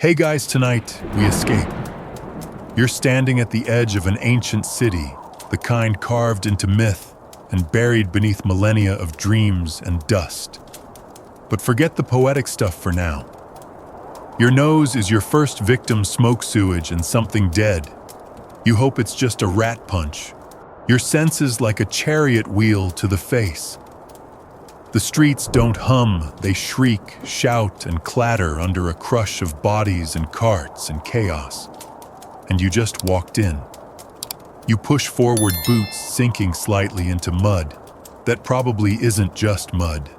Hey guys, tonight we escape. You're standing at the edge of an ancient city, the kind carved into myth and buried beneath millennia of dreams and dust. But forget the poetic stuff for now. Your nose is your first victim, smoke, sewage, and something dead. You hope it's just a rat punch. Your senses like a chariot wheel to the face. The streets don't hum, they shriek, shout, and clatter under a crush of bodies and carts and chaos. And you just walked in. You push forward, boots sinking slightly into mud that probably isn't just mud.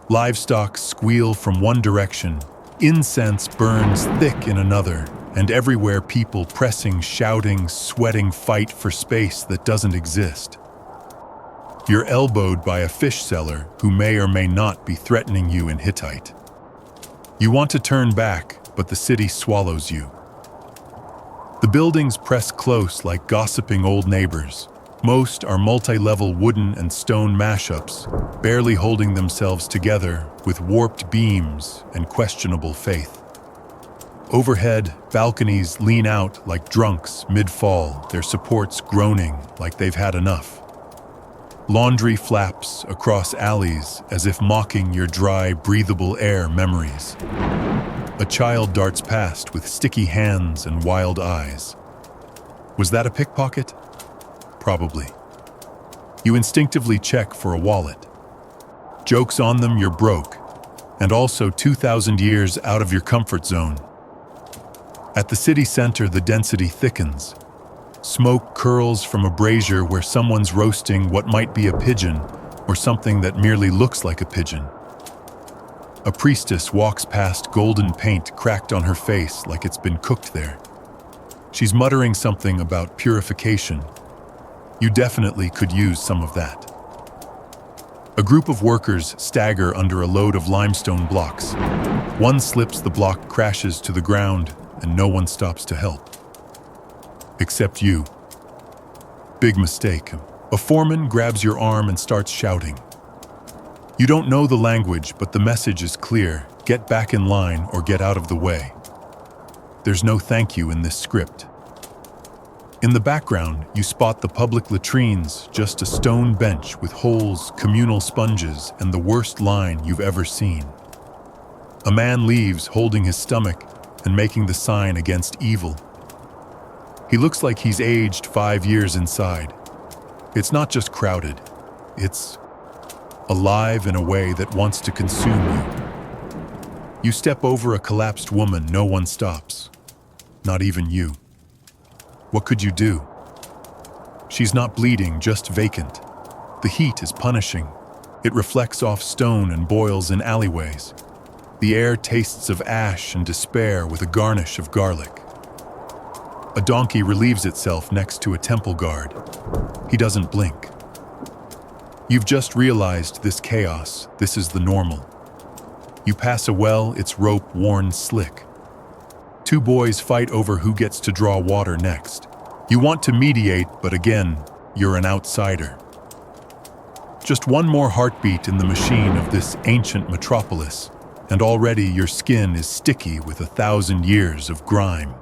Livestock squeal from one direction, incense burns thick in another, and everywhere people pressing, shouting, sweating fight for space that doesn't exist. You're elbowed by a fish seller who may or may not be threatening you in Hittite. You want to turn back, but the city swallows you. The buildings press close like gossiping old neighbors. Most are multi-level wooden and stone mashups, barely holding themselves together with warped beams and questionable faith. Overhead, balconies lean out like drunks mid-fall, their supports groaning like they've had enough. Laundry flaps across alleys as if mocking your dry, breathable air memories. A child darts past with sticky hands and wild eyes. Was that a pickpocket? Probably. You instinctively check for a wallet. Joke's on them, you're broke, and also 2,000 years out of your comfort zone. At the city center, the density thickens. Smoke curls from a brazier where someone's roasting what might be a pigeon or something that merely looks like a pigeon. A priestess walks past, golden paint cracked on her face like it's been cooked there. She's muttering something about purification. You definitely could use some of that. A group of workers stagger under a load of limestone blocks. One slips, the block crashes to the ground, and no one stops to help. Except you. Big mistake. A foreman grabs your arm and starts shouting. You don't know the language, but the message is clear. Get back in line or get out of the way. There's no thank you in this script. In the background, you spot the public latrines, just a stone bench with holes, communal sponges, and the worst line you've ever seen. A man leaves holding his stomach and making the sign against evil. He looks like he's aged 5 years inside. It's not just crowded, it's alive in a way that wants to consume you. You step over a collapsed woman, no one stops. Not even you. What could you do? She's not bleeding, just vacant. The heat is punishing. It reflects off stone and boils in alleyways. The air tastes of ash and despair with a garnish of garlic. A donkey relieves itself next to a temple guard. He doesn't blink. You've just realized this chaos, this is the normal. You pass a well, its rope worn slick. 2 boys fight over who gets to draw water next. You want to mediate, but again, you're an outsider. Just one more heartbeat in the machine of this ancient metropolis, and already your skin is sticky with 1,000 years of grime.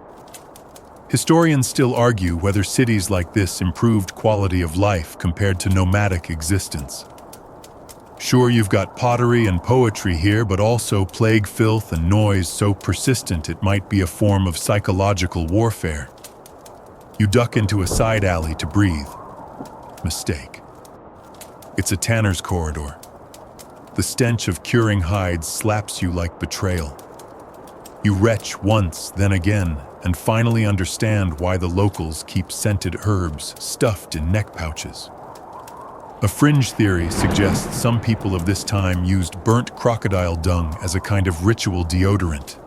Historians still argue whether cities like this improved quality of life compared to nomadic existence. Sure, you've got pottery and poetry here, but also plague, filth, and noise so persistent it might be a form of psychological warfare. You duck into a side alley to breathe. Mistake. It's a tanner's corridor. The stench of curing hides slaps you like betrayal. You retch once, then again, and finally understand why the locals keep scented herbs stuffed in neck pouches. A fringe theory suggests some people of this time used burnt crocodile dung as a kind of ritual deodorant.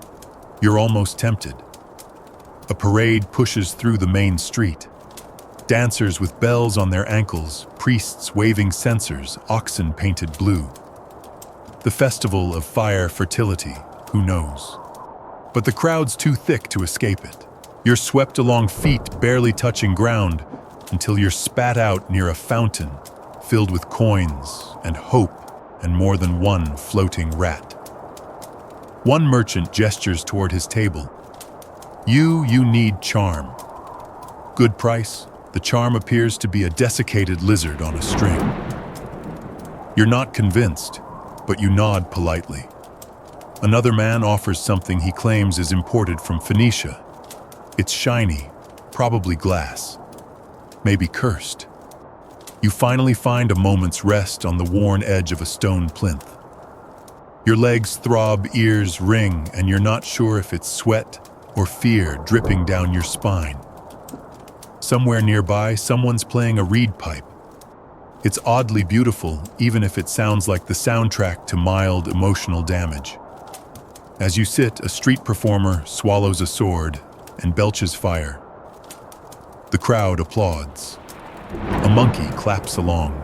You're almost tempted. A parade pushes through the main street. Dancers with bells on their ankles, priests waving censers, oxen painted blue. The festival of fire fertility, who knows? But the crowd's too thick to escape it. You're swept along, feet barely touching ground, until you're spat out near a fountain filled with coins and hope and more than one floating rat. One merchant gestures toward his table. You need charm. Good price. The charm appears to be a desiccated lizard on a string. You're not convinced, but you nod politely. Another man offers something he claims is imported from Phoenicia. It's shiny, probably glass, maybe cursed. You finally find a moment's rest on the worn edge of a stone plinth. Your legs throb, ears ring, and you're not sure if it's sweat or fear dripping down your spine. Somewhere nearby, someone's playing a reed pipe. It's oddly beautiful, even if it sounds like the soundtrack to mild emotional damage. As you sit, a street performer swallows a sword and belches fire. The crowd applauds. A monkey claps along.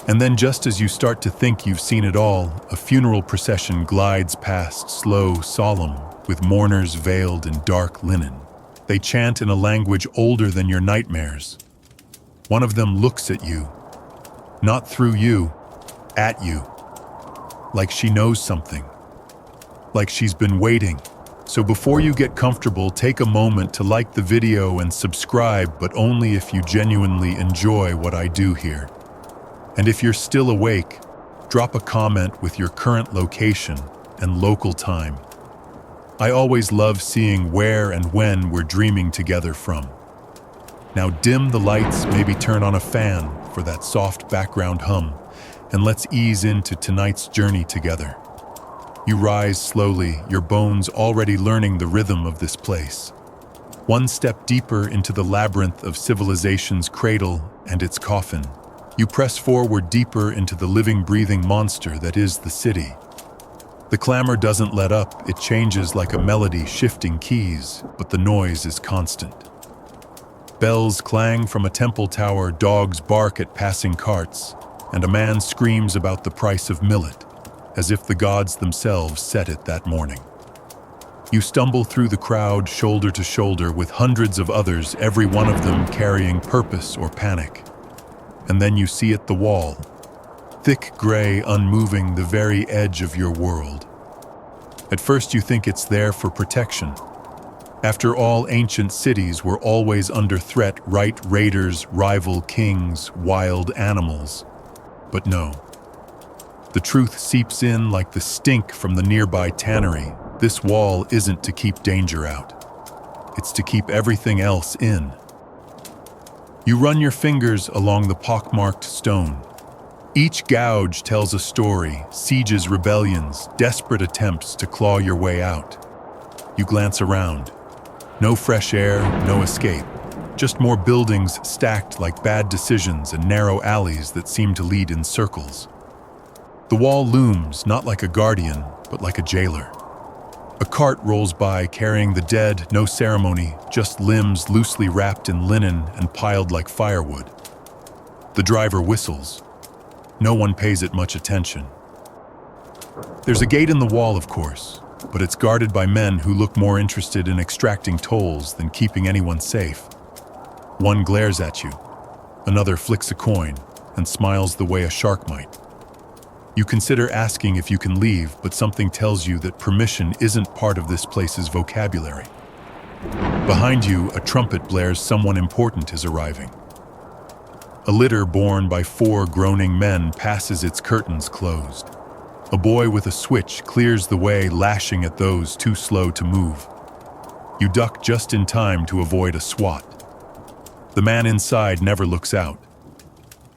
And then just as you start to think you've seen it all, a funeral procession glides past, slow, solemn, with mourners veiled in dark linen. They chant in a language older than your nightmares. One of them looks at you. Not through you, at you. Like she knows something. Like she's been waiting. So before you get comfortable, take a moment to like the video and subscribe, but only if you genuinely enjoy what I do here. And if you're still awake, drop a comment with your current location and local time. I always love seeing where and when we're dreaming together from. Now dim the lights, maybe turn on a fan for that soft background hum, and let's ease into tonight's journey together. You rise slowly, your bones already learning the rhythm of this place. One step deeper into the labyrinth of civilization's cradle and its coffin. You press forward deeper into the living, breathing monster that is the city. The clamor doesn't let up, it changes like a melody, shifting keys, but the noise is constant. Bells clang from a temple tower, dogs bark at passing carts, and a man screams about the price of millet, as if the gods themselves set it that morning. You stumble through the crowd, shoulder to shoulder with hundreds of others, every one of them carrying purpose or panic. And then you see it, the wall. Thick gray, unmoving, the very edge of your world. At first you think it's there for protection. After all, ancient cities were always under threat, right? Raiders, rival kings, wild animals. But no. The truth seeps in like the stink from the nearby tannery. This wall isn't to keep danger out. It's to keep everything else in. You run your fingers along the pockmarked stone. Each gouge tells a story, sieges, rebellions, desperate attempts to claw your way out. You glance around. No fresh air, no escape. Just more buildings stacked like bad decisions and narrow alleys that seem to lead in circles. The wall looms, not like a guardian, but like a jailer. A cart rolls by carrying the dead, no ceremony, just limbs loosely wrapped in linen and piled like firewood. The driver whistles. No one pays it much attention. There's a gate in the wall, of course, but it's guarded by men who look more interested in extracting tolls than keeping anyone safe. One glares at you. Another flicks a coin and smiles the way a shark might. You consider asking if you can leave, but something tells you that permission isn't part of this place's vocabulary. Behind you, a trumpet blares. Someone important is arriving. A litter borne by 4 groaning men passes, its curtains closed. A boy with a switch clears the way, lashing at those too slow to move. You duck just in time to avoid a swat. The man inside never looks out.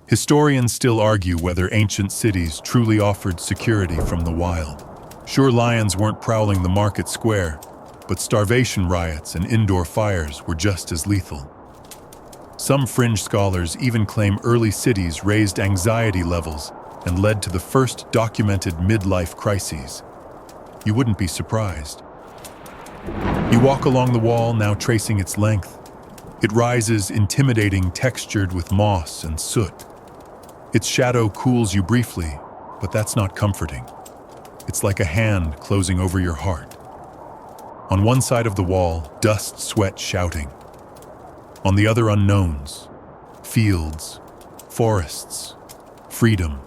Historians still argue whether ancient cities truly offered security from the wild. Sure, lions weren't prowling the market square, but starvation riots and indoor fires were just as lethal. Some fringe scholars even claim early cities raised anxiety levels and led to the first documented midlife crises. You wouldn't be surprised. You walk along the wall, now tracing its length. It rises, intimidating, textured with moss and soot. Its shadow cools you briefly, but that's not comforting. It's like a hand closing over your heart. On one side of the wall, dust, sweat, shouting. On the other, unknowns, fields, forests, freedom,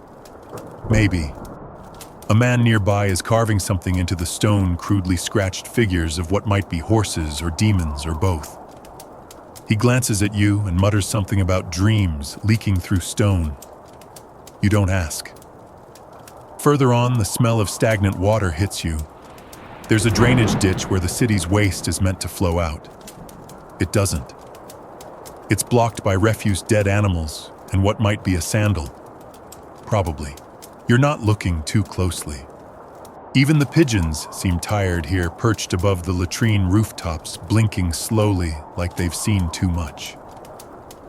maybe. A man nearby is carving something into the stone, crudely scratched figures of what might be horses or demons or both. He glances at you and mutters something about dreams leaking through stone. You don't ask. Further on, the smell of stagnant water hits you. There's a drainage ditch where the city's waste is meant to flow out. It doesn't. It's blocked by refuse dead animals and what might be a sandal. Probably. You're not looking too closely. Even the pigeons seem tired here, perched above the latrine rooftops, blinking slowly like they've seen too much.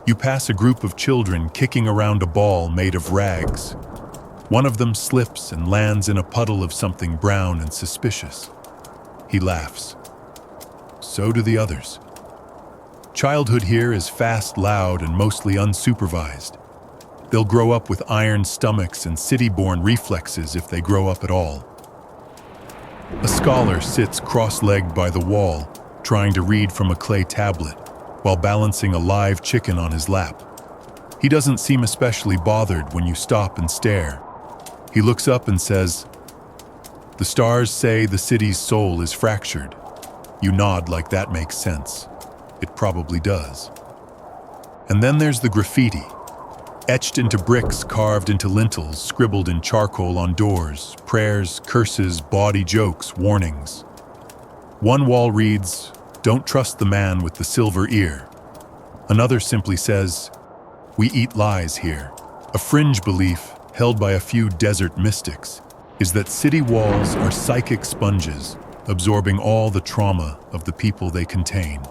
You pass a group of children kicking around a ball made of rags. One of them slips and lands in a puddle of something brown and suspicious. He laughs. So do the others. Childhood here is fast, loud, and mostly unsupervised. They'll grow up with iron stomachs and city-born reflexes if they grow up at all. A scholar sits cross-legged by the wall, trying to read from a clay tablet, while balancing a live chicken on his lap. He doesn't seem especially bothered when you stop and stare. He looks up and says, "The stars say the city's soul is fractured." You nod like that makes sense. It probably does. And then there's the graffiti. Etched into bricks, carved into lintels, scribbled in charcoal on doors, prayers, curses, bawdy jokes, warnings. One wall reads, "Don't trust the man with the silver ear." Another simply says, "We eat lies here." A fringe belief, held by a few desert mystics, is that city walls are psychic sponges, absorbing all the trauma of the people they contain.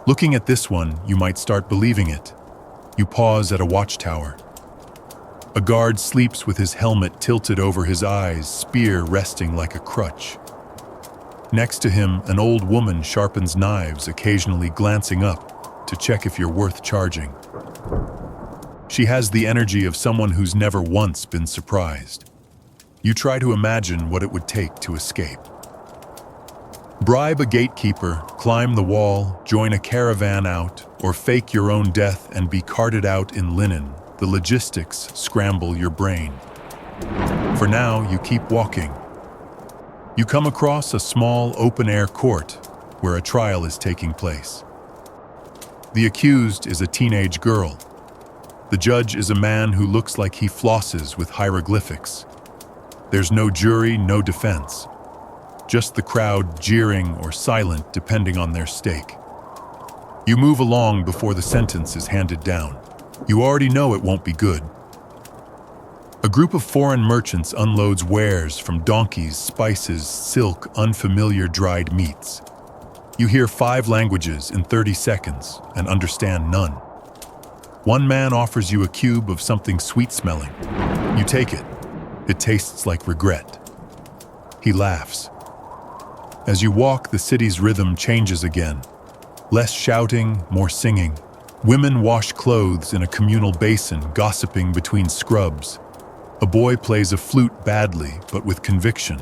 Looking at this one, you might start believing it. You pause at a watchtower. A guard sleeps with his helmet tilted over his eyes, spear resting like a crutch. Next to him, an old woman sharpens knives, occasionally glancing up to check if you're worth charging. She has the energy of someone who's never once been surprised. You try to imagine what it would take to escape. Bribe a gatekeeper, climb the wall, join a caravan out, or fake your own death and be carted out in linen. The logistics scramble your brain. For now, you keep walking. You come across a small open-air court where a trial is taking place. The accused is a teenage girl. The judge is a man who looks like he flosses with hieroglyphics. There's no jury, no defense. Just the crowd jeering or silent depending on their stake. You move along before the sentence is handed down. You already know it won't be good. A group of foreign merchants unloads wares from donkeys, spices, silk, unfamiliar dried meats. You hear 5 languages in 30 seconds and understand none. One man offers you a cube of something sweet-smelling. You take it. It tastes like regret. He laughs. As you walk, the city's rhythm changes again. Less shouting, more singing. Women wash clothes in a communal basin, gossiping between scrubs. A boy plays a flute badly, but with conviction.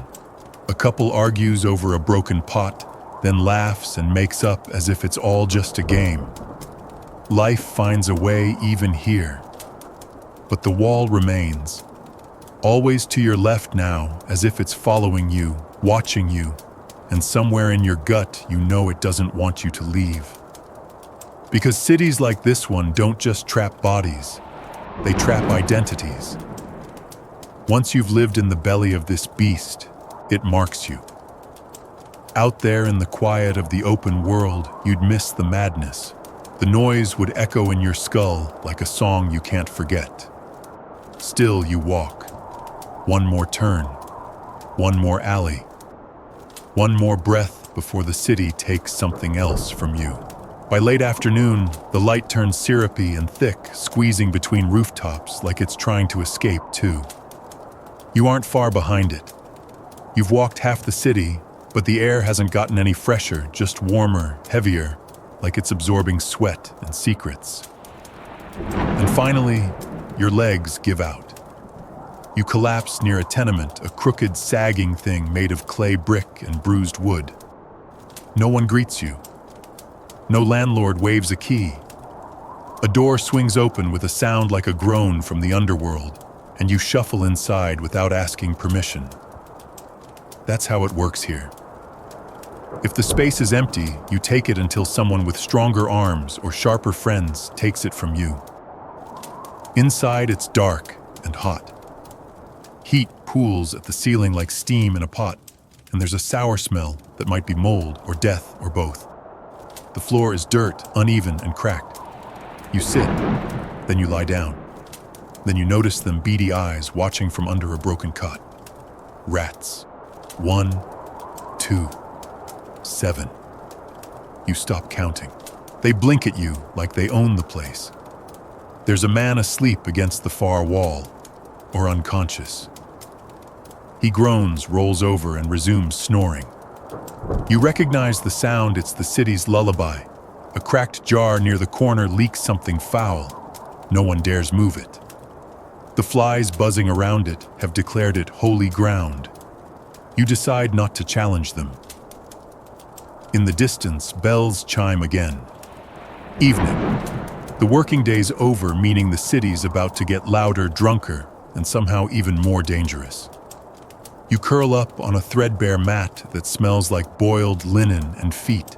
A couple argues over a broken pot, then laughs and makes up as if it's all just a game. Life finds a way even here. But the wall remains. Always to your left now, as if it's following you, watching you, and somewhere in your gut you know it doesn't want you to leave. Because cities like this one don't just trap bodies, they trap identities. Once you've lived in the belly of this beast, it marks you. Out there in the quiet of the open world, you'd miss the madness. The noise would echo in your skull like a song you can't forget. Still you walk. One more turn. One more alley. One more breath before the city takes something else from you. By late afternoon, the light turns syrupy and thick, squeezing between rooftops like it's trying to escape too. You aren't far behind it. You've walked half the city, but the air hasn't gotten any fresher, just warmer, heavier, like it's absorbing sweat and secrets. And finally, your legs give out. You collapse near a tenement, a crooked, sagging thing made of clay brick and bruised wood. No one greets you. No landlord waves a key. A door swings open with a sound like a groan from the underworld, and you shuffle inside without asking permission. That's how it works here. If the space is empty, you take it until someone with stronger arms or sharper friends takes it from you. Inside, it's dark and hot. Heat pools at the ceiling like steam in a pot, and there's a sour smell that might be mold or death or both. The floor is dirt, uneven and cracked. You sit, then you lie down. Then you notice them beady eyes watching from under a broken cot. Rats. 1, 2, 7. You stop counting. They blink at you like they own the place. There's a man asleep against the far wall, or unconscious. He groans, rolls over, and resumes snoring. You recognize the sound. It's the city's lullaby. A cracked jar near the corner leaks something foul. No one dares move it. The flies buzzing around it have declared it holy ground. You decide not to challenge them. In the distance, bells chime again. Evening. The working day's over, meaning the city's about to get louder, drunker, and somehow even more dangerous. You curl up on a threadbare mat that smells like boiled linen and feet.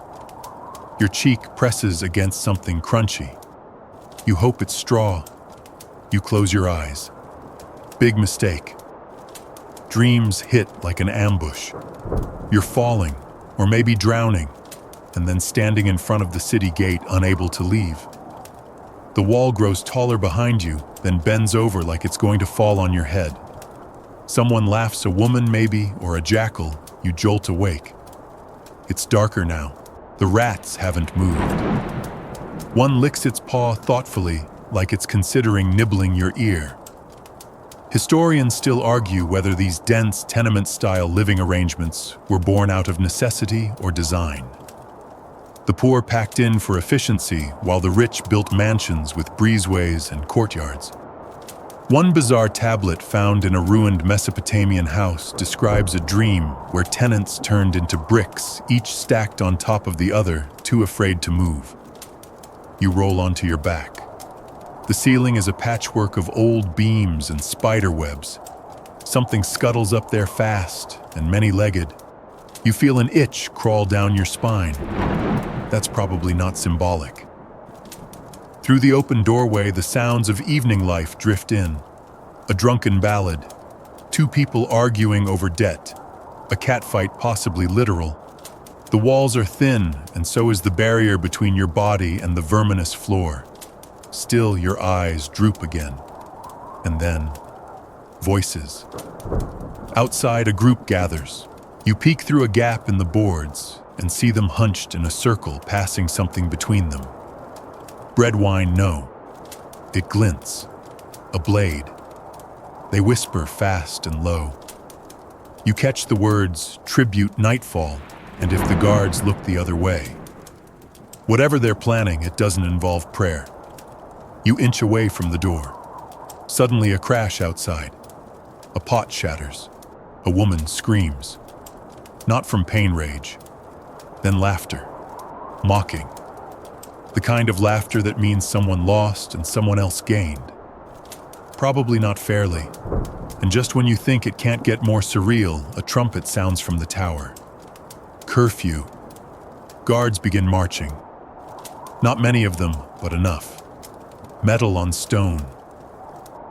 Your cheek presses against something crunchy. You hope it's straw. You close your eyes. Big mistake. Dreams hit like an ambush. You're falling, or maybe drowning, and then standing in front of the city gate, unable to leave. The wall grows taller behind you, then bends over like it's going to fall on your head. Someone laughs, a woman maybe, or a jackal. You jolt awake. It's darker now. The rats haven't moved. One licks its paw thoughtfully, like it's considering nibbling your ear. Historians still argue whether these dense tenement-style living arrangements were born out of necessity or design. The poor packed in for efficiency, while the rich built mansions with breezeways and courtyards. One bizarre tablet found in a ruined Mesopotamian house describes a dream where tenants turned into bricks, each stacked on top of the other, too afraid to move. You roll onto your back. The ceiling is a patchwork of old beams and spider webs. Something scuttles up there fast and many-legged. You feel an itch crawl down your spine. That's probably not symbolic. Through the open doorway, the sounds of evening life drift in. A drunken ballad, 2 people arguing over debt, a catfight possibly literal. The walls are thin, and so is the barrier between your body and the verminous floor. Still, your eyes droop again. And then, voices. Outside, a group gathers. You peek through a gap in the boards and see them hunched in a circle, passing something between them. Bread wine, no. It glints. A blade. They whisper fast and low. You catch the words, tribute nightfall, and if the guards look the other way. Whatever they're planning, it doesn't involve prayer. You inch away from the door. Suddenly a crash outside. A pot shatters. A woman screams. Not from pain rage. Then laughter. Mocking. The kind of laughter that means someone lost and someone else gained. Probably not fairly. And just when you think it can't get more surreal, a trumpet sounds from the tower. Curfew. Guards begin marching. Not many of them, but enough. Metal on stone.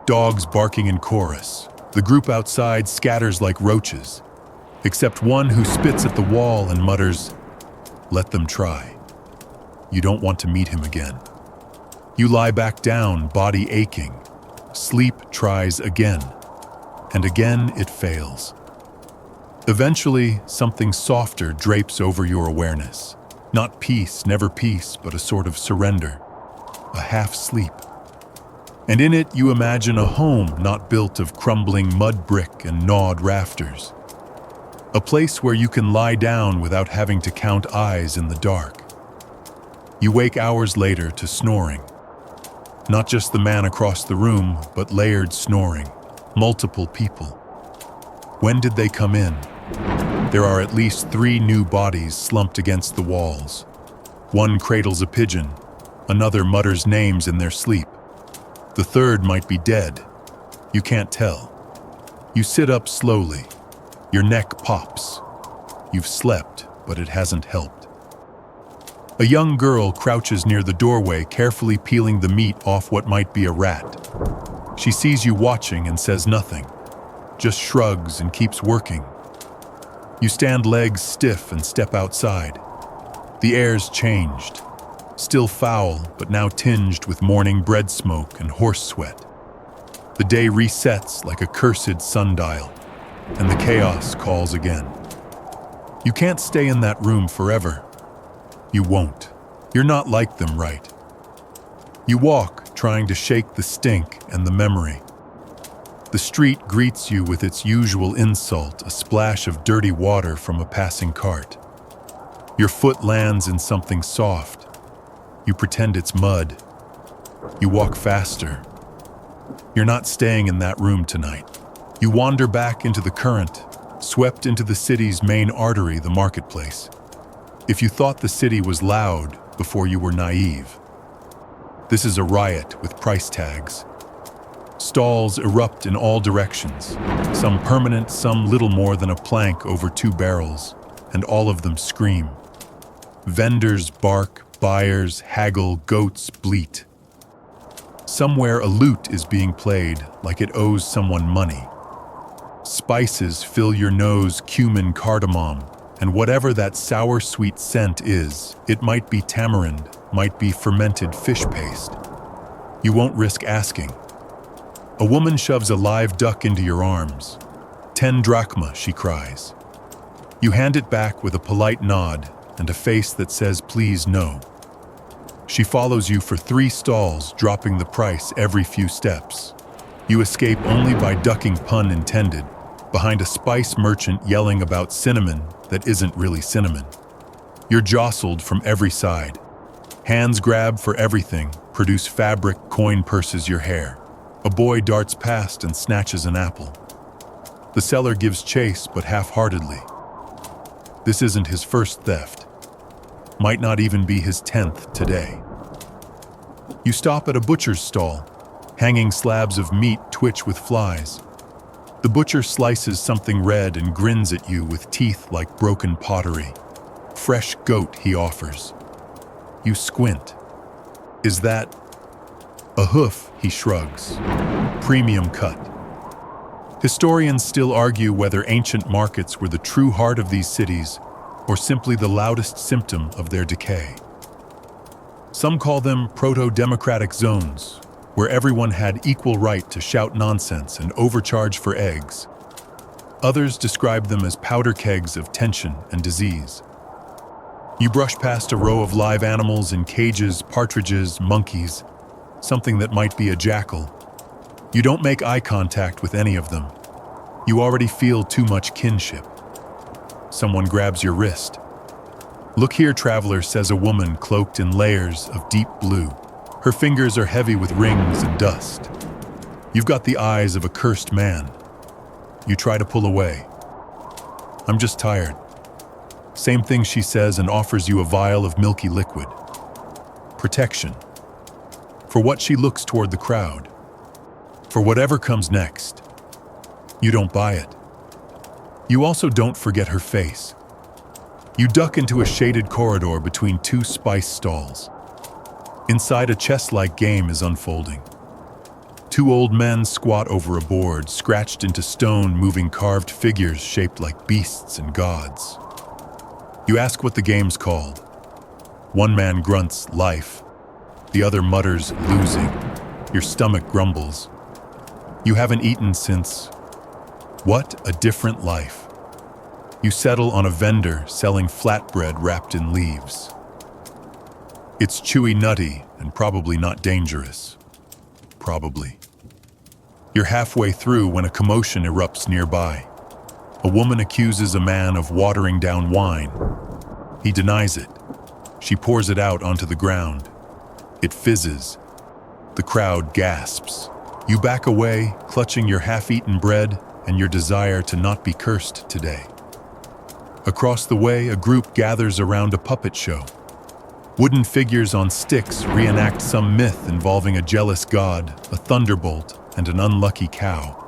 Dogs barking in chorus. The group outside scatters like roaches, except one who spits at the wall and mutters, "Let them try." You don't want to meet him again. You lie back down, body aching. Sleep tries again, and again it fails. Eventually, something softer drapes over your awareness. Not peace, never peace, but a sort of surrender. A half-sleep. And in it, you imagine a home not built of crumbling mud brick and gnawed rafters. A place where you can lie down without having to count eyes in the dark. You wake hours later to snoring. Not just the man across the room, but layered snoring. Multiple people. When did they come in? There are at least 3 new bodies slumped against the walls. One cradles a pigeon. Another mutters names in their sleep. The third might be dead. You can't tell. You sit up slowly. Your neck pops. You've slept, but it hasn't helped. A young girl crouches near the doorway, carefully peeling the meat off what might be a rat. She sees you watching and says nothing, just shrugs and keeps working. You stand legs stiff and step outside. The air's changed. Still foul, but now tinged with morning bread smoke and horse sweat. The day resets like a cursed sundial, and the chaos calls again. You can't stay in that room forever. You won't. You're not like them, right? You walk, trying to shake the stink and the memory. The street greets you with its usual insult, a splash of dirty water from a passing cart. Your foot lands in something soft. You pretend it's mud. You walk faster. You're not staying in that room tonight. You wander back into the current, swept into the city's main artery, the marketplace. If you thought the city was loud before, you were naive. This is a riot with price tags. Stalls erupt in all directions, some permanent, some little more than a plank over 2 barrels, and all of them scream. Vendors bark, buyers haggle, goats bleat. Somewhere a lute is being played like it owes someone money. Spices fill your nose, cumin, cardamom, and whatever that sour sweet scent is, it might be tamarind, might be fermented fish paste. You won't risk asking. A woman shoves a live duck into your arms. 10 drachma, she cries. You hand it back with a polite nod and a face that says please no. She follows you for 3 stalls, dropping the price every few steps. You escape only by ducking, pun intended, behind a spice merchant yelling about cinnamon that isn't really cinnamon. You're jostled from every side. Hands grab for everything, produce fabric, coin purses your hair. A boy darts past and snatches an apple. The seller gives chase, but half-heartedly. This isn't his first theft. Might not even be his 10th today. You stop at a butcher's stall. Hanging slabs of meat twitch with flies. The butcher slices something red and grins at you with teeth like broken pottery. Fresh goat, he offers. You squint. Is that a hoof? He shrugs. Premium cut. Historians still argue whether ancient markets were the true heart of these cities or simply the loudest symptom of their decay. Some call them proto-democratic zones, where everyone had equal right to shout nonsense and overcharge for eggs. Others describe them as powder kegs of tension and disease. You brush past a row of live animals in cages, partridges, monkeys, something that might be a jackal. You don't make eye contact with any of them. You already feel too much kinship. Someone grabs your wrist. "Look here, traveler," says a woman cloaked in layers of deep blue. Her fingers are heavy with rings and dust. You've got the eyes of a cursed man. You try to pull away. "I'm just tired." Same thing she says and offers you a vial of milky liquid. Protection. For what she looks toward the crowd. For whatever comes next. You don't buy it. You also don't forget her face. You duck into a shaded corridor between 2 spice stalls. Inside, a chess-like game is unfolding. 2 old men squat over a board, scratched into stone, moving carved figures shaped like beasts and gods. You ask what the game's called. One man grunts, "Life." The other mutters, "Losing." Your stomach grumbles. You haven't eaten since... What a different life. You settle on a vendor selling flatbread wrapped in leaves. It's chewy, nutty, and probably not dangerous. Probably. You're halfway through when a commotion erupts nearby. A woman accuses a man of watering down wine. He denies it. She pours it out onto the ground. It fizzes. The crowd gasps. You back away, clutching your half-eaten bread and your desire to not be cursed today. Across the way, a group gathers around a puppet show. Wooden figures on sticks reenact some myth involving a jealous god, a thunderbolt, and an unlucky cow.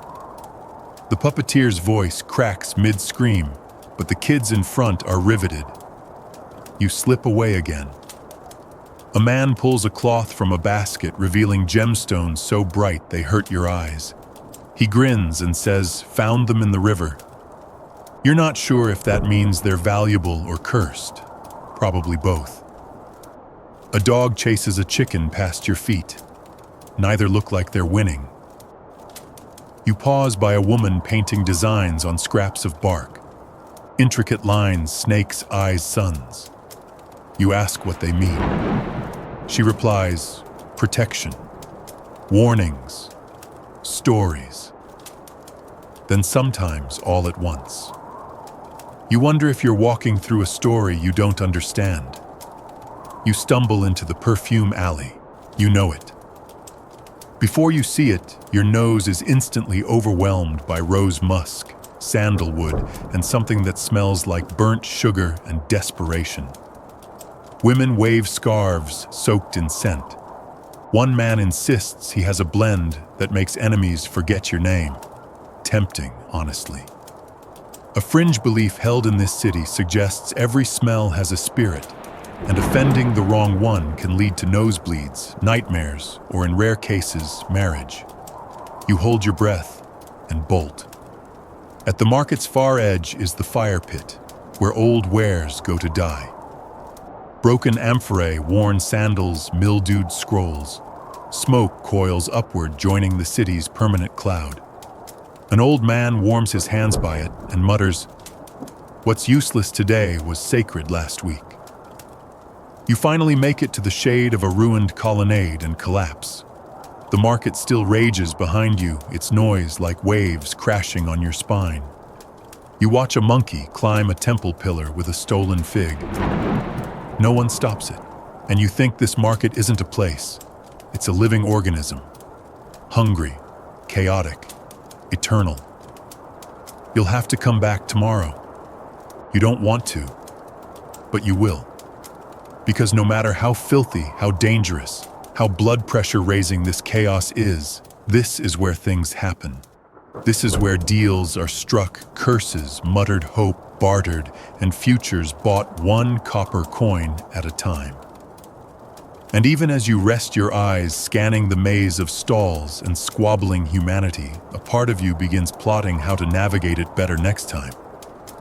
The puppeteer's voice cracks mid-scream, but the kids in front are riveted. You slip away again. A man pulls a cloth from a basket, revealing gemstones so bright they hurt your eyes. He grins and says, "Found them in the river." You're not sure if that means they're valuable or cursed. Probably both. A dog chases a chicken past your feet. Neither look like they're winning. You pause by a woman painting designs on scraps of bark. Intricate lines, snakes' eyes, suns. You ask what they mean. She replies, protection, warnings, stories. Then sometimes all at once. You wonder if you're walking through a story you don't understand. You stumble into the perfume alley. You know it. Before you see it, your nose is instantly overwhelmed by rose musk, sandalwood, and something that smells like burnt sugar and desperation. Women wave scarves soaked in scent. One man insists he has a blend that makes enemies forget your name. Tempting, honestly. A fringe belief held in this city suggests every smell has a spirit, and offending the wrong one can lead to nosebleeds, nightmares, or in rare cases, marriage. You hold your breath and bolt. At the market's far edge is the fire pit, where old wares go to die. Broken amphorae, worn sandals, mildewed scrolls. Smoke coils upward, joining the city's permanent cloud. An old man warms his hands by it and mutters, "What's useless today was sacred last week." You finally make it to the shade of a ruined colonnade and collapse. The market still rages behind you, its noise like waves crashing on your spine. You watch a monkey climb a temple pillar with a stolen fig. No one stops it, and you think this market isn't a place. It's a living organism. Hungry, chaotic, eternal. You'll have to come back tomorrow. You don't want to, but you will. Because no matter how filthy, how dangerous, how blood pressure raising this chaos is, this is where things happen. This is where deals are struck, curses, muttered hope, bartered, and futures bought one copper coin at a time. And even as you rest your eyes scanning the maze of stalls and squabbling humanity, a part of you begins plotting how to navigate it better next time.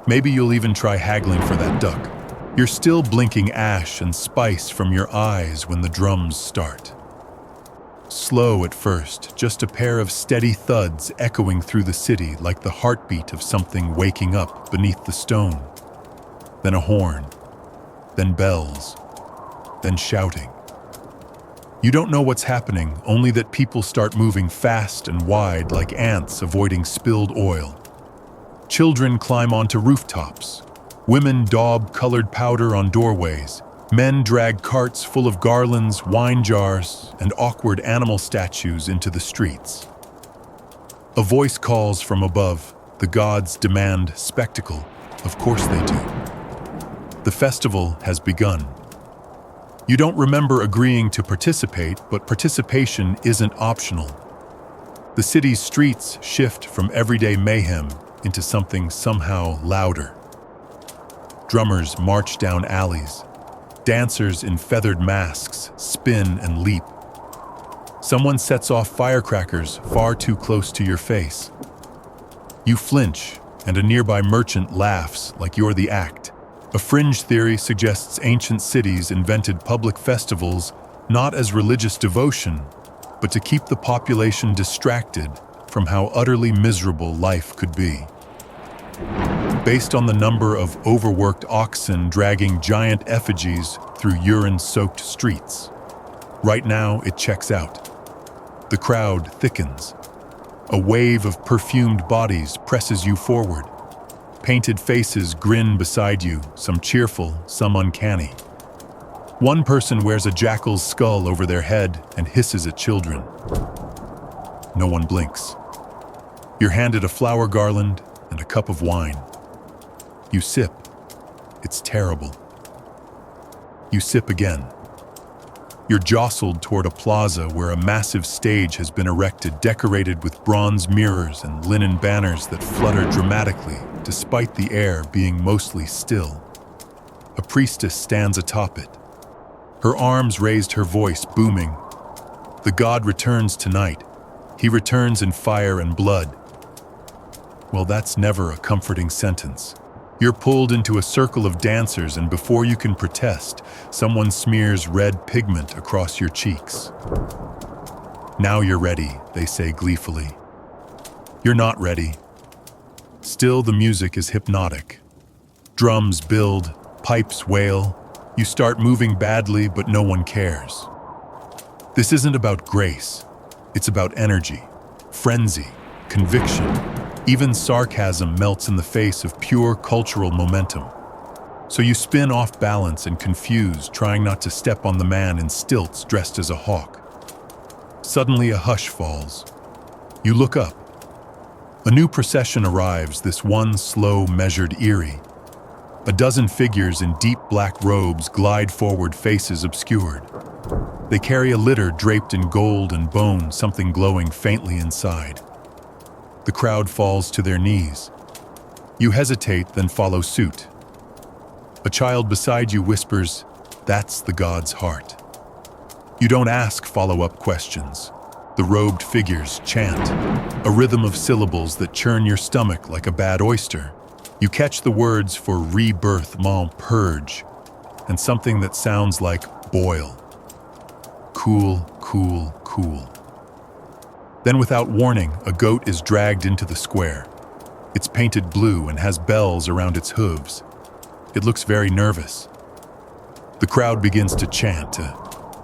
Maybe you'll even try haggling for that duck. You're still blinking ash and spice from your eyes when the drums start. Slow at first, just a pair of steady thuds echoing through the city like the heartbeat of something waking up beneath the stone. Then a horn, then bells, then shouting. You don't know what's happening, only that people start moving fast and wide like ants avoiding spilled oil. Children climb onto rooftops. Women daub colored powder on doorways. Men drag carts full of garlands, wine jars, and awkward animal statues into the streets. A voice calls from above. The gods demand spectacle. Of course they do. The festival has begun. You don't remember agreeing to participate, but participation isn't optional. The city's streets shift from everyday mayhem into something somehow louder. Drummers march down alleys. Dancers in feathered masks spin and leap. Someone sets off firecrackers far too close to your face. You flinch, and a nearby merchant laughs like you're the act. A fringe theory suggests ancient cities invented public festivals not as religious devotion, but to keep the population distracted from how utterly miserable life could be. Based on the number of overworked oxen dragging giant effigies through urine-soaked streets. Right now, it checks out. The crowd thickens. A wave of perfumed bodies presses you forward. Painted faces grin beside you, some cheerful, some uncanny. One person wears a jackal's skull over their head and hisses at children. No one blinks. You're handed a flower garland and a cup of wine. You sip. It's terrible. You sip again. You're jostled toward a plaza where a massive stage has been erected, decorated with bronze mirrors and linen banners that flutter dramatically, despite the air being mostly still. A priestess stands atop it. Her arms raised, her voice booming. The god returns tonight. He returns in fire and blood. Well, that's never a comforting sentence. You're pulled into a circle of dancers, and before you can protest, someone smears red pigment across your cheeks. Now you're ready, they say gleefully. You're not ready. Still, the music is hypnotic. Drums build, pipes wail. You start moving badly, but no one cares. This isn't about grace. It's about energy, frenzy, conviction. Even sarcasm melts in the face of pure cultural momentum. So you spin off balance and confused, trying not to step on the man in stilts dressed as a hawk. Suddenly a hush falls. You look up. A new procession arrives, this one slow, measured, eerie. A dozen figures in deep black robes glide forward, faces obscured. They carry a litter draped in gold and bone, something glowing faintly inside. The crowd falls to their knees. You hesitate, then follow suit. A child beside you whispers, "That's the god's heart." You don't ask follow-up questions. The robed figures chant, a rhythm of syllables that churn your stomach like a bad oyster. You catch the words for rebirth, purge, and something that sounds like boil. Cool, cool, cool. Then without warning, a goat is dragged into the square. It's painted blue and has bells around its hooves. It looks very nervous. The crowd begins to chant.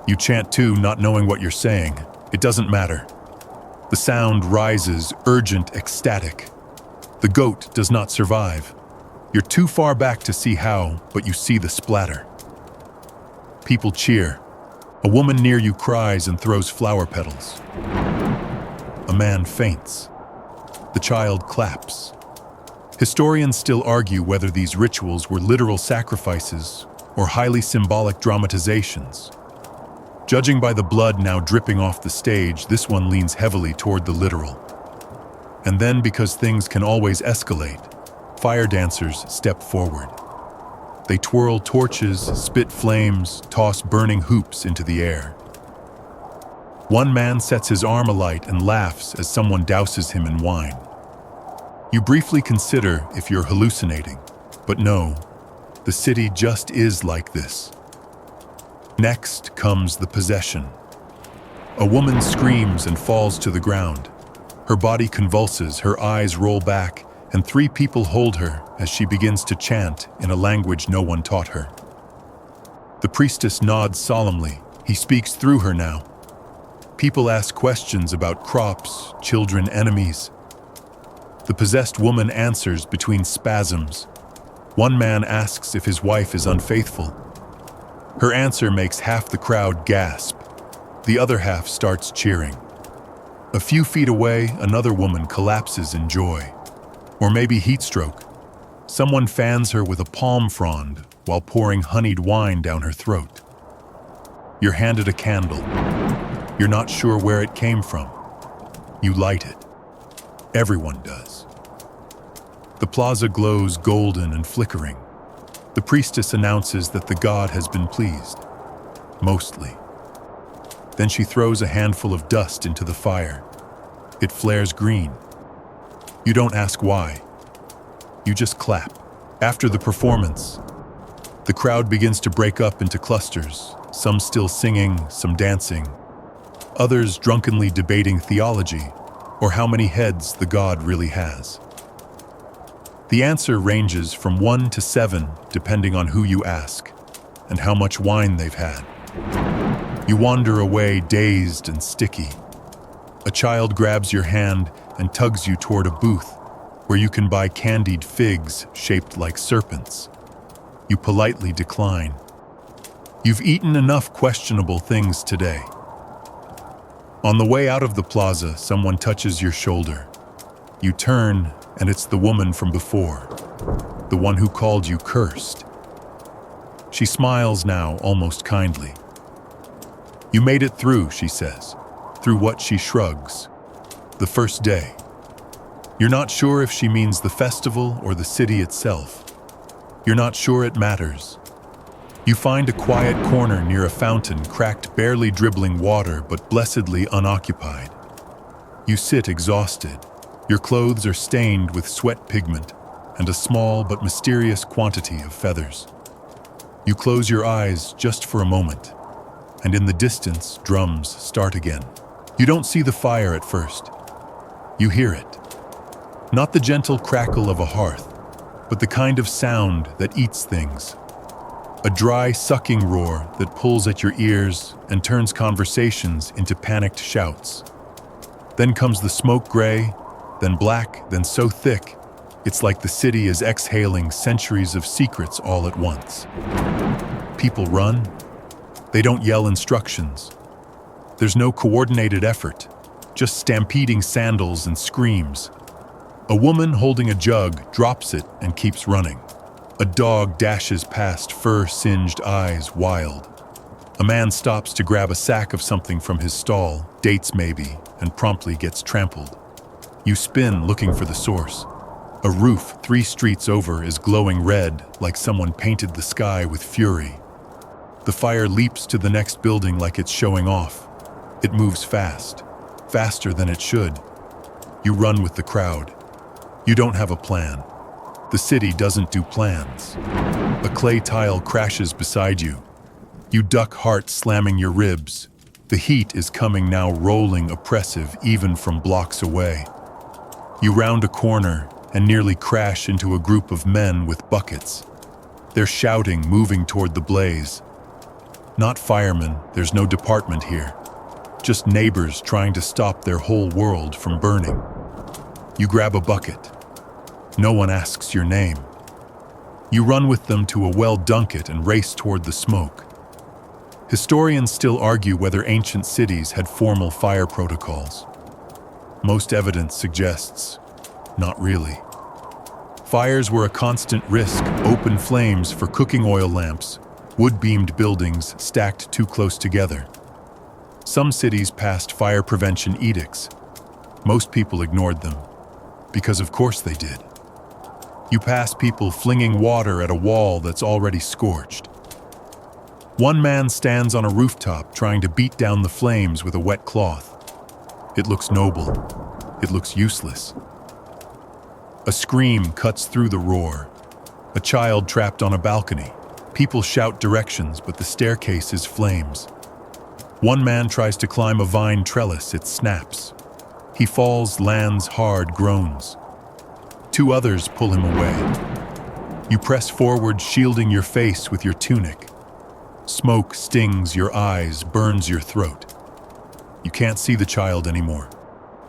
You chant too, not knowing what you're saying. It doesn't matter. The sound rises, urgent, ecstatic. The goat does not survive. You're too far back to see how, but you see the splatter. People cheer. A woman near you cries and throws flower petals. A man faints. The child claps. Historians still argue whether these rituals were literal sacrifices or highly symbolic dramatizations. Judging by the blood now dripping off the stage, this one leans heavily toward the literal. And then, because things can always escalate, fire dancers step forward. They twirl torches, spit flames, toss burning hoops into the air. One man sets his arm alight and laughs as someone douses him in wine. You briefly consider if you're hallucinating, but no, the city just is like this. Next comes the possession. A woman screams and falls to the ground. Her body convulses, her eyes roll back, and 3 people hold her as she begins to chant in a language no one taught her. The priestess nods solemnly. He speaks through her now. People ask questions about crops, children, enemies. The possessed woman answers between spasms. One man asks if his wife is unfaithful. Her answer makes half the crowd gasp. The other half starts cheering. A few feet away, another woman collapses in joy. Or maybe heat stroke. Someone fans her with a palm frond while pouring honeyed wine down her throat. You're handed a candle. You're not sure where it came from. You light it. Everyone does. The plaza glows golden and flickering. The priestess announces that the god has been pleased. Mostly. Then she throws a handful of dust into the fire. It flares green. You don't ask why. You just clap. After the performance, the crowd begins to break up into clusters, some still singing, some dancing, others drunkenly debating theology or how many heads the god really has. The answer ranges from 1 to 7 depending on who you ask and how much wine they've had. You wander away dazed and sticky. A child grabs your hand and tugs you toward a booth where you can buy candied figs shaped like serpents. You politely decline. You've eaten enough questionable things today. On the way out of the plaza, someone touches your shoulder. You turn, and it's the woman from before, the one who called you cursed. She smiles now, almost kindly. You made it through, she says, through what she shrugs. The first day. You're not sure if she means the festival or the city itself. You're not sure it matters. You find a quiet corner near a fountain cracked, barely dribbling water, but blessedly unoccupied. You sit exhausted. Your clothes are stained with sweat pigment and a small but mysterious quantity of feathers. You close your eyes just for a moment, and in the distance, drums start again. You don't see the fire at first. You hear it. Not the gentle crackle of a hearth, but the kind of sound that eats things. A dry, sucking roar that pulls at your ears and turns conversations into panicked shouts. Then comes the smoke, gray, then black, then so thick, it's like the city is exhaling centuries of secrets all at once. People run. They don't yell instructions. There's no coordinated effort, just stampeding sandals and screams. A woman holding a jug drops it and keeps running. A dog dashes past, fur-singed eyes wild. A man stops to grab a sack of something from his stall, dates maybe, and promptly gets trampled. You spin looking for the source. A roof 3 streets over is glowing red, like someone painted the sky with fury. The fire leaps to the next building like it's showing off. It moves fast, faster than it should. You run with the crowd. You don't have a plan. The city doesn't do plans. A clay tile crashes beside you. You duck, heart slamming your ribs. The heat is coming now, rolling oppressive even from blocks away. You round a corner and nearly crash into a group of men with buckets. They're shouting, moving toward the blaze. Not firemen, there's no department here. Just neighbors trying to stop their whole world from burning. You grab a bucket. No one asks your name. You run with them to a well, dunk it, and race toward the smoke. Historians still argue whether ancient cities had formal fire protocols. Most evidence suggests, not really. Fires were a constant risk, open flames for cooking oil lamps, wood-beamed buildings stacked too close together. Some cities passed fire prevention edicts. Most people ignored them, because of course they did. You pass people flinging water at a wall that's already scorched. One man stands on a rooftop trying to beat down the flames with a wet cloth. It looks noble. It looks useless. A scream cuts through the roar. A child trapped on a balcony. People shout directions, but the staircase is flames. One man tries to climb a vine trellis. It snaps. He falls, lands hard, groans. 2 others pull him away. You press forward, shielding your face with your tunic. Smoke stings your eyes, burns your throat. You can't see the child anymore.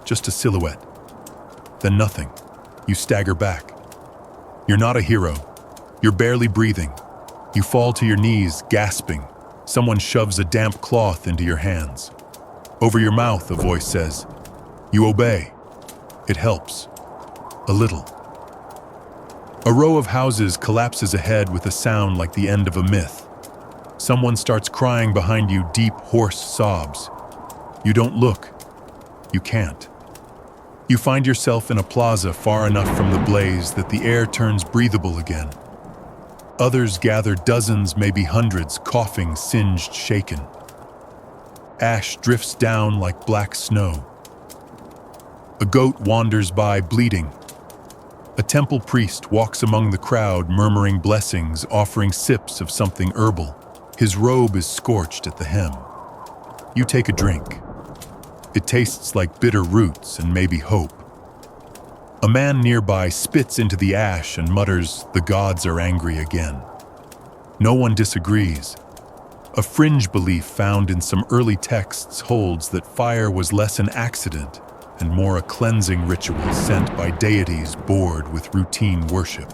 Just a silhouette. Then nothing. You stagger back. You're not a hero. You're barely breathing. You fall to your knees, gasping. Someone shoves a damp cloth into your hands. Over your mouth, a voice says. You obey. It helps. A little. A row of houses collapses ahead with a sound like the end of a myth. Someone starts crying behind you, deep, hoarse sobs. You don't look. You can't. You find yourself in a plaza far enough from the blaze that the air turns breathable again. Others gather, dozens, maybe hundreds, coughing, singed, shaken. Ash drifts down like black snow. A goat wanders by, bleeding. A temple priest walks among the crowd, murmuring blessings, offering sips of something herbal. His robe is scorched at the hem. You take a drink. It tastes like bitter roots and maybe hope. A man nearby spits into the ash and mutters, "The gods are angry again." No one disagrees. A fringe belief found in some early texts holds that fire was less an accident and more a cleansing ritual sent by deities bored with routine worship.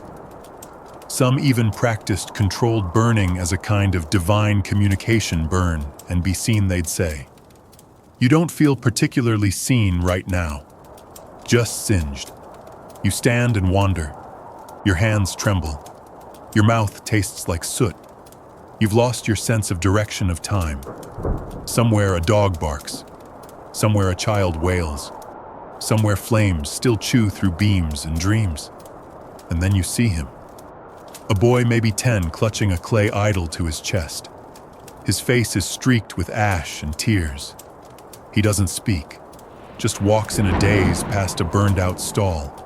Some even practiced controlled burning as a kind of divine communication. Burn and be seen, they'd say. You don't feel particularly seen right now, just singed. You stand and wander. Your hands tremble. Your mouth tastes like soot. You've lost your sense of direction of time. Somewhere a dog barks. Somewhere a child wails. Somewhere flames still chew through beams and dreams. And then you see him. A boy maybe 10 clutching a clay idol to his chest. His face is streaked with ash and tears. He doesn't speak, just walks in a daze past a burned-out stall.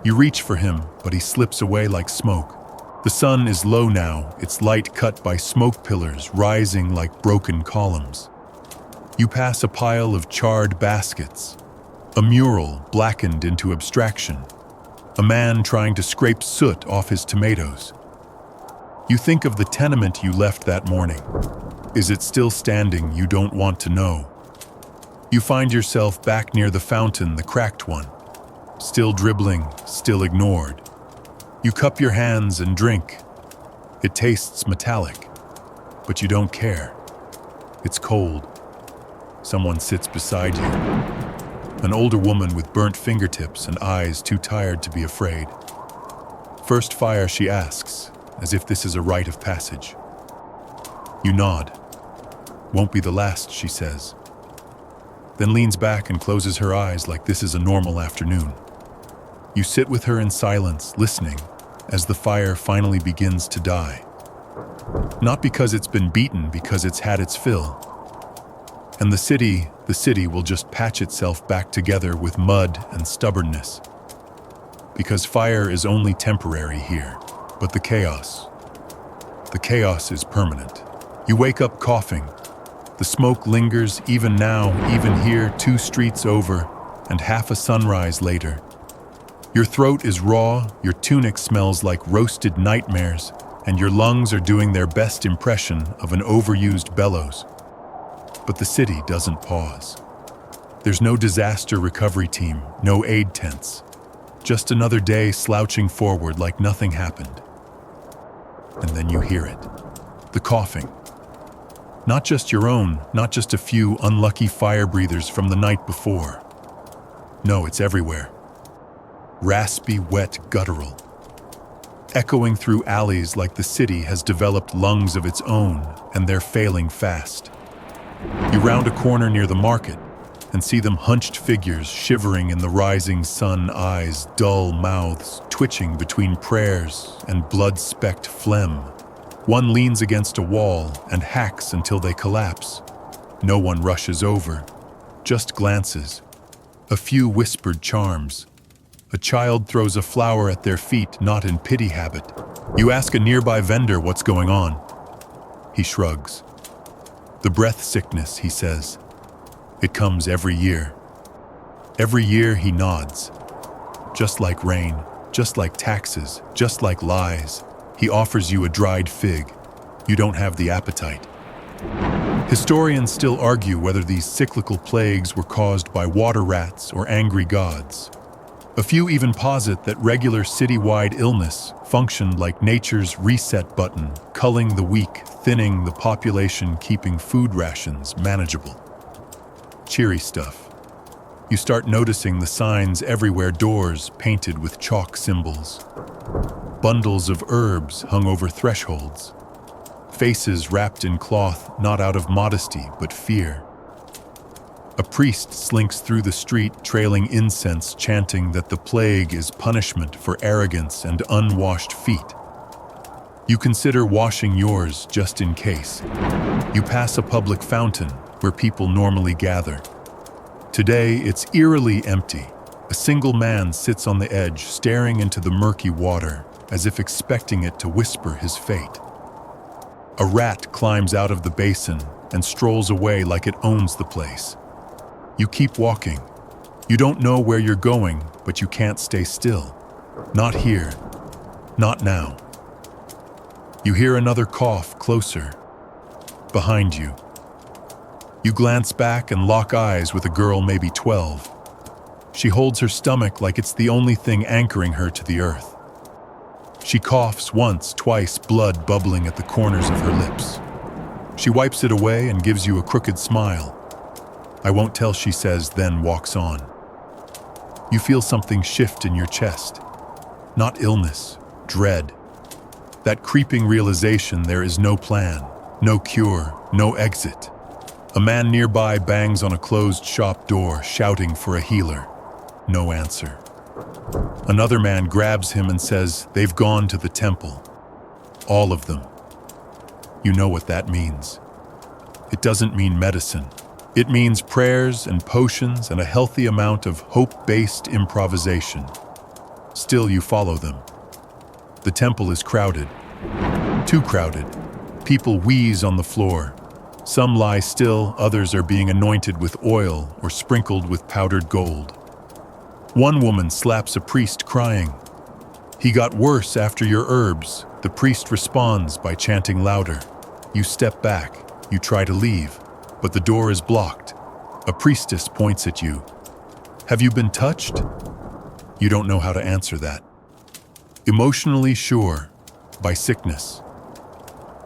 You reach for him, but he slips away like smoke. The sun is low now, its light cut by smoke pillars rising like broken columns. You pass a pile of charred baskets, a mural blackened into abstraction, a man trying to scrape soot off his tomatoes. You think of the tenement you left that morning. Is it still standing? You don't want to know. You find yourself back near the fountain, the cracked one, still dribbling, still ignored. You cup your hands and drink. It tastes metallic, but you don't care. It's cold. Someone sits beside you. An older woman with burnt fingertips and eyes too tired to be afraid. First fire, she asks, as if this is a rite of passage. You nod. Won't be the last, she says. Then leans back and closes her eyes like this is a normal afternoon. You sit with her in silence, listening, as the fire finally begins to die. Not because it's been beaten, because it's had its fill. And the city will just patch itself back together with mud and stubbornness. Because fire is only temporary here, but the chaos is permanent. You wake up coughing. The smoke lingers even now, even here, 2 streets over, and half a sunrise later. Your throat is raw, your tunic smells like roasted nightmares, and your lungs are doing their best impression of an overused bellows. But the city doesn't pause. There's no disaster recovery team, no aid tents. Just another day slouching forward like nothing happened. And then you hear it. The coughing. Not just your own, not just a few unlucky fire breathers from the night before. No, it's everywhere. Raspy, wet, guttural. Echoing through alleys like the city has developed lungs of its own, and they're failing fast. You round a corner near the market and see them hunched figures shivering in the rising sun, eyes, dull mouths twitching between prayers and blood-specked phlegm. One leans against a wall and hacks until they collapse. No one rushes over, just glances. A few whispered charms. A child throws a flower at their feet, not in pity habit. You ask a nearby vendor what's going on. He shrugs. The breath sickness, he says. It comes every year. Every year, he nods. Just like rain, just like taxes, just like lies, he offers you a dried fig. You don't have the appetite. Historians still argue whether these cyclical plagues were caused by water rats or angry gods. A few even posit that regular citywide illness functioned like nature's reset button, culling the weak, thinning the population, keeping food rations manageable. Cheery stuff. You start noticing the signs everywhere, doors painted with chalk symbols. Bundles of herbs hung over thresholds. Faces wrapped in cloth, not out of modesty, but fear. A priest slinks through the street trailing incense, chanting that the plague is punishment for arrogance and unwashed feet. You consider washing yours just in case. You pass a public fountain where people normally gather. Today, it's eerily empty. A single man sits on the edge, staring into the murky water, as if expecting it to whisper his fate. A rat climbs out of the basin and strolls away like it owns the place. You keep walking. You don't know where you're going, but you can't stay still. Not here. Not now. You hear another cough closer. Behind you. You glance back and lock eyes with a girl maybe 12. She holds her stomach like it's the only thing anchoring her to the earth. She coughs once, twice, blood bubbling at the corners of her lips. She wipes it away and gives you a crooked smile. I won't tell, she says, then walks on. You feel something shift in your chest. Not illness, dread. That creeping realization there is no plan, no cure, no exit. A man nearby bangs on a closed shop door, shouting for a healer. No answer. Another man grabs him and says they've gone to the temple. All of them. You know what that means. It doesn't mean medicine. It means prayers and potions and a healthy amount of hope-based improvisation. Still, you follow them. The temple is crowded. Too crowded. People wheeze on the floor. Some lie still, others are being anointed with oil or sprinkled with powdered gold. One woman slaps a priest, crying. He got worse after your herbs. The priest responds by chanting louder. You step back. You try to leave, but the door is blocked. A priestess points at you. Have you been touched? You don't know how to answer that. Emotionally sure, by sickness.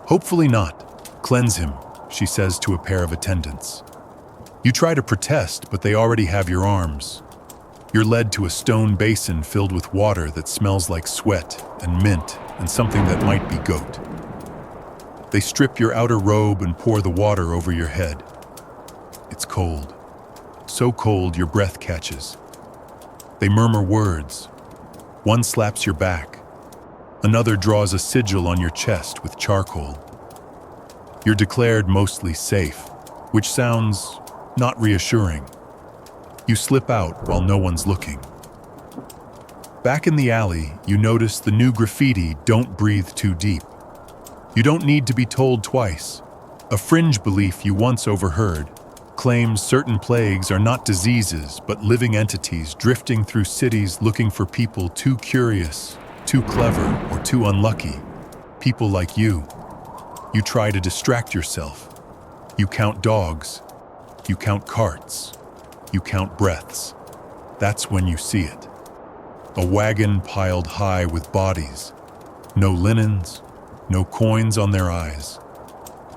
Hopefully not. Cleanse him, she says to a pair of attendants. You try to protest, but they already have your arms. You're led to a stone basin filled with water that smells like sweat and mint and something that might be goat. They strip your outer robe and pour the water over your head. It's cold. So cold your breath catches. They murmur words. One slaps your back. Another draws a sigil on your chest with charcoal. You're declared mostly safe, which sounds not reassuring. You slip out while no one's looking. Back in the alley, you notice the new graffiti, "Don't breathe too deep." You don't need to be told twice. A fringe belief you once overheard claims certain plagues are not diseases but living entities drifting through cities looking for people too curious, too clever, or too unlucky. People like you. You try to distract yourself. You count dogs. You count carts. You count breaths. That's when you see it. A wagon piled high with bodies. No linens, no coins on their eyes.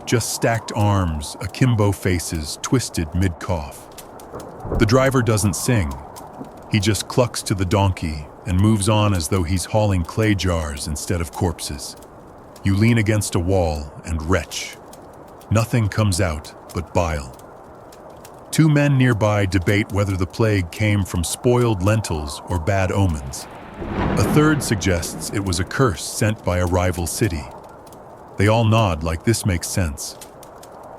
Just stacked arms, akimbo faces, twisted mid-cough. The driver doesn't sing. He just clucks to the donkey and moves on as though he's hauling clay jars instead of corpses. You lean against a wall and retch. Nothing comes out but bile. Two men nearby debate whether the plague came from spoiled lentils or bad omens. A third suggests it was a curse sent by a rival city. They all nod like this makes sense.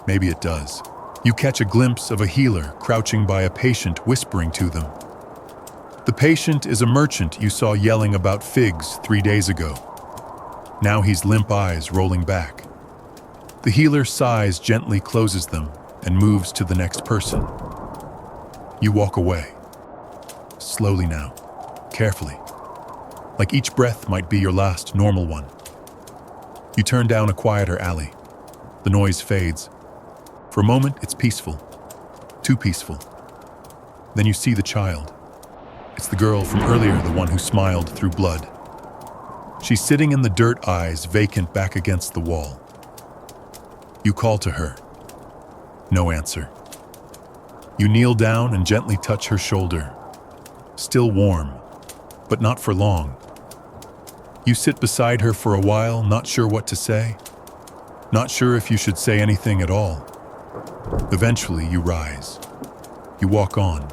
Maybe it does. You catch a glimpse of a healer crouching by a patient, whispering to them. The patient is a merchant you saw yelling about figs 3 days ago. Now he's limp eyes rolling back. The healer sighs, gently closes them, and moves to the next person. You walk away. Slowly now, carefully. Like each breath might be your last normal one. You turn down a quieter alley. The noise fades. For a moment, it's peaceful. Too peaceful. Then you see the child. It's the girl from earlier, the one who smiled through blood. She's sitting in the dirt, eyes vacant back against the wall. You call to her. No answer. You kneel down and gently touch her shoulder. Still warm, but not for long. You sit beside her for a while, not sure what to say. Not sure if you should say anything at all. Eventually, you rise. You walk on.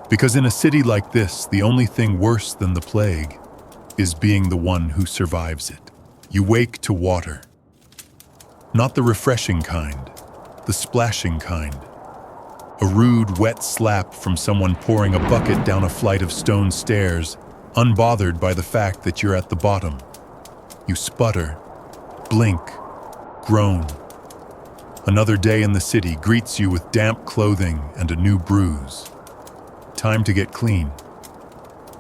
Because in a city like this, the only thing worse than the plague is being the one who survives it. You wake to water. Not the refreshing kind, the splashing kind. A rude, wet slap from someone pouring a bucket down a flight of stone stairs, unbothered by the fact that you're at the bottom. You sputter, blink, groan. Another day in the city greets you with damp clothing and a new bruise. Time to get clean.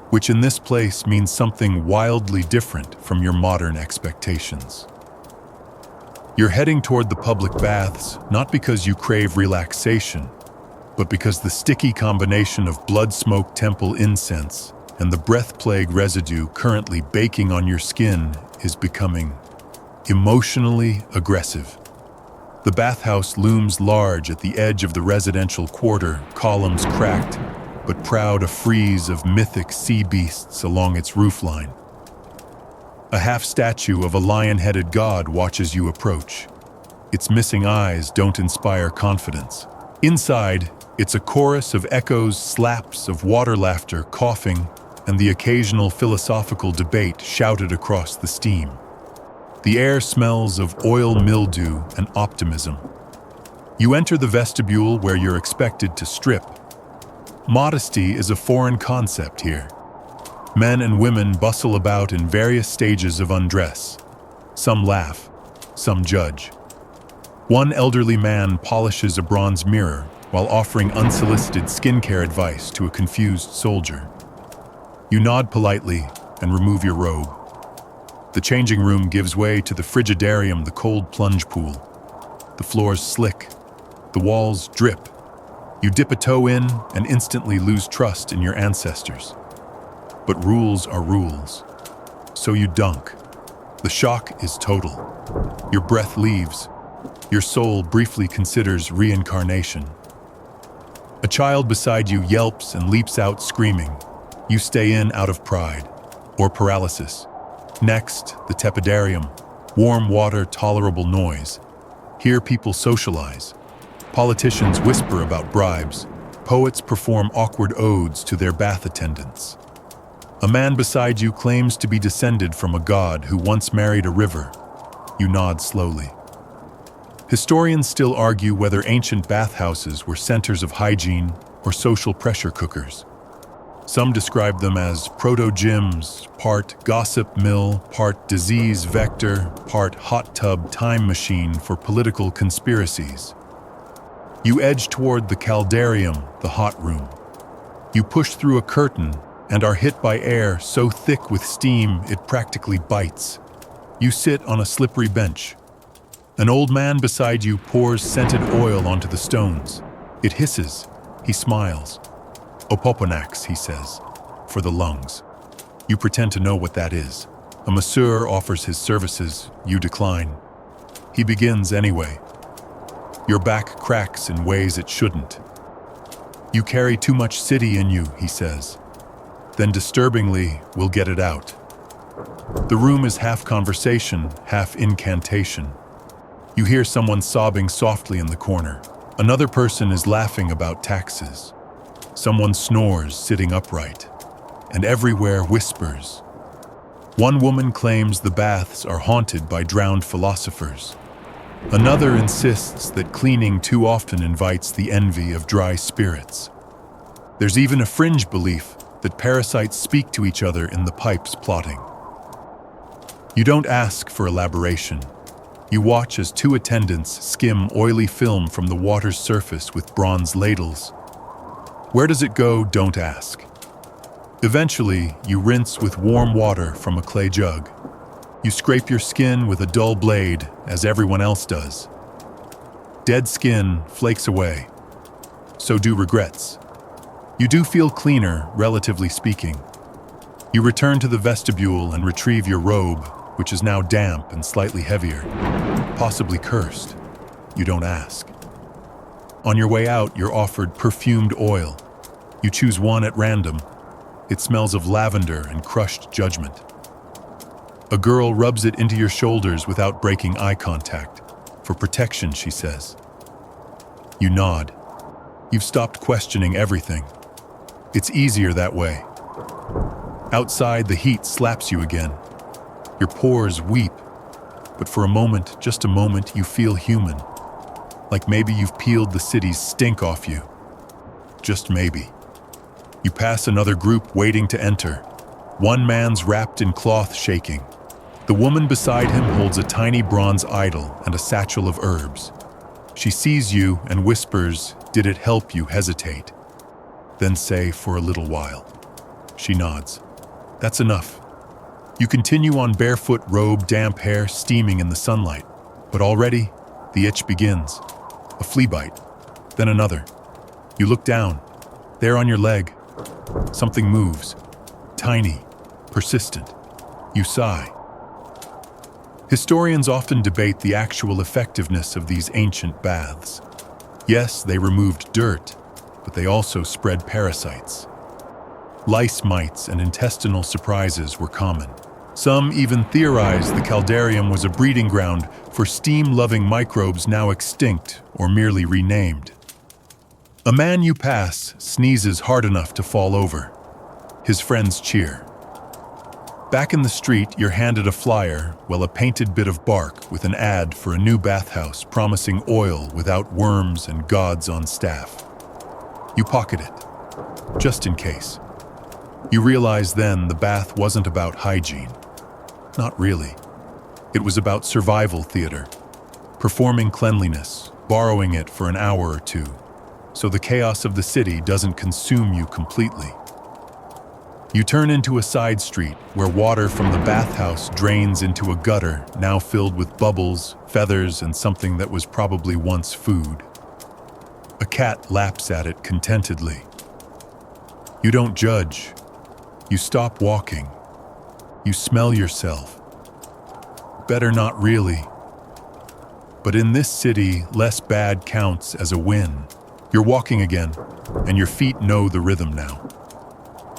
Which in this place means something wildly different from your modern expectations. You're heading toward the public baths, not because you crave relaxation, but because the sticky combination of blood-smoke temple incense and the breath plague residue currently baking on your skin is becoming emotionally aggressive. The bathhouse looms large at the edge of the residential quarter, columns cracked, but proud a frieze of mythic sea beasts along its roofline. A half statue of a lion-headed god watches you approach. Its missing eyes don't inspire confidence. Inside, it's a chorus of echoes, slaps of water laughter, coughing, and the occasional philosophical debate shouted across the steam. The air smells of oil mildew and optimism. You enter the vestibule where you're expected to strip. Modesty is a foreign concept here. Men and women bustle about in various stages of undress. Some laugh, some judge. One elderly man polishes a bronze mirror while offering unsolicited skincare advice to a confused soldier. You nod politely and remove your robe. The changing room gives way to the frigidarium, the cold plunge pool. The floors slick. The walls drip. You dip a toe in and instantly lose trust in your ancestors. But rules are rules. So you dunk. The shock is total. Your breath leaves. Your soul briefly considers reincarnation. A child beside you yelps and leaps out screaming. You stay in out of pride or paralysis. Next, the tepidarium. Warm water, tolerable noise. Here people socialize. Politicians whisper about bribes. Poets perform awkward odes to their bath attendants. A man beside you claims to be descended from a god who once married a river. You nod slowly. Historians still argue whether ancient bathhouses were centers of hygiene or social pressure cookers. Some describe them as proto-gyms, part gossip mill, part disease vector, part hot tub time machine for political conspiracies. You edge toward the caldarium, the hot room. You push through a curtain and are hit by air so thick with steam it practically bites. You sit on a slippery bench. An old man beside you pours scented oil onto the stones. It hisses. He smiles. Opoponax, he says, for the lungs. You pretend to know what that is. A masseur offers his services. You decline. He begins anyway. Your back cracks in ways it shouldn't. You carry too much city in you, he says. Then disturbingly, we'll get it out. The room is half conversation, half incantation. You hear someone sobbing softly in the corner. Another person is laughing about taxes. Someone snores sitting upright. And everywhere whispers. One woman claims the baths are haunted by drowned philosophers. Another insists that cleaning too often invites the envy of dry spirits. There's even a fringe belief that parasites speak to each other in the pipes plotting. You don't ask for elaboration. You watch as two attendants skim oily film from the water's surface with bronze ladles. Where does it go? Don't ask. Eventually, you rinse with warm water from a clay jug. You scrape your skin with a dull blade, as everyone else does. Dead skin flakes away. So do regrets. You do feel cleaner, relatively speaking. You return to the vestibule and retrieve your robe, which is now damp and slightly heavier, possibly cursed. You don't ask. On your way out, you're offered perfumed oil. You choose one at random. It smells of lavender and crushed judgment. A girl rubs it into your shoulders without breaking eye contact. For protection, she says. You nod. You've stopped questioning everything. It's easier that way. Outside, the heat slaps you again. Your pores weep. But for a moment, just a moment, you feel human. Like maybe you've peeled the city's stink off you. Just maybe. You pass another group waiting to enter. One man's wrapped in cloth, shaking. The woman beside him holds a tiny bronze idol and a satchel of herbs. She sees you and whispers, "Did it help you hesitate?" Then say, "For a little while." She nods. That's enough. You continue on barefoot, robe, damp hair steaming in the sunlight. But already, the itch begins. A flea bite, then another. You look down. There on your leg, something moves. Tiny, persistent. You sigh. Historians often debate the actual effectiveness of these ancient baths. Yes, they removed dirt, but they also spread parasites. Lice mites and intestinal surprises were common. Some even theorize the caldarium was a breeding ground for steam-loving microbes now extinct or merely renamed. A man you pass sneezes hard enough to fall over. His friends cheer. Back in the street, you're handed a flyer, a painted bit of bark with an ad for a new bathhouse promising oil without worms and gods on staff. You pocket it, just in case. You realize then the bath wasn't about hygiene. Not really. It was about survival theater, performing cleanliness, borrowing it for an hour or two, so the chaos of the city doesn't consume you completely. You turn into a side street where water from the bathhouse drains into a gutter now filled with bubbles, feathers, and something that was probably once food. A cat laps at it contentedly. You don't judge. You stop walking. You smell yourself. Better not really. But in this city, less bad counts as a win. You're walking again, and your feet know the rhythm now.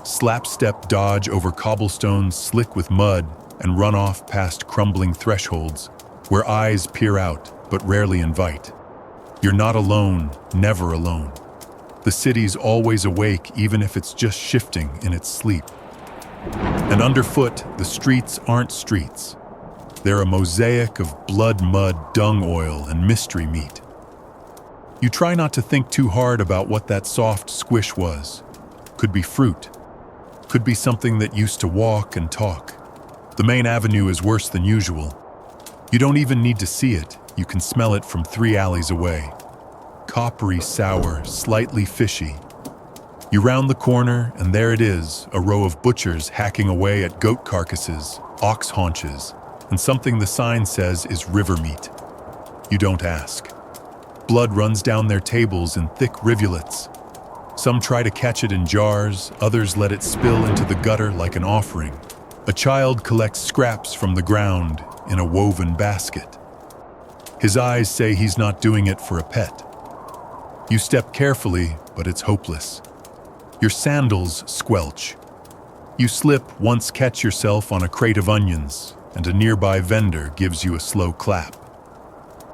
Slap-step dodge over cobblestones slick with mud and run off past crumbling thresholds where eyes peer out but rarely invite. You're not alone, never alone. The city's always awake even if it's just shifting in its sleep. And underfoot, the streets aren't streets. They're a mosaic of blood, mud, dung oil, and mystery meat. You try not to think too hard about what that soft squish was. Could be fruit. Could be something that used to walk and talk. The main avenue is worse than usual. You don't even need to see it. You can smell it from 3 alleys away. Coppery, sour, slightly fishy. You round the corner, and there it is, a row of butchers hacking away at goat carcasses, ox haunches, and something the sign says is river meat. You don't ask. Blood runs down their tables in thick rivulets. Some try to catch it in jars, others let it spill into the gutter like an offering. A child collects scraps from the ground in a woven basket. His eyes say he's not doing it for a pet. You step carefully, but it's hopeless. Your sandals squelch. You slip, once catch yourself on a crate of onions, and a nearby vendor gives you a slow clap.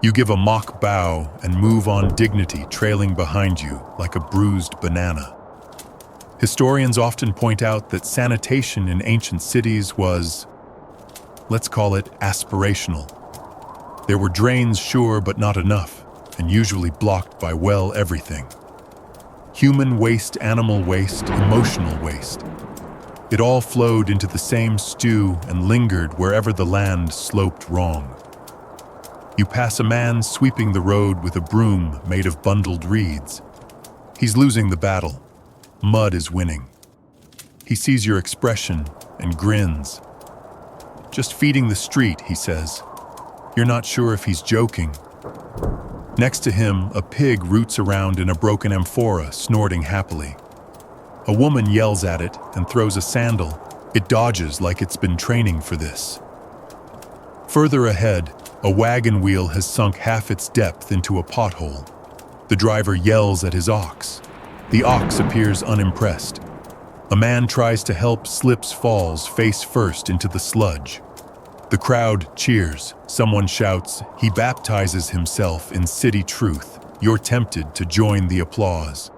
You give a mock bow and move on dignity trailing behind you like a bruised banana. Historians often point out that sanitation in ancient cities was, let's call it, aspirational. There were drains, sure, but not enough, and usually blocked by everything. Human waste, animal waste, emotional waste. It all flowed into the same stew and lingered wherever the land sloped wrong. You pass a man sweeping the road with a broom made of bundled reeds. He's losing the battle. Mud is winning. He sees your expression and grins. Just feeding the street, he says. You're not sure if he's joking. Next to him, a pig roots around in a broken amphora, snorting happily. A woman yells at it and throws a sandal. It dodges like it's been training for this. Further ahead, a wagon wheel has sunk half its depth into a pothole. The driver yells at his ox. The ox appears unimpressed. A man tries to help, slips, falls face first into the sludge. The crowd cheers. Someone shouts, he baptizes himself in city truth. You're tempted to join the applause.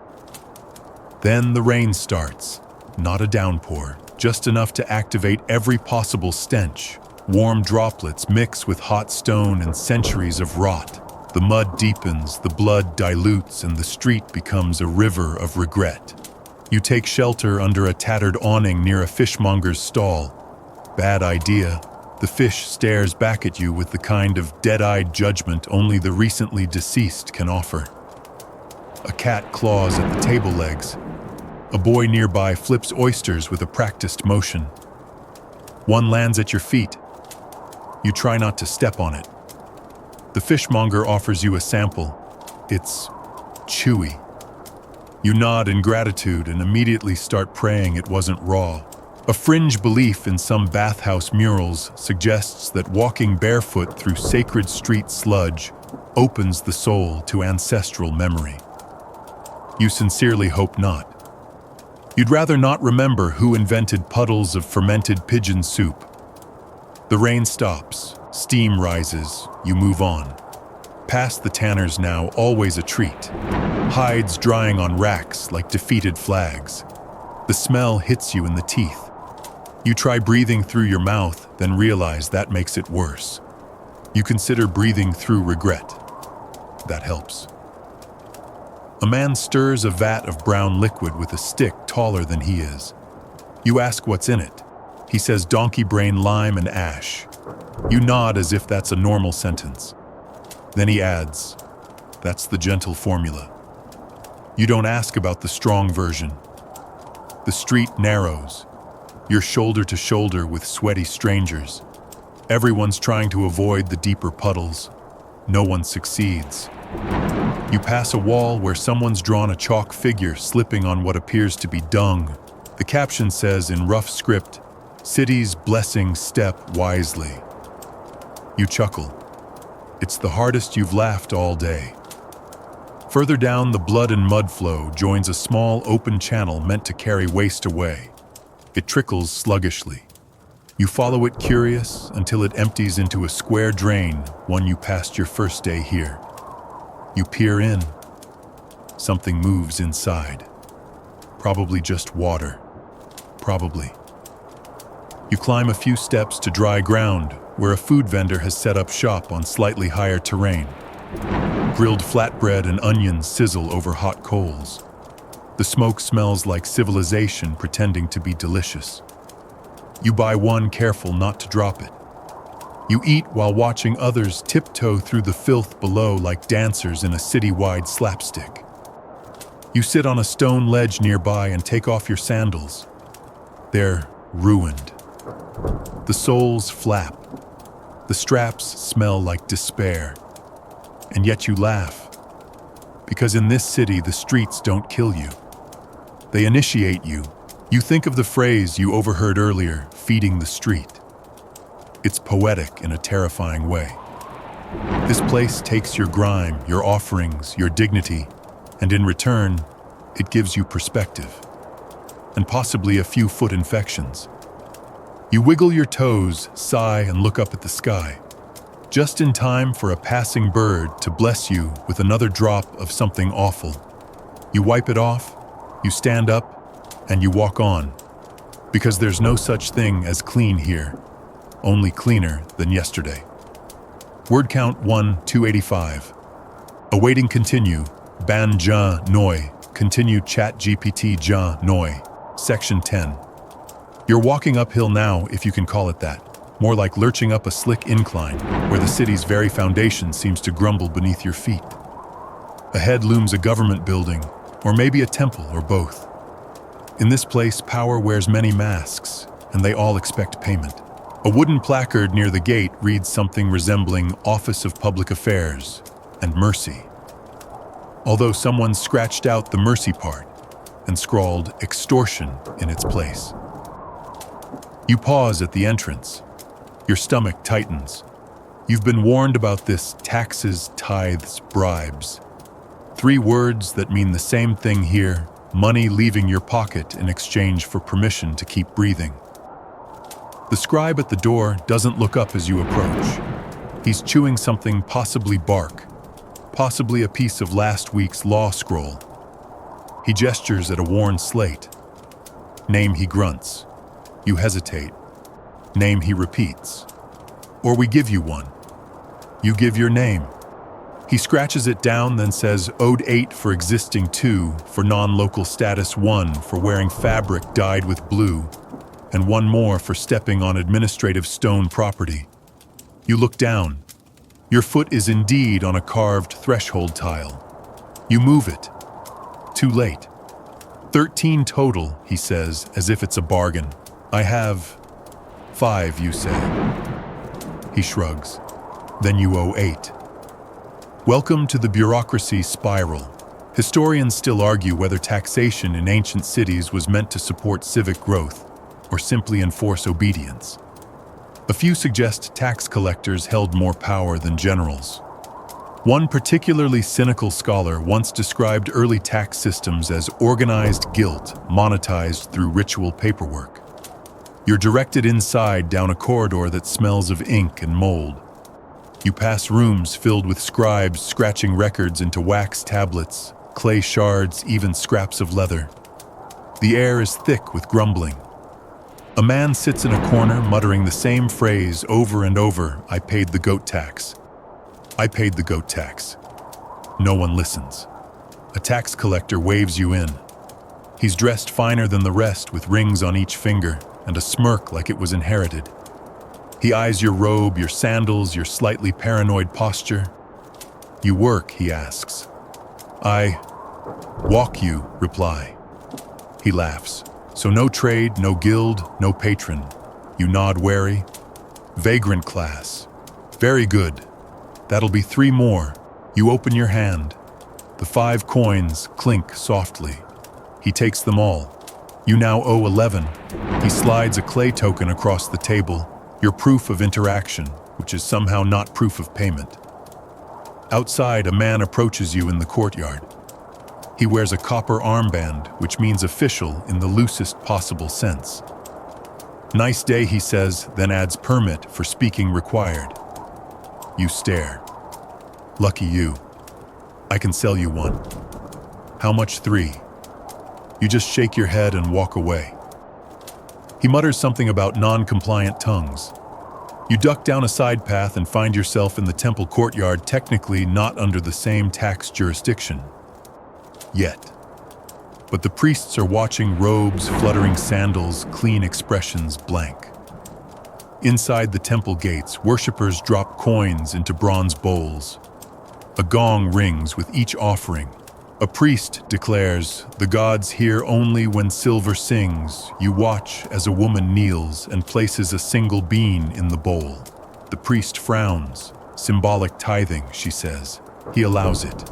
Then the rain starts. Not a downpour, just enough to activate every possible stench. Warm droplets mix with hot stone and centuries of rot. The mud deepens, the blood dilutes, and the street becomes a river of regret. You take shelter under a tattered awning near a fishmonger's stall. Bad idea. The fish stares back at you with the kind of dead-eyed judgment only the recently deceased can offer. A cat claws at the table legs. A boy nearby flips oysters with a practiced motion. One lands at your feet. You try not to step on it. The fishmonger offers you a sample. It's chewy. You nod in gratitude and immediately start praying it wasn't raw. A fringe belief in some bathhouse murals suggests that walking barefoot through sacred street sludge opens the soul to ancestral memory. You sincerely hope not. You'd rather not remember who invented puddles of fermented pigeon soup, The rain stops, steam rises, you move on. Past the tanners now, always a treat. Hides drying on racks like defeated flags. The smell hits you in the teeth. You try breathing through your mouth, then realize that makes it worse. You consider breathing through regret. That helps. A man stirs a vat of brown liquid with a stick taller than he is. You ask what's in it. He says donkey brain, lime, and ash. You nod as if that's a normal sentence. Then he adds, that's the gentle formula. You don't ask about the strong version. The street narrows. You're shoulder to shoulder with sweaty strangers. Everyone's trying to avoid the deeper puddles. No one succeeds. You pass a wall where someone's drawn a chalk figure slipping on what appears to be dung. The caption says in rough script, "City's blessing, step wisely." You chuckle. It's the hardest you've laughed all day. Further down, the blood and mud flow joins a small open channel meant to carry waste away. It trickles sluggishly. You follow it curious until it empties into a square drain, one you passed your first day here. You peer in. Something moves inside. Probably just water. Probably. You climb a few steps to dry ground, where a food vendor has set up shop on slightly higher terrain. Grilled flatbread and onions sizzle over hot coals. The smoke smells like civilization pretending to be delicious. You buy one, careful not to drop it. You eat while watching others tiptoe through the filth below like dancers in a city-wide slapstick. You sit on a stone ledge nearby and take off your sandals. They're ruined. The soles flap. The straps smell like despair. And yet you laugh. Because in this city, the streets don't kill you. They initiate you. You think of the phrase you overheard earlier, feeding the street. It's poetic in a terrifying way. This place takes your grime, your offerings, your dignity, and in return, it gives you perspective. And possibly a few foot infections. You wiggle your toes, sigh, and look up at the sky. Just in time for a passing bird to bless you with another drop of something awful. You wipe it off, you stand up, and you walk on. Because there's no such thing as clean here, only cleaner than yesterday. Word count 1-285. Awaiting continue, ban ja noi, continue chat GPT ja noi, section 10. You're walking uphill now, if you can call it that. More like lurching up a slick incline, where the city's very foundation seems to grumble beneath your feet. Ahead looms a government building, or maybe a temple, or both. In this place, power wears many masks, and they all expect payment. A wooden placard near the gate reads something resembling Office of Public Affairs and Mercy. Although someone scratched out the mercy part and scrawled extortion in its place. You pause at the entrance. Your stomach tightens. You've been warned about this: taxes, tithes, bribes. 3 words that mean the same thing here: money leaving your pocket in exchange for permission to keep breathing. The scribe at the door doesn't look up as you approach. He's chewing something, possibly bark, possibly a piece of last week's law scroll. He gestures at a worn slate. Name, he grunts. You hesitate. Name, he repeats. Or we give you one. You give your name. He scratches it down, then says owed 8 for existing, 2 for non-local status, 1 for wearing fabric dyed with blue, and 1 more for stepping on administrative stone property. You look down. Your foot is indeed on a carved threshold tile. You move it. Too late. 13 total, he says, as if it's a bargain. I have 5, you say. He shrugs. Then you owe 8. Welcome to the bureaucracy spiral. Historians still argue whether taxation in ancient cities was meant to support civic growth or simply enforce obedience. A few suggest tax collectors held more power than generals. One particularly cynical scholar once described early tax systems as organized guilt monetized through ritual paperwork. You're directed inside down a corridor that smells of ink and mold. You pass rooms filled with scribes scratching records into wax tablets, clay shards, even scraps of leather. The air is thick with grumbling. A man sits in a corner muttering the same phrase over and over, "I paid the goat tax. I paid the goat tax." No one listens. A tax collector waves you in. He's dressed finer than the rest with rings on each finger and a smirk like it was inherited. He eyes your robe, your sandals, your slightly paranoid posture. "You work?" he asks. "I walk you," reply. He laughs. "So no trade, no guild, no patron." You nod wary. "Vagrant class. Very good. That'll be 3 more." You open your hand. The 5 coins clink softly. He takes them all. You now owe 11. He slides a clay token across the table, your proof of interaction, which is somehow not proof of payment. Outside, a man approaches you in the courtyard. He wears a copper armband, which means official in the loosest possible sense. "Nice day," he says, then adds permit for speaking required. You stare. "Lucky you. I can sell you one." "How much? 3. You just shake your head and walk away. He mutters something about non-compliant tongues. You duck down a side path and find yourself in the temple courtyard, technically not under the same tax jurisdiction. Yet. But the priests are watching, robes, fluttering sandals, clean expressions blank. Inside the temple gates, worshippers drop coins into bronze bowls. A gong rings with each offering. A priest declares, "The gods hear only when silver sings." You watch as a woman kneels and places a single bean in the bowl. The priest frowns. "Symbolic tithing," she says. He allows it.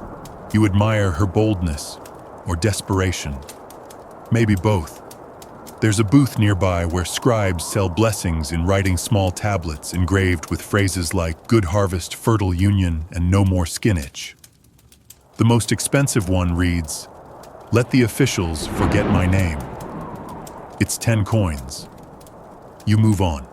You admire her boldness or desperation. Maybe both. There's a booth nearby where scribes sell blessings in writing small tablets engraved with phrases like "Good harvest, fertile union, and no more skin itch." The most expensive one reads, "Let the officials forget my name." It's 10 coins. You move on.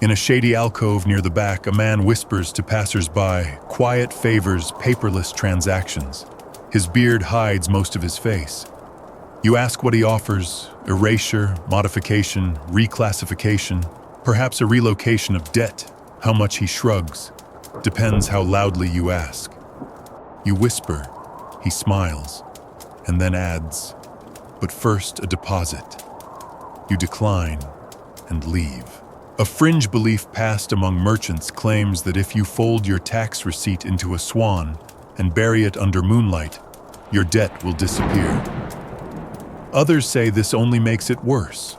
In a shady alcove near the back, a man whispers to passers-by, quiet favors, paperless transactions. His beard hides most of his face. You ask what he offers: erasure, modification, reclassification, perhaps a relocation of debt. How much he shrugs. Depends how loudly you ask. You whisper. He smiles, and then adds, "But first a deposit." You decline and leave. A fringe belief passed among merchants claims that if you fold your tax receipt into a swan and bury it under moonlight, your debt will disappear. Others say this only makes it worse.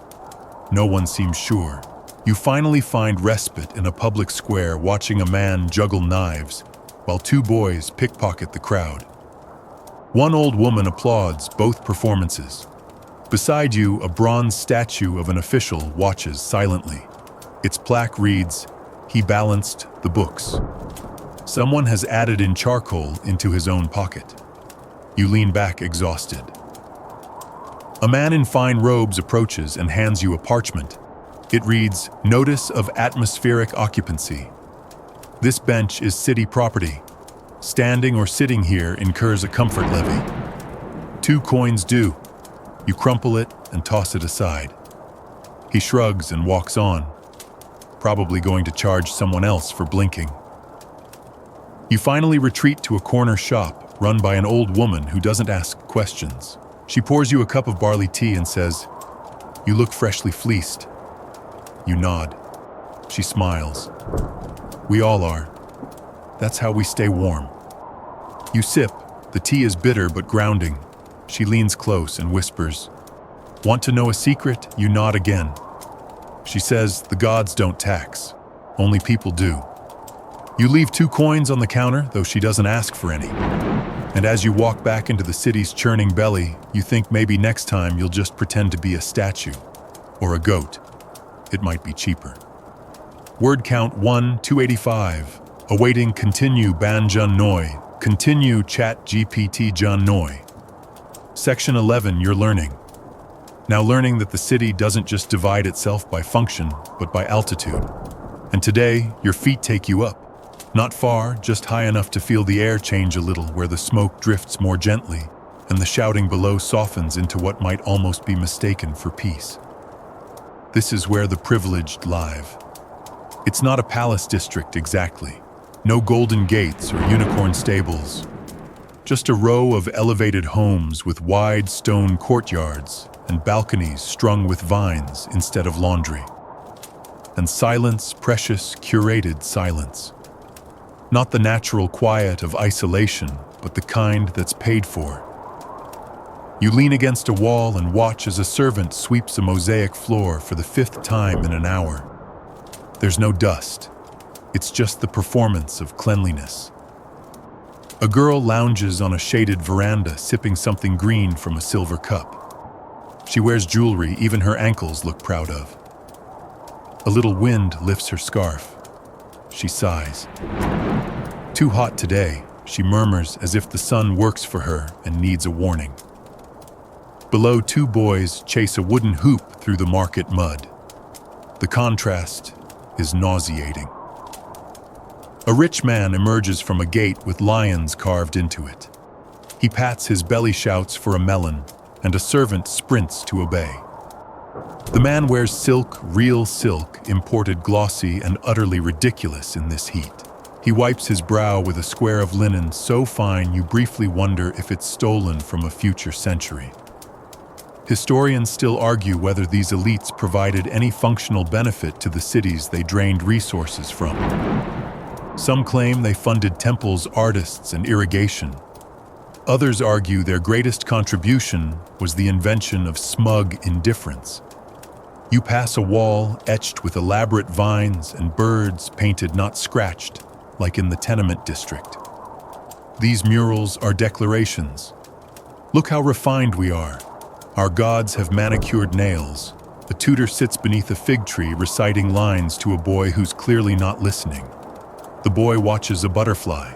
No one seems sure. You finally find respite in a public square, watching a man juggle knives while 2 boys pickpocket the crowd. One old woman applauds both performances. Beside you, a bronze statue of an official watches silently. Its plaque reads, "He balanced the books." Someone has added in charcoal into his own pocket. You lean back exhausted. A man in fine robes approaches and hands you a parchment. It reads, "Notice of atmospheric occupancy. This bench is city property. Standing or sitting here incurs a comfort levy. 2 coins due." You crumple it and toss it aside. He shrugs and walks on, probably going to charge someone else for blinking. You finally retreat to a corner shop run by an old woman who doesn't ask questions. She pours you a cup of barley tea and says, "You look freshly fleeced." You nod. She smiles. "We all are. That's how we stay warm." You sip. The tea is bitter but grounding. She leans close and whispers, "Want to know a secret?" You nod again. She says, "The gods don't tax. Only people do." You leave 2 coins on the counter, though she doesn't ask for any. And as you walk back into the city's churning belly, you think maybe next time you'll just pretend to be a statue. Or a goat. It might be cheaper. Word count 1-285. Awaiting continue Ban Jun Noi. Continue Chat GPT Jun Noi. Section 11, you're learning. now learning that the city doesn't just divide itself by function, but by altitude. And today, your feet take you up. Not far, just high enough to feel the air change a little where the smoke drifts more gently, and the shouting below softens into what might almost be mistaken for peace. This is where the privileged live. It's not a palace district exactly. No golden gates or unicorn stables. Just a row of elevated homes with wide stone courtyards and balconies strung with vines instead of laundry. And silence, precious, curated silence. Not the natural quiet of isolation, but the kind that's paid for. You lean against a wall and watch as a servant sweeps a mosaic floor for the 5th time in an hour. There's no dust. It's just the performance of cleanliness. A girl lounges on a shaded veranda sipping something green from a silver cup. She wears jewelry even her ankles look proud of. A little wind lifts her scarf. She sighs. Too hot today, she murmurs as if the sun works for her and needs a warning. Below, 2 boys chase a wooden hoop through the market mud. The contrast is nauseating. A rich man emerges from a gate with lions carved into it. He pats his belly, shouts for a melon, and a servant sprints to obey. The man wears silk, real silk, imported, glossy and utterly ridiculous in this heat. He wipes his brow with a square of linen so fine you briefly wonder if it's stolen from a future century. Historians still argue whether these elites provided any functional benefit to the cities they drained resources from. Some claim they funded temples, artists, and irrigation. Others argue their greatest contribution was the invention of smug indifference. You pass a wall etched with elaborate vines and birds painted, not scratched, like in the tenement district. These murals are declarations. Look how refined we are. Our gods have manicured nails. A tutor sits beneath a fig tree reciting lines to a boy who's clearly not listening. The boy watches a butterfly.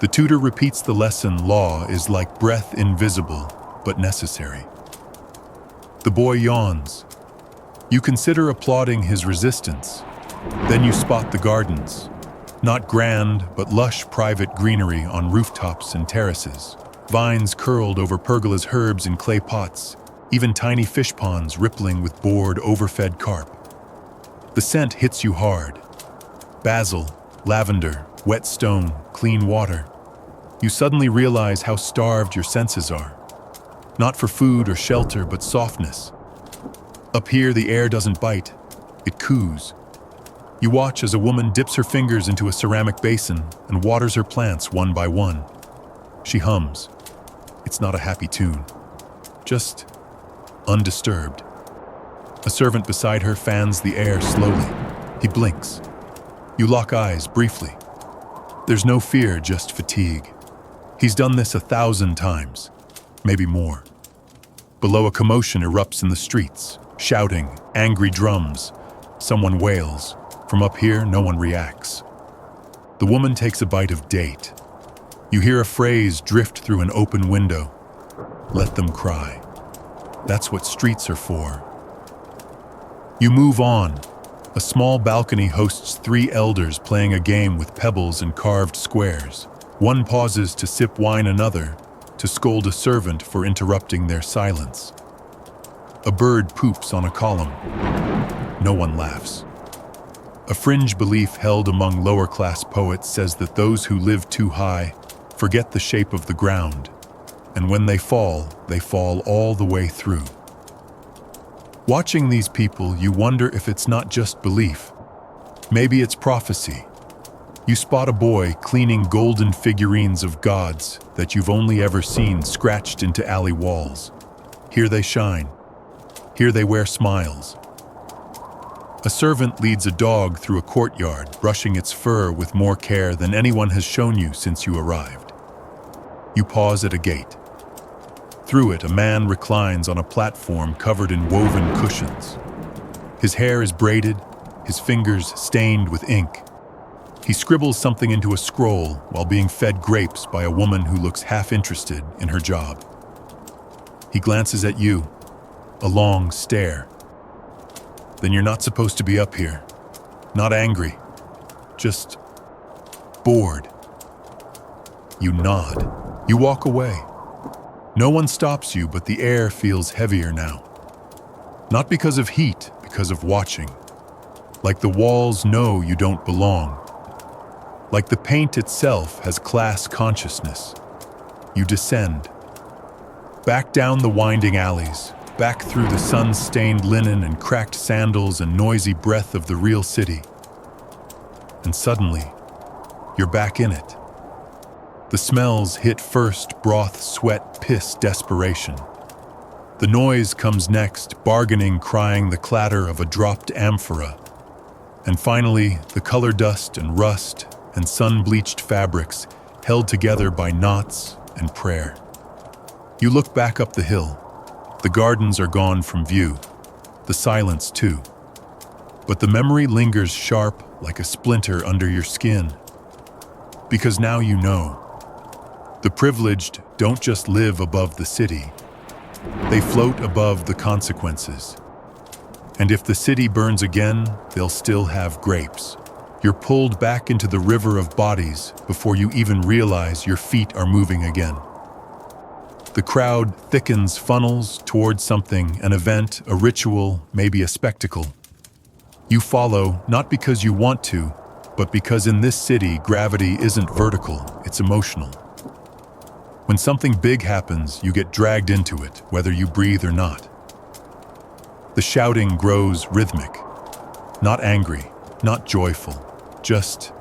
The tutor repeats the lesson: law is like breath, invisible, but necessary. The boy yawns. You consider applauding his resistance. Then you spot the gardens. Not grand, but lush private greenery on rooftops and terraces. Vines curled over pergolas, herbs in clay pots, even tiny fish ponds rippling with bored, overfed carp. The scent hits you hard. Basil, lavender, wet stone, clean water. You suddenly realize how starved your senses are. Not for food or shelter, but softness. Up here, the air doesn't bite, it coos. You watch as a woman dips her fingers into a ceramic basin and waters her plants one by one. She hums. It's not a happy tune, just undisturbed. A servant beside her fans the air slowly. He blinks. You lock eyes briefly. There's no fear, just fatigue. He's done this 1,000 times, maybe more. Below, a commotion erupts in the streets. Shouting, angry drums. Someone wails. From up here, no one reacts. The woman takes a bite of date. You hear a phrase drift through an open window. Let them cry. That's what streets are for. You move on. A small balcony hosts 3 elders playing a game with pebbles and carved squares. One pauses to sip wine, another to scold a servant for interrupting their silence. A bird poops on a column. No one laughs. A fringe belief held among lower-class poets says that those who live too high forget the shape of the ground, and when they fall all the way through. Watching these people, you wonder if it's not just belief. Maybe it's prophecy. You spot a boy cleaning golden figurines of gods that you've only ever seen scratched into alley walls. Here they shine. Here they wear smiles. A servant leads a dog through a courtyard, brushing its fur with more care than anyone has shown you since you arrived. You pause at a gate. Through it, a man reclines on a platform covered in woven cushions. His hair is braided, his fingers stained with ink. He scribbles something into a scroll while being fed grapes by a woman who looks half interested in her job. He glances at you, a long stare. Then you're not supposed to be up here. Not angry. Just bored. You nod. You walk away. No one stops you, but the air feels heavier now. Not because of heat, because of watching. Like the walls know you don't belong. Like the paint itself has class consciousness. You descend. Back down the winding alleys, back through the sun-stained linen and cracked sandals and noisy breath of the real city. And suddenly, you're back in it. The smells hit first: broth, sweat, piss, desperation. The noise comes next: bargaining, crying, the clatter of a dropped amphora. And finally, the color dust and rust and sun-bleached fabrics held together by knots and prayer. You look back up the hill. The gardens are gone from view. The silence too. But the memory lingers sharp like a splinter under your skin. Because now you know. The privileged don't just live above the city. They float above the consequences. And if the city burns again, they'll still have grapes. You're pulled back into the river of bodies before you even realize your feet are moving again. The crowd thickens, funnels towards something, an event, a ritual, maybe a spectacle. You follow, not because you want to, but because in this city, gravity isn't vertical, it's emotional. When something big happens, you get dragged into it, whether you breathe or not. The shouting grows rhythmic, not angry, not joyful, just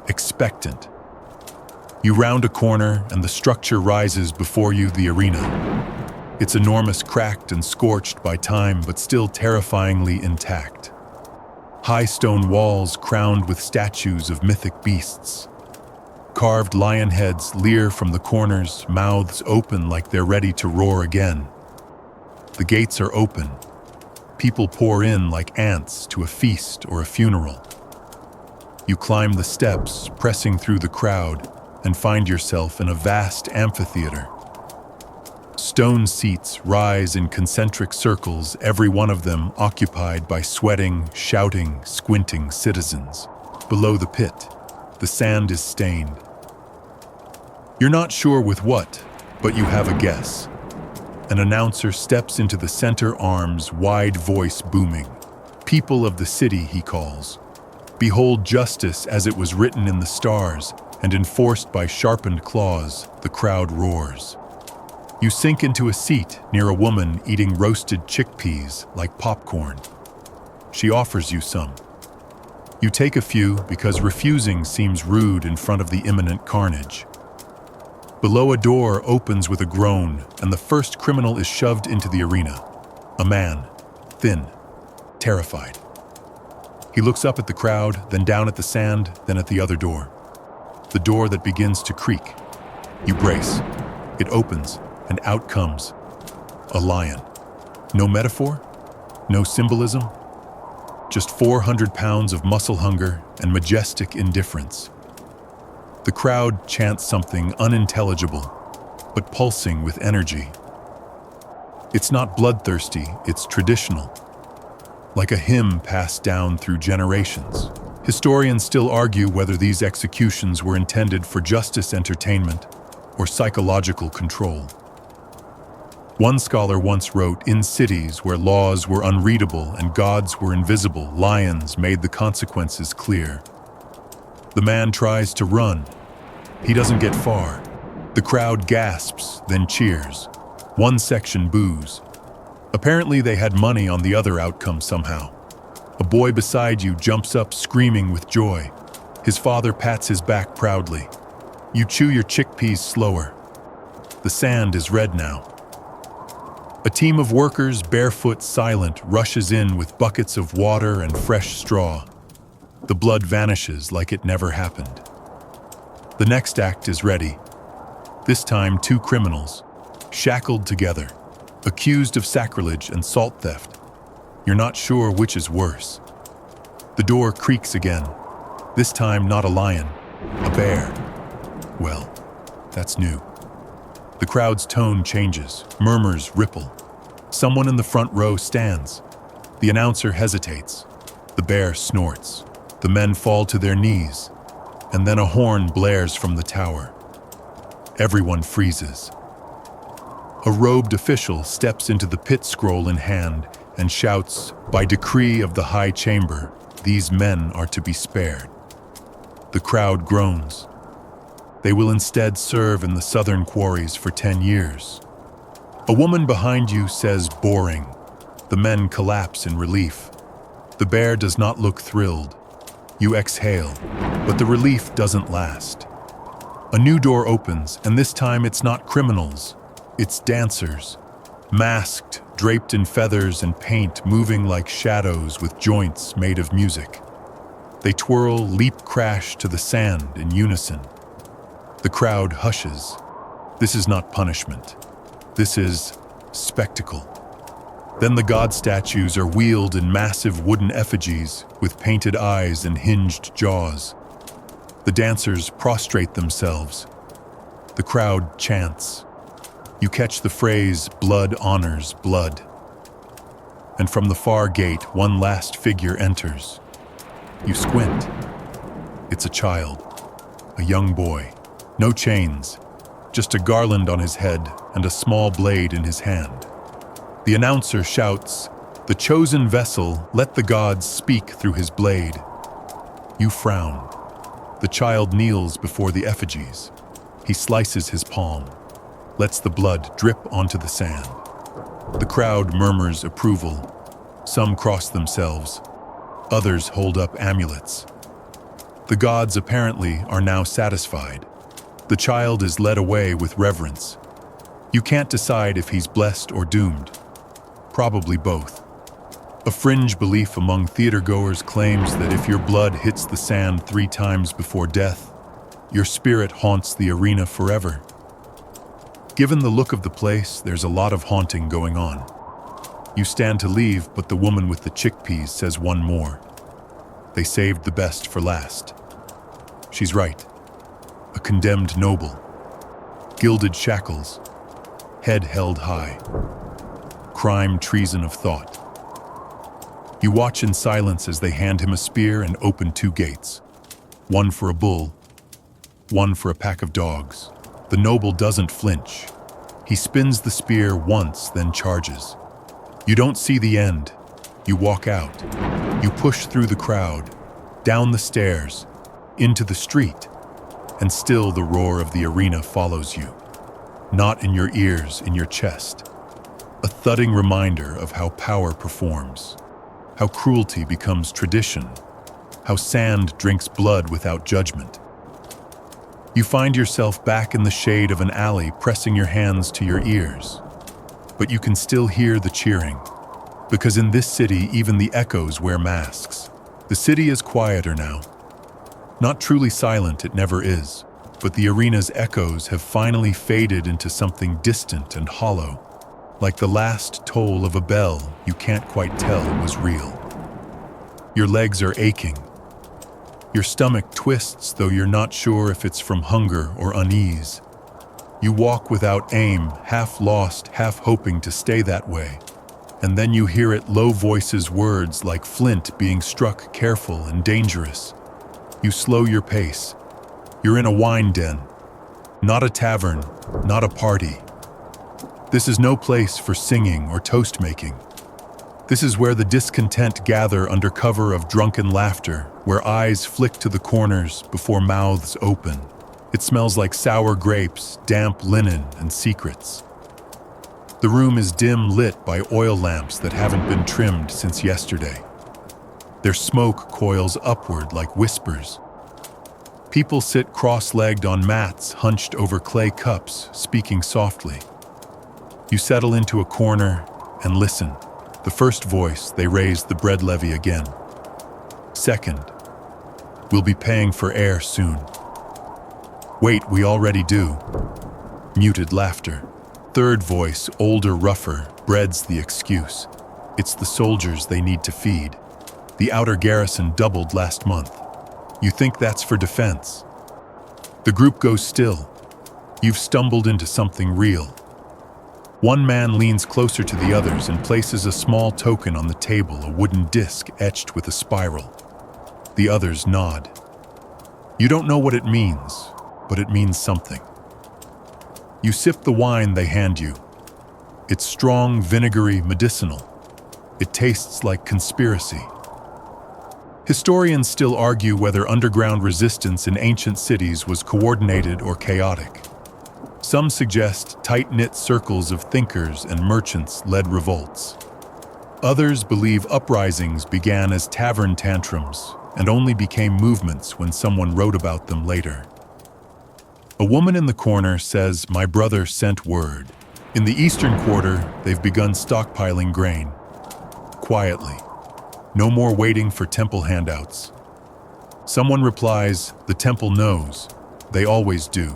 expectant. You round a corner and the structure rises before you, the arena. It's enormous, cracked and scorched by time, but still terrifyingly intact. High stone walls crowned with statues of mythic beasts. Carved lion heads leer from the corners, mouths open like they're ready to roar again. The gates are open. People pour in like ants to a feast or a funeral. You climb the steps, pressing through the crowd, and find yourself in a vast amphitheater. Stone seats rise in concentric circles, every one of them occupied by sweating, shouting, squinting citizens. Below the pit, the sand is stained. You're not sure with what, but you have a guess. An announcer steps into the center, arms, wide voice booming. People of the city, he calls. Behold justice as it was written in the stars, and enforced by sharpened claws, the crowd roars. You sink into a seat near a woman eating roasted chickpeas like popcorn. She offers you some. You take a few because refusing seems rude in front of the imminent carnage. Below, a door opens with a groan, and the first criminal is shoved into the arena. A man, thin, terrified. He looks up at the crowd, then down at the sand, then at the other door. The door that begins to creak. You brace. It opens, and out comes a lion. No metaphor, no symbolism, just 400 pounds of muscle hunger and majestic indifference. The crowd chants something unintelligible, but pulsing with energy. It's not bloodthirsty, it's traditional, like a hymn passed down through generations. Historians still argue whether these executions were intended for justice entertainment or psychological control. One scholar once wrote, "In cities where laws were unreadable and gods were invisible, lions made the consequences clear." The man tries to run. He doesn't get far. The crowd gasps, then cheers. One section boos. Apparently they had money on the other outcome somehow. A boy beside you jumps up screaming with joy. His father pats his back proudly. You chew your chickpeas slower. The sand is red now. A team of workers, barefoot, silent, rushes in with buckets of water and fresh straw. The blood vanishes like it never happened. The next act is ready. This time, two criminals, shackled together, accused of sacrilege and salt theft. You're not sure which is worse. The door creaks again. This time, not a lion, a bear. Well, that's new. The crowd's tone changes, murmurs ripple. Someone in the front row stands. The announcer hesitates. The bear snorts. The men fall to their knees. And then a horn blares from the tower. Everyone freezes. A robed official steps into the pit scroll in hand and shouts, "By decree of the High Chamber, these men are to be spared." The crowd groans. They will instead serve in the southern quarries for 10 years. A woman behind you says, "Boring." The men collapse in relief. The bear does not look thrilled. You exhale, but the relief doesn't last. A new door opens, and this time it's not criminals. It's dancers, masked, draped in feathers and paint, moving like shadows with joints made of music. They twirl, leap, crash to the sand in unison. The crowd hushes. This is not punishment. This is spectacle. Then the god statues are wheeled in massive wooden effigies with painted eyes and hinged jaws. The dancers prostrate themselves. The crowd chants. You catch the phrase, "Blood honors blood." And from the far gate, one last figure enters. You squint. It's a child, a young boy. No chains, just a garland on his head and a small blade in his hand. The announcer shouts, "The chosen vessel, let the gods speak through his blade." You frown. The child kneels before the effigies. He slices his palm, lets the blood drip onto the sand. The crowd murmurs approval. Some cross themselves. Others hold up amulets. The gods apparently are now satisfied. The child is led away with reverence. You can't decide if he's blessed or doomed. Probably both. A fringe belief among theatergoers claims that if your blood hits the sand 3 times before death, your spirit haunts the arena forever. Given the look of the place, there's a lot of haunting going on. You stand to leave, but the woman with the chickpeas says one more. They saved the best for last. She's right. A condemned noble. Gilded shackles. Head held high. Crime, treason of thought. You watch in silence as they hand him a spear and open 2 gates. One for a bull, one for a pack of dogs. The noble doesn't flinch. He spins the spear once, then charges. You don't see the end. You walk out. You push through the crowd, down the stairs, into the street, and still the roar of the arena follows you. Not in your ears, in your chest. A thudding reminder of how power performs, how cruelty becomes tradition, how sand drinks blood without judgment. You find yourself back in the shade of an alley, pressing your hands to your ears. But you can still hear the cheering, because in this city, even the echoes wear masks. The city is quieter now. Not truly silent, it never is, but the arena's echoes have finally faded into something distant and hollow, like the last toll of a bell you can't quite tell was real. Your legs are aching. Your stomach twists, though you're not sure if it's from hunger or unease. You walk without aim, half lost, half hoping to stay that way. And then you hear it, low voices, words like flint being struck, careful and dangerous. You slow your pace. You're in a wine den, not a tavern, not a party. This is no place for singing or toast-making. This is where the discontent gather under cover of drunken laughter, where eyes flick to the corners before mouths open. It smells like sour grapes, damp linen, and secrets. The room is dim lit by oil lamps that haven't been trimmed since yesterday. Their smoke coils upward like whispers. People sit cross-legged on mats hunched over clay cups, speaking softly. You settle into a corner and listen. The first voice, they raise the bread levy again. Second, we'll be paying for air soon. Wait, we already do. Muted laughter. Third voice, older, rougher, breads the excuse. It's the soldiers they need to feed. The outer garrison doubled last month. You think that's for defense. The group goes still. You've stumbled into something real. One man leans closer to the others and places a small token on the table, a wooden disc etched with a spiral. The others nod. You don't know what it means, but it means something. You sip the wine they hand you. It's strong, vinegary, medicinal. It tastes like conspiracy. Historians still argue whether underground resistance in ancient cities was coordinated or chaotic. Some suggest tight-knit circles of thinkers and merchants led revolts. Others believe uprisings began as tavern tantrums and only became movements when someone wrote about them later. A woman in the corner says, "My brother sent word. In the eastern quarter, they've begun stockpiling grain. Quietly. No more waiting for temple handouts." Someone replies, "The temple knows. They always do."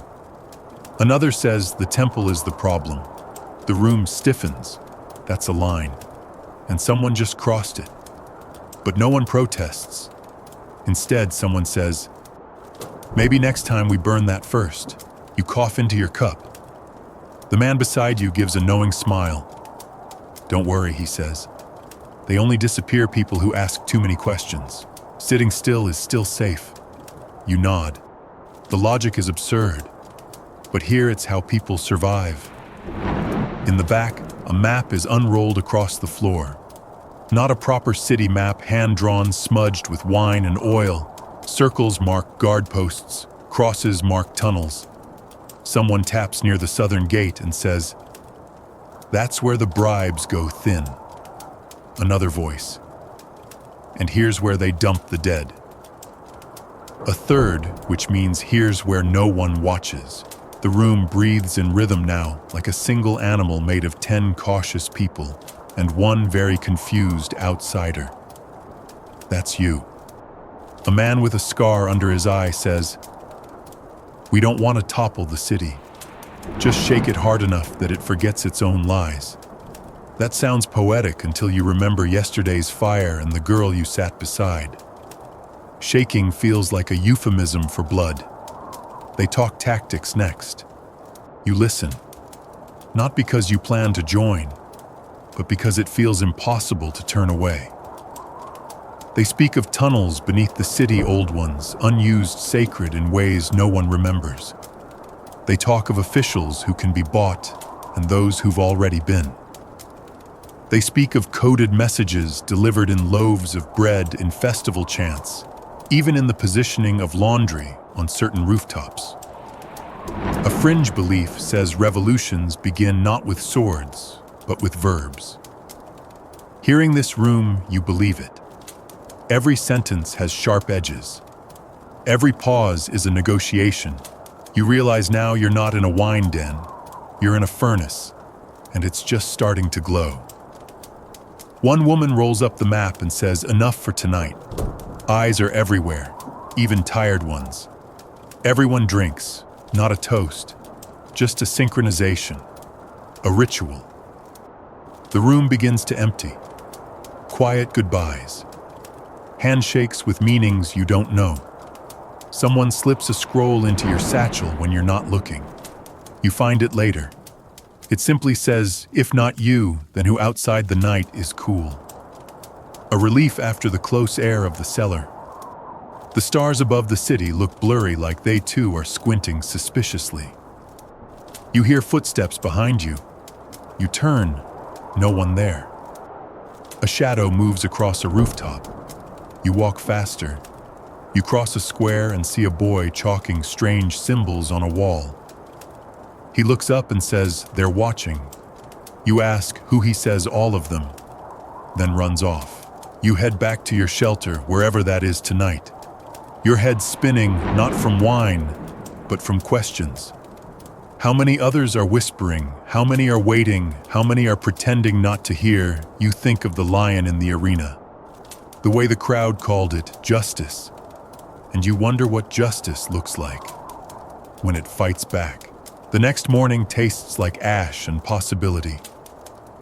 Another says, "The temple is the problem. The room stiffens." That's a line. And someone just crossed it. But no one protests. Instead, someone says, "Maybe next time we burn that first." You cough into your cup. The man beside you gives a knowing smile. "Don't worry," he says. "They only disappear people who ask too many questions. Sitting still is still safe." You nod. The logic is absurd. But here it's how people survive. In the back, a map is unrolled across the floor. Not a proper city map, hand-drawn, smudged with wine and oil. Circles mark guard posts, crosses mark tunnels. Someone taps near the southern gate and says, "That's where the bribes go thin." Another voice. "And here's where they dump the dead." A third, which means here's where no one watches. The room breathes in rhythm now, like a single animal made of 10 cautious people and one very confused outsider. That's you. A man with a scar under his eye says, "We don't want to topple the city. Just shake it hard enough that it forgets its own lies." That sounds poetic until you remember yesterday's fire and the girl you sat beside. Shaking feels like a euphemism for blood. They talk tactics next. You listen, not because you plan to join, but because it feels impossible to turn away. They speak of tunnels beneath the city, old ones, unused, sacred in ways no one remembers. They talk of officials who can be bought and those who've already been. They speak of coded messages delivered in loaves of bread in festival chants, even in the positioning of laundry on certain rooftops. A fringe belief says revolutions begin not with swords, but with verbs. Hearing this room, you believe it. Every sentence has sharp edges. Every pause is a negotiation. You realize now you're not in a wine den, you're in a furnace, and it's just starting to glow. One woman rolls up the map and says, "Enough for tonight." Eyes are everywhere, even tired ones. Everyone drinks, not a toast, just a synchronization, a ritual. The room begins to empty. Quiet goodbyes. Handshakes with meanings you don't know. Someone slips a scroll into your satchel when you're not looking. You find it later. It simply says, "If not you, then who outside the night is cool." A relief after the close air of the cellar. The stars above the city look blurry, like they too are squinting suspiciously. You hear footsteps behind you. You turn, no one there. A shadow moves across a rooftop. You walk faster. You cross a square and see a boy chalking strange symbols on a wall. He looks up and says, "They're watching." You ask who he says all of them, then runs off. You head back to your shelter, wherever that is tonight. Your head spinning, not from wine, but from questions. How many others are whispering? How many are waiting? How many are pretending not to hear? You think of the lion in the arena. The way the crowd called it, justice. And you wonder what justice looks like when it fights back. The next morning tastes like ash and possibility.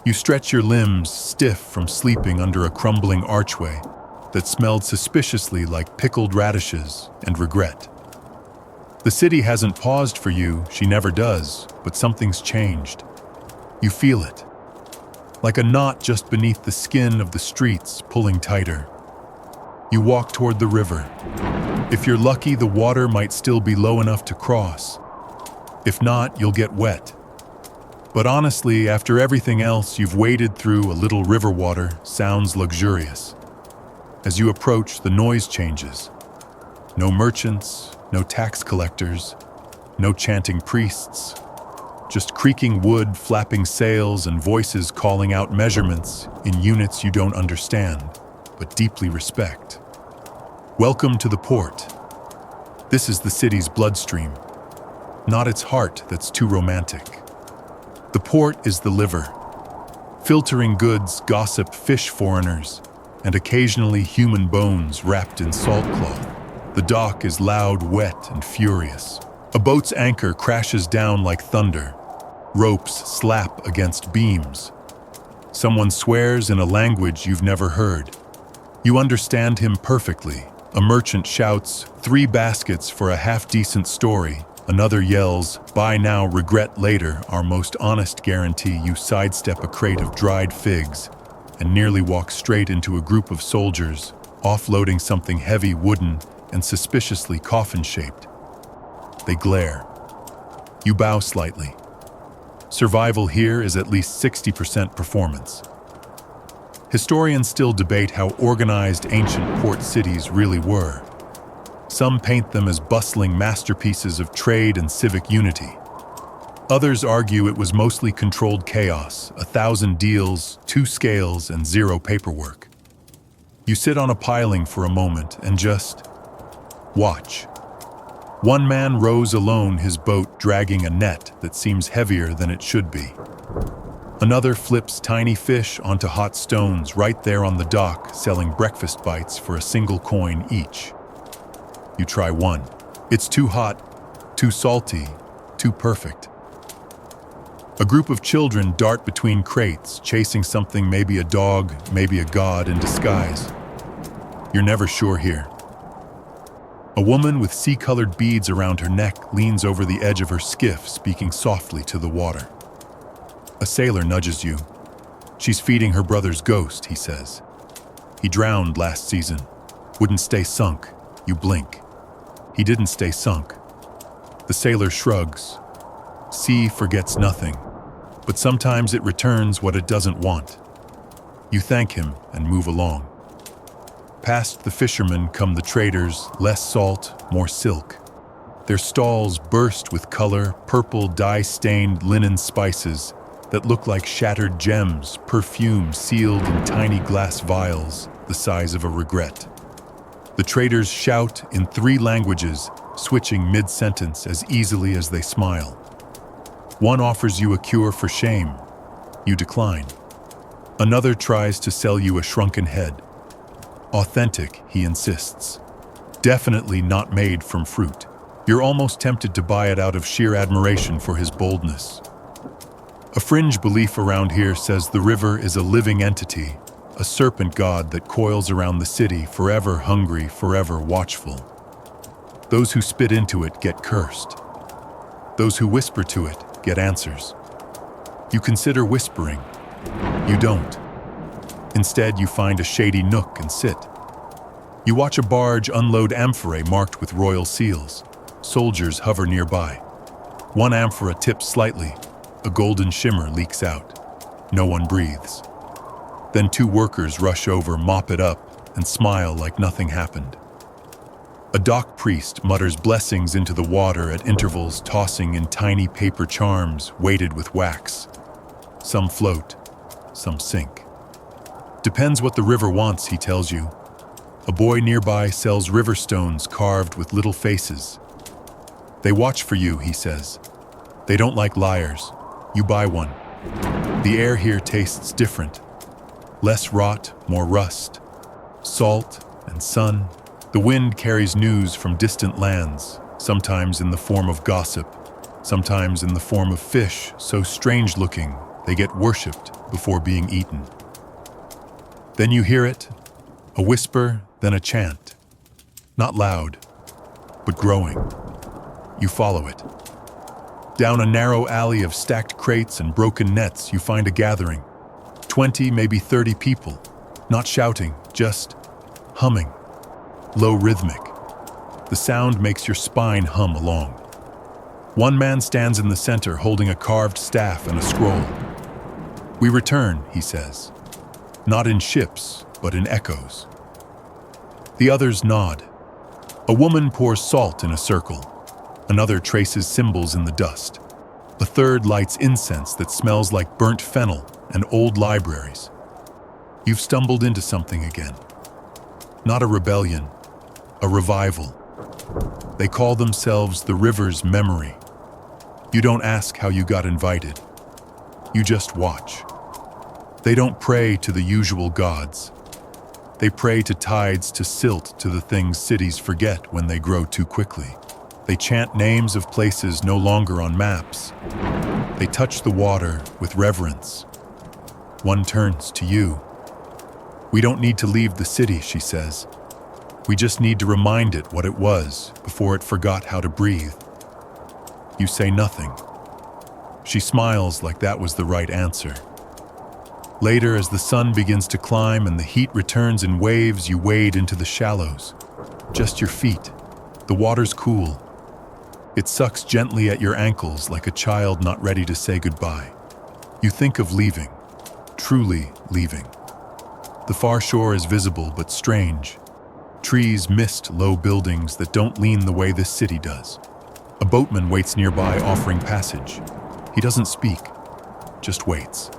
You stretch your limbs, stiff from sleeping under a crumbling archway that smelled suspiciously like pickled radishes and regret. The city hasn't paused for you, she never does, but something's changed. You feel it, like a knot just beneath the skin of the streets pulling tighter. You walk toward the river. If you're lucky, the water might still be low enough to cross. If not, you'll get wet. But honestly, after everything else you've waded through, a little river water sounds luxurious. As you approach, the noise changes. No merchants, no tax collectors, no chanting priests. Just creaking wood, flapping sails, and voices calling out measurements in units you don't understand, but deeply respect. Welcome to the port. This is the city's bloodstream, not its heart that's too romantic. The port is the liver, filtering goods, gossip, fish foreigners, and occasionally human bones wrapped in salt cloth. The dock is loud, wet, and furious. A boat's anchor crashes down like thunder. Ropes slap against beams. Someone swears in a language you've never heard. You understand him perfectly. A merchant shouts, 3 baskets for a half-decent story. Another yells, buy now, regret later, our most honest guarantee. You sidestep a crate of dried figs and nearly walk straight into a group of soldiers, offloading something heavy, wooden, and suspiciously coffin-shaped. They glare. You bow slightly. Survival here is at least 60% performance. Historians still debate how organized ancient port cities really were. Some paint them as bustling masterpieces of trade and civic unity. Others argue it was mostly controlled chaos, 1,000 deals, 2 scales, and 0 paperwork. You sit on a piling for a moment and just watch. One man rows alone his boat, dragging a net that seems heavier than it should be. Another flips tiny fish onto hot stones right there on the dock, selling breakfast bites for a single coin each. You try one. It's too hot, too salty, too perfect. A group of children dart between crates, chasing something, maybe a dog, maybe a god in disguise. You're never sure here. A woman with sea-colored beads around her neck leans over the edge of her skiff, speaking softly to the water. A sailor nudges you. She's feeding her brother's ghost, he says. He drowned last season. Wouldn't stay sunk. You blink. He didn't stay sunk. The sailor shrugs. Sea forgets nothing, but sometimes it returns what it doesn't want. You thank him and move along. Past the fishermen come the traders, less salt, more silk. Their stalls burst with color, purple, dye-stained linen spices that look like shattered gems, perfume sealed in tiny glass vials the size of a regret. The traders shout in 3 languages, switching mid-sentence as easily as they smile. One offers you a cure for shame. You decline. Another tries to sell you a shrunken head. Authentic, he insists. Definitely not made from fruit. You're almost tempted to buy it out of sheer admiration for his boldness. A fringe belief around here says the river is a living entity, a serpent god that coils around the city, forever hungry, forever watchful. Those who spit into it get cursed. Those who whisper to it get answers. You consider whispering. You don't. Instead, you find a shady nook and sit. You watch a barge unload amphorae marked with royal seals. Soldiers hover nearby. One amphora tips slightly. A golden shimmer leaks out. No one breathes. Then 2 workers rush over, mop it up, and smile like nothing happened. A dock priest mutters blessings into the water at intervals, tossing in tiny paper charms weighted with wax. Some float, some sink. Depends what the river wants, he tells you. A boy nearby sells river stones carved with little faces. They watch for you, he says. They don't like liars. You buy one. The air here tastes different. Less rot, more rust. Salt and sun. The wind carries news from distant lands, sometimes in the form of gossip, sometimes in the form of fish so strange-looking they get worshipped before being eaten. Then you hear it, a whisper, then a chant. Not loud, but growing. You follow it. Down a narrow alley of stacked crates and broken nets, you find a gathering. 20, maybe 30 people, not shouting, just humming, low rhythmic. The sound makes your spine hum along. One man stands in the center holding a carved staff and a scroll. "We return," he says, "not in ships, but in echoes." The others nod. A woman pours salt in a circle. Another traces symbols in the dust. A third lights incense that smells like burnt fennel and old libraries. You've stumbled into something again. Not a rebellion, a revival. They call themselves the River's Memory. You don't ask how you got invited. You just watch. They don't pray to the usual gods. They pray to tides, to silt, to the things cities forget when they grow too quickly. They chant names of places no longer on maps. They touch the water with reverence. One turns to you. "We don't need to leave the city," she says. "We just need to remind it what it was before it forgot how to breathe." You say nothing. She smiles like that was the right answer. Later, as the sun begins to climb and the heat returns in waves, you wade into the shallows. Just your feet. The water's cool. It sucks gently at your ankles like a child not ready to say goodbye. You think of leaving, truly leaving. The far shore is visible but strange. Trees mist low buildings that don't lean the way this city does. A boatman waits nearby offering passage. He doesn't speak, just waits.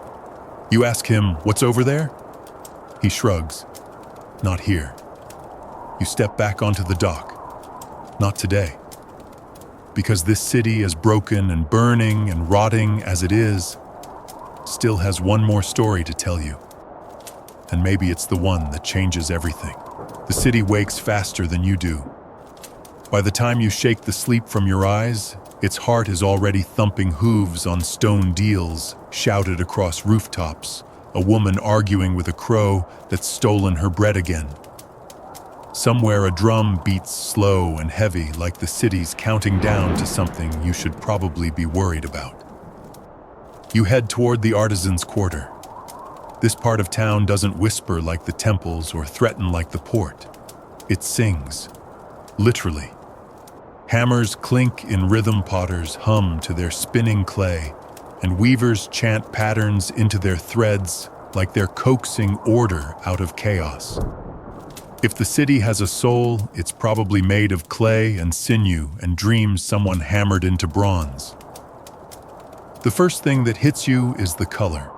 You ask him, "What's over there?" He shrugs. "Not here." You step back onto the dock. "Not today." Because this city, as broken and burning and rotting as it is, still has one more story to tell you. And maybe it's the one that changes everything. The city wakes faster than you do. By the time you shake the sleep from your eyes, its heart is already thumping hooves on stone deals, shouted across rooftops, a woman arguing with a crow that's stolen her bread again. Somewhere a drum beats slow and heavy, like the city's counting down to something you should probably be worried about. You head toward the artisans' quarter. This part of town doesn't whisper like the temples or threaten like the port. It sings, literally. Hammers clink in rhythm, potters hum to their spinning clay, and weavers chant patterns into their threads like they're coaxing order out of chaos. If the city has a soul, it's probably made of clay and sinew and dreams someone hammered into bronze. The first thing that hits you is the color.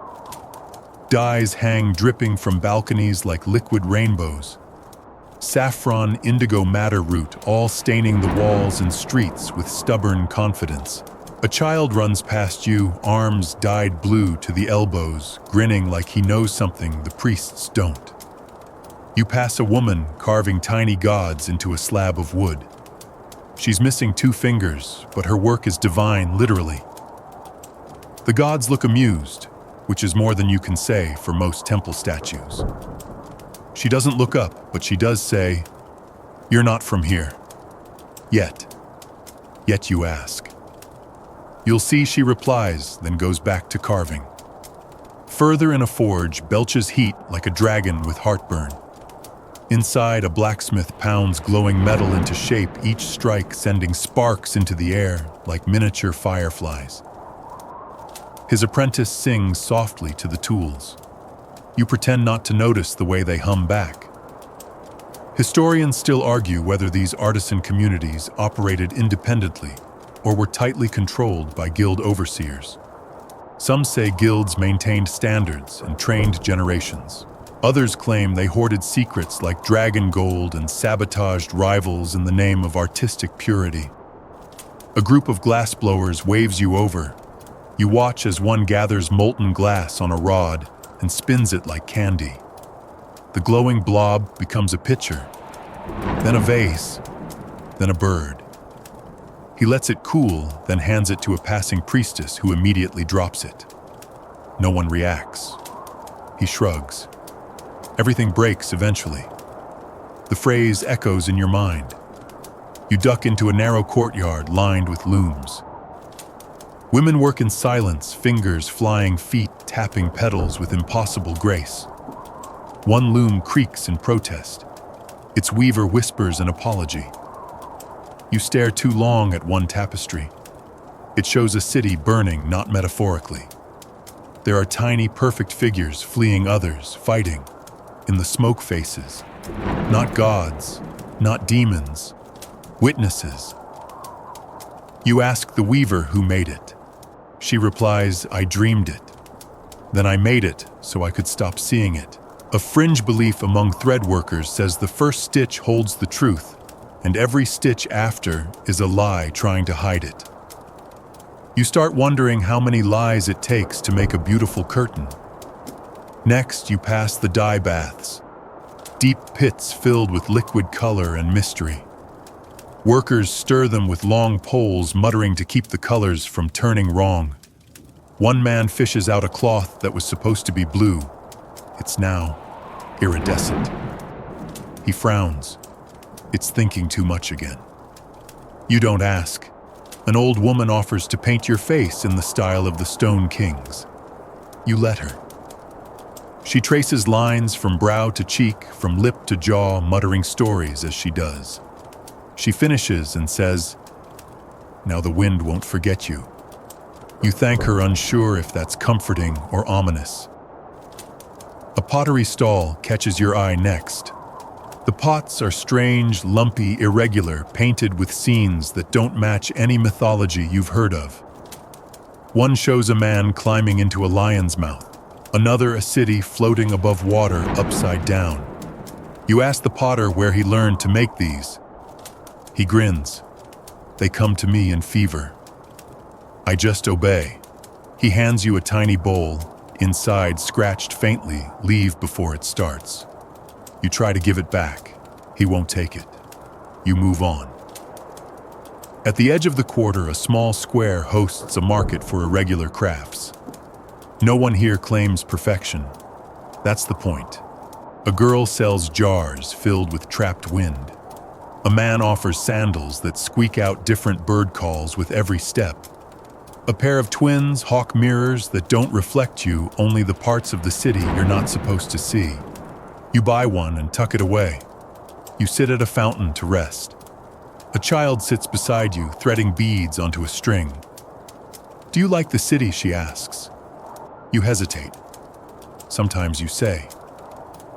Dyes hang dripping from balconies like liquid rainbows. Saffron, indigo, madder root, all staining the walls and streets with stubborn confidence. A child runs past you, arms dyed blue to the elbows, grinning like he knows something the priests don't. You pass a woman carving tiny gods into a slab of wood. She's missing 2 fingers, but her work is divine, literally. The gods look amused, which is more than you can say for most temple statues. She doesn't look up, but she does say, "You're not from here. Yet." Yet you ask. You'll see she replies, then goes back to carving. Further in a forge belches heat like a dragon with heartburn. Inside, a blacksmith pounds glowing metal into shape, each strike sending sparks into the air like miniature fireflies. His apprentice sings softly to the tools. You pretend not to notice the way they hum back. Historians still argue whether these artisan communities operated independently or were tightly controlled by guild overseers. Some say guilds maintained standards and trained generations. Others claim they hoarded secrets like dragon gold and sabotaged rivals in the name of artistic purity. A group of glassblowers waves you over. You watch as one gathers molten glass on a rod and spins it like candy. The glowing blob becomes a pitcher, then a vase, then a bird. He lets it cool, then hands it to a passing priestess who immediately drops it. No one reacts. He shrugs. Everything breaks eventually. The phrase echoes in your mind. You duck into a narrow courtyard lined with looms. Women work in silence, fingers flying, feet tapping pedals with impossible grace. One loom creaks in protest. Its weaver whispers an apology. You stare too long at one tapestry. It shows a city burning, not metaphorically. There are tiny, perfect figures fleeing others, fighting. In the smoke faces. Not gods, not demons, witnesses. You ask the weaver who made it. She replies, I dreamed it. Then I made it so I could stop seeing it. A fringe belief among thread workers says the first stitch holds the truth, and every stitch after is a lie trying to hide it. You start wondering how many lies it takes to make a beautiful curtain. Next, you pass the dye baths, deep pits filled with liquid color and mystery. Workers stir them with long poles, muttering to keep the colors from turning wrong. One man fishes out a cloth that was supposed to be blue. It's now iridescent. He frowns. It's thinking too much again. You don't ask. An old woman offers to paint your face in the style of the Stone Kings. You let her. She traces lines from brow to cheek, from lip to jaw, muttering stories as she does. She finishes and says, "Now the wind won't forget you." You thank her, unsure if that's comforting or ominous. A pottery stall catches your eye next. The pots are strange, lumpy, irregular, painted with scenes that don't match any mythology you've heard of. One shows a man climbing into a lion's mouth, another a city floating above water upside down. You ask the potter where he learned to make these. He grins. They come to me in fever. I just obey. He hands you a tiny bowl, inside scratched faintly, leave before it starts. You try to give it back. He won't take it. You move on. At the edge of the quarter, a small square hosts a market for irregular crafts. No one here claims perfection. That's the point. A girl sells jars filled with trapped wind. A man offers sandals that squeak out different bird calls with every step. A pair of twins hawk mirrors that don't reflect you, only the parts of the city you're not supposed to see. You buy one and tuck it away. You sit at a fountain to rest. A child sits beside you, threading beads onto a string. "Do you like the city?" she asks. You hesitate. Sometimes you say.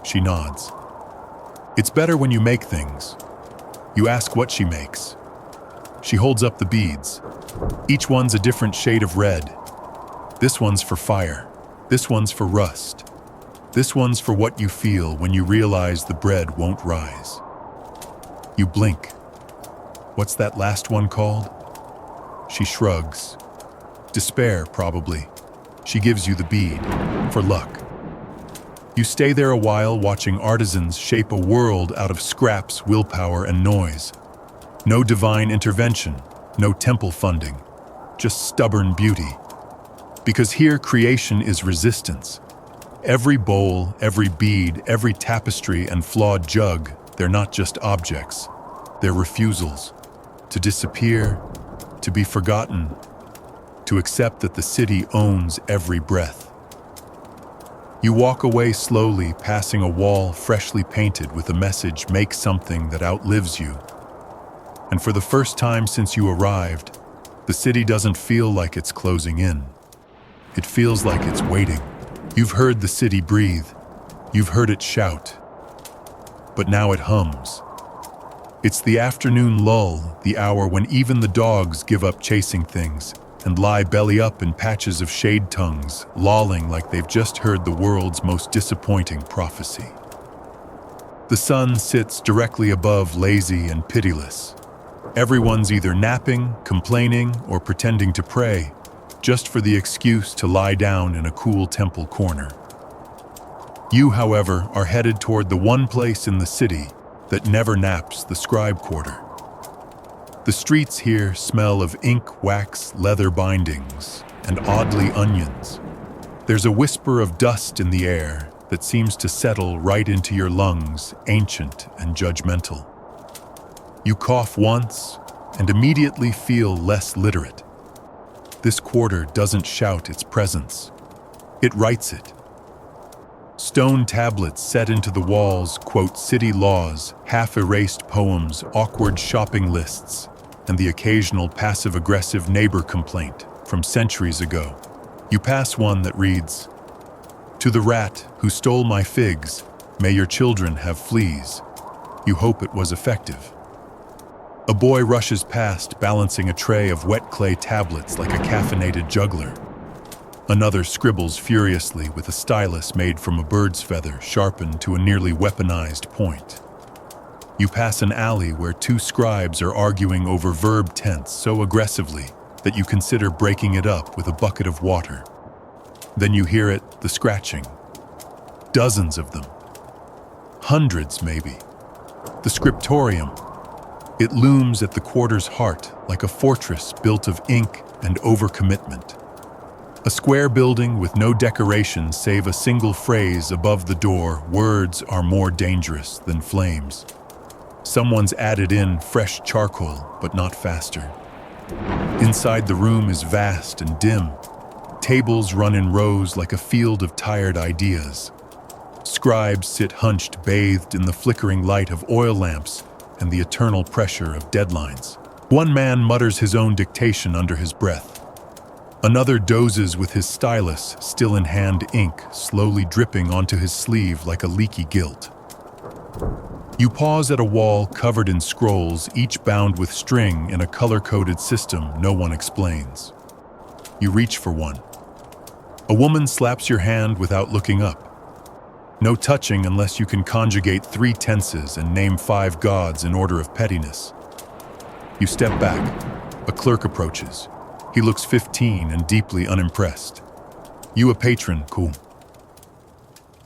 She nods. "It's better when you make things." You ask what she makes. She holds up the beads. Each one's a different shade of red. This one's for fire. This one's for rust. This one's for what you feel when you realize the bread won't rise. You blink. What's that last one called? She shrugs. Despair, probably. She gives you the bead, for luck. You stay there a while, watching artisans shape a world out of scraps, willpower, and noise. No divine intervention, no temple funding, just stubborn beauty. Because here creation is resistance. Every bowl, every bead, every tapestry and flawed jug, they're not just objects. They're refusals. To disappear, to be forgotten, to accept that the city owns every breath. You walk away slowly, passing a wall freshly painted with a message, "Make something that outlives you." And for the first time since you arrived, the city doesn't feel like it's closing in. It feels like it's waiting. You've heard the city breathe. You've heard it shout. But now it hums. It's the afternoon lull, the hour when even the dogs give up chasing things and lie belly up in patches of shade tongues, lolling like they've just heard the world's most disappointing prophecy. The sun sits directly above, lazy and pitiless. Everyone's either napping, complaining, or pretending to pray, just for the excuse to lie down in a cool temple corner. You, however, are headed toward the one place in the city that never naps, the scribe quarter. The streets here smell of ink, wax, leather bindings, and oddly onions. There's a whisper of dust in the air that seems to settle right into your lungs, ancient and judgmental. You cough once and immediately feel less literate. this quarter doesn't shout its presence. It writes it. Stone tablets set into the walls quote city laws, half-erased poems, awkward shopping lists, and the occasional passive-aggressive neighbor complaint from centuries ago. You pass one that reads, "To the rat who stole my figs, may your children have fleas." You hope it was effective. A boy rushes past, balancing a tray of wet clay tablets like a caffeinated juggler. Another scribbles furiously with a stylus made from a bird's feather sharpened to a nearly weaponized point. You pass an alley where two scribes are arguing over verb tense so aggressively that you consider breaking it up with a bucket of water. Then you hear it, the scratching. Dozens of them. Hundreds, maybe. The scriptorium. It looms at the quarter's heart like a fortress built of ink and overcommitment. A square building with no decoration save a single phrase above the door, "Words are more dangerous than flames." Someone's added in fresh charcoal, but not faster. Inside the room is vast and dim. Tables run in rows like a field of tired ideas. Scribes sit hunched, bathed in the flickering light of oil lamps and the eternal pressure of deadlines. One man mutters his own dictation under his breath. Another dozes with his stylus, still in hand, ink slowly dripping onto his sleeve like a leaky gilt. You pause at a wall covered in scrolls, each bound with string in a color-coded system no one explains. You reach for one. A woman slaps your hand without looking up. No touching unless you can conjugate 3 tenses and name 5 gods in order of pettiness. You step back. A clerk approaches. He looks 15 and deeply unimpressed. You a patron, cool.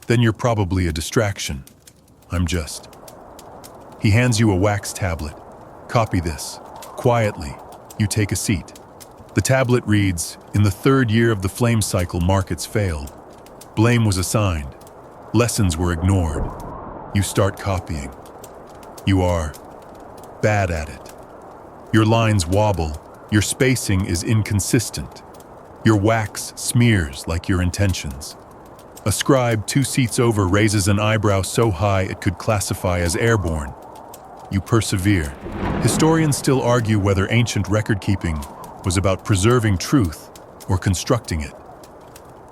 Then you're probably a distraction. I'm just. He hands you a wax tablet. Copy this. Quietly, you take a seat. The tablet reads, "In the 3rd year of the flame cycle, markets failed. Blame was assigned. Lessons were ignored. You start copying. You are bad at it. Your lines wobble. Your spacing is inconsistent. Your wax smears like your intentions. A scribe 2 seats over raises an eyebrow so high it could classify as airborne. You persevere. Historians still argue whether ancient record-keeping was about preserving truth or constructing it.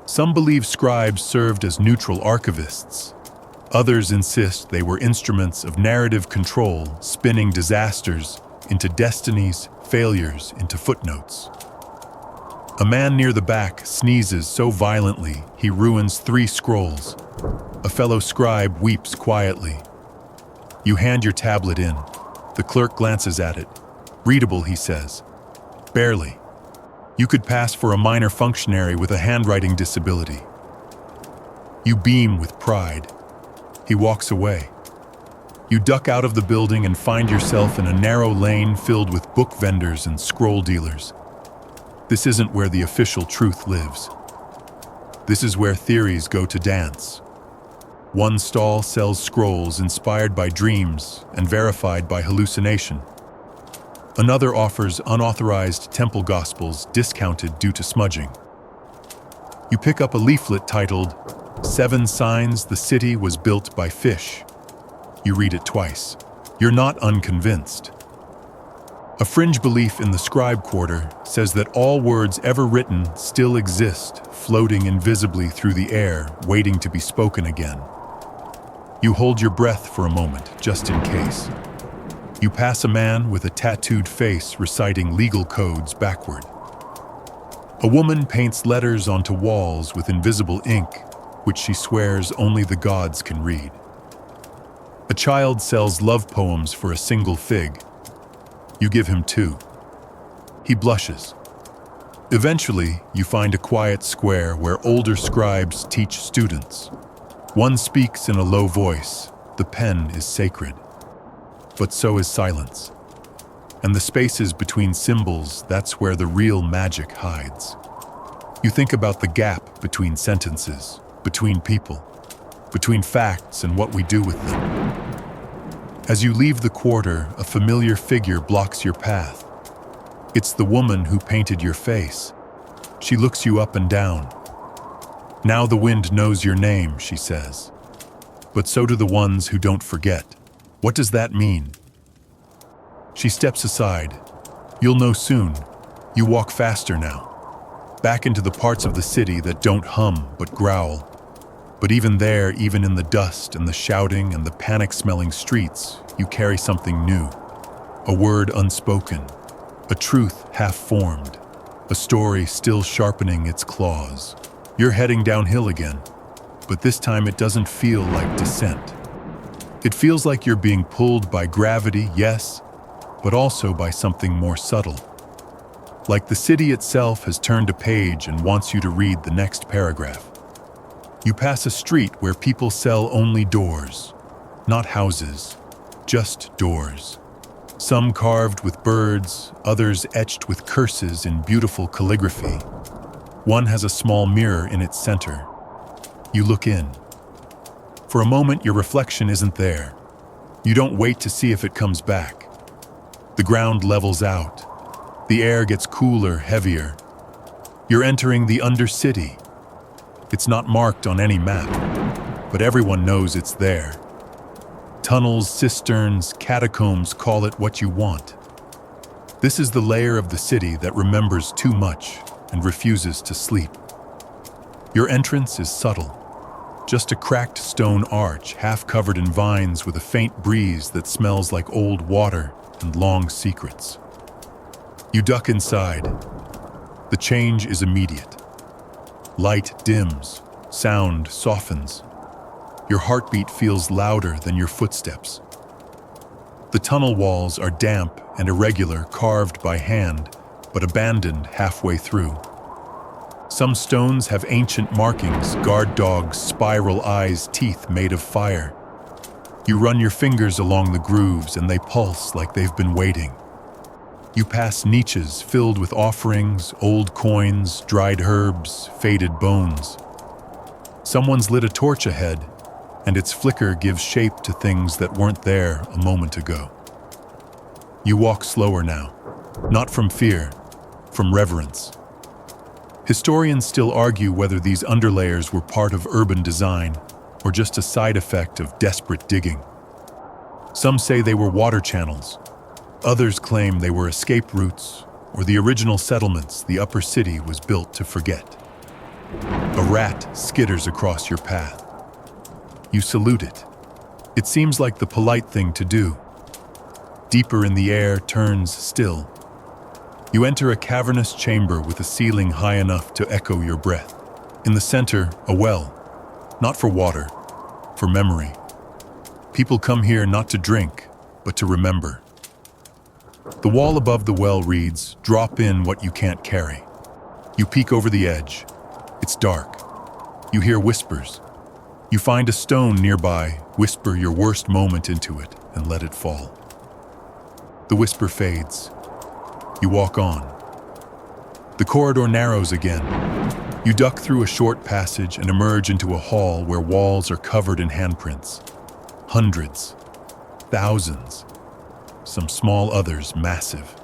Some believe scribes served as neutral archivists. Others insist they were instruments of narrative control, spinning disasters into destinies, failures into footnotes. A man near the back sneezes so violently he ruins 3 scrolls. A fellow scribe weeps quietly. You hand your tablet in. The clerk glances at it. Readable, he says. Barely. You could pass for a minor functionary with a handwriting disability. You beam with pride. He walks away. You duck out of the building and find yourself in a narrow lane filled with book vendors and scroll dealers. This isn't where the official truth lives. This is where theories go to dance. One stall sells scrolls inspired by dreams and verified by hallucination. Another offers unauthorized temple gospels discounted due to smudging. You pick up a leaflet titled, "7 Signs the City Was Built by Fish." You read it twice. You're not unconvinced. A fringe belief in the scribe quarter says that all words ever written still exist, floating invisibly through the air, waiting to be spoken again. You hold your breath for a moment, just in case. You pass a man with a tattooed face reciting legal codes backward. A woman paints letters onto walls with invisible ink, which she swears only the gods can read. A child sells love poems for a single fig. You give him 2. He blushes. Eventually, you find a quiet square where older scribes teach students. One speaks in a low voice. The pen is sacred. But so is silence. And the spaces between symbols, that's where the real magic hides. You think about the gap between sentences, between people, between facts and what we do with them. As you leave the quarter, a familiar figure blocks your path. It's the woman who painted your face. She looks you up and down. Now the wind knows your name, she says. But so do the ones who don't forget. What does that mean? She steps aside. You'll know soon. You walk faster now. Back into the parts of the city that don't hum but growl. But even there, even in the dust and the shouting and the panic-smelling streets, you carry something new. A word unspoken. A truth half-formed. A story still sharpening its claws. You're heading downhill again, but this time it doesn't feel like descent. It feels like you're being pulled by gravity, yes, but also by something more subtle. Like the city itself has turned a page and wants you to read the next paragraph. You pass a street where people sell only doors, not houses, just doors. Some carved with birds, others etched with curses in beautiful calligraphy. One has a small mirror in its center. You look in. For a moment, your reflection isn't there. You don't wait to see if it comes back. The ground levels out. The air gets cooler, heavier. You're entering the Undercity. It's not marked on any map, but everyone knows it's there. Tunnels, cisterns, catacombs, call it what you want. This is the layer of the city that remembers too much and refuses to sleep. Your entrance is subtle. Just a cracked stone arch, half covered in vines with a faint breeze that smells like old water and long secrets. You duck inside. The change is immediate. Light dims, sound softens. Your heartbeat feels louder than your footsteps. The tunnel walls are damp and irregular, carved by hand, but abandoned halfway through. Some stones have ancient markings, guard dogs, spiral eyes, teeth made of fire. You run your fingers along the grooves and they pulse like they've been waiting. You pass niches filled with offerings, old coins, dried herbs, faded bones. Someone's lit a torch ahead, and its flicker gives shape to things that weren't there a moment ago. You walk slower now, not from fear, from reverence. Historians still argue whether these underlayers were part of urban design or just a side effect of desperate digging. Some say they were water channels. Others claim they were escape routes or the original settlements the upper city was built to forget. A rat skitters across your path. You salute it. It seems like the polite thing to do. Deeper in the air turns still. You enter a cavernous chamber with a ceiling high enough to echo your breath. In the center, a well. Not for water, for memory. People come here not to drink, but to remember. The wall above the well reads, "Drop in what you can't carry." You peek over the edge. It's dark. You hear whispers. You find a stone nearby, whisper your worst moment into it, and let it fall. The whisper fades. You walk on. The corridor narrows again. You duck through a short passage and emerge into a hall where walls are covered in handprints. Hundreds. Thousands. Some small, others massive.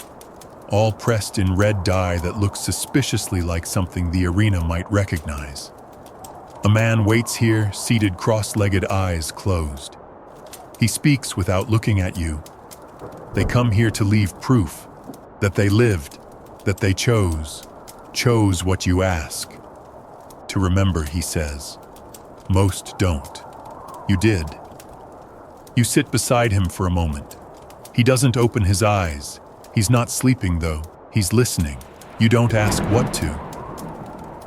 All pressed in red dye that looks suspiciously like something the arena might recognize. A man waits here, seated, cross-legged, eyes closed. He speaks without looking at you. They come here to leave proof that they lived, that they chose what you ask. To remember, he says. Most don't. You did. You sit beside him for a moment. He doesn't open his eyes. He's not sleeping, though. He's listening. You don't ask what to.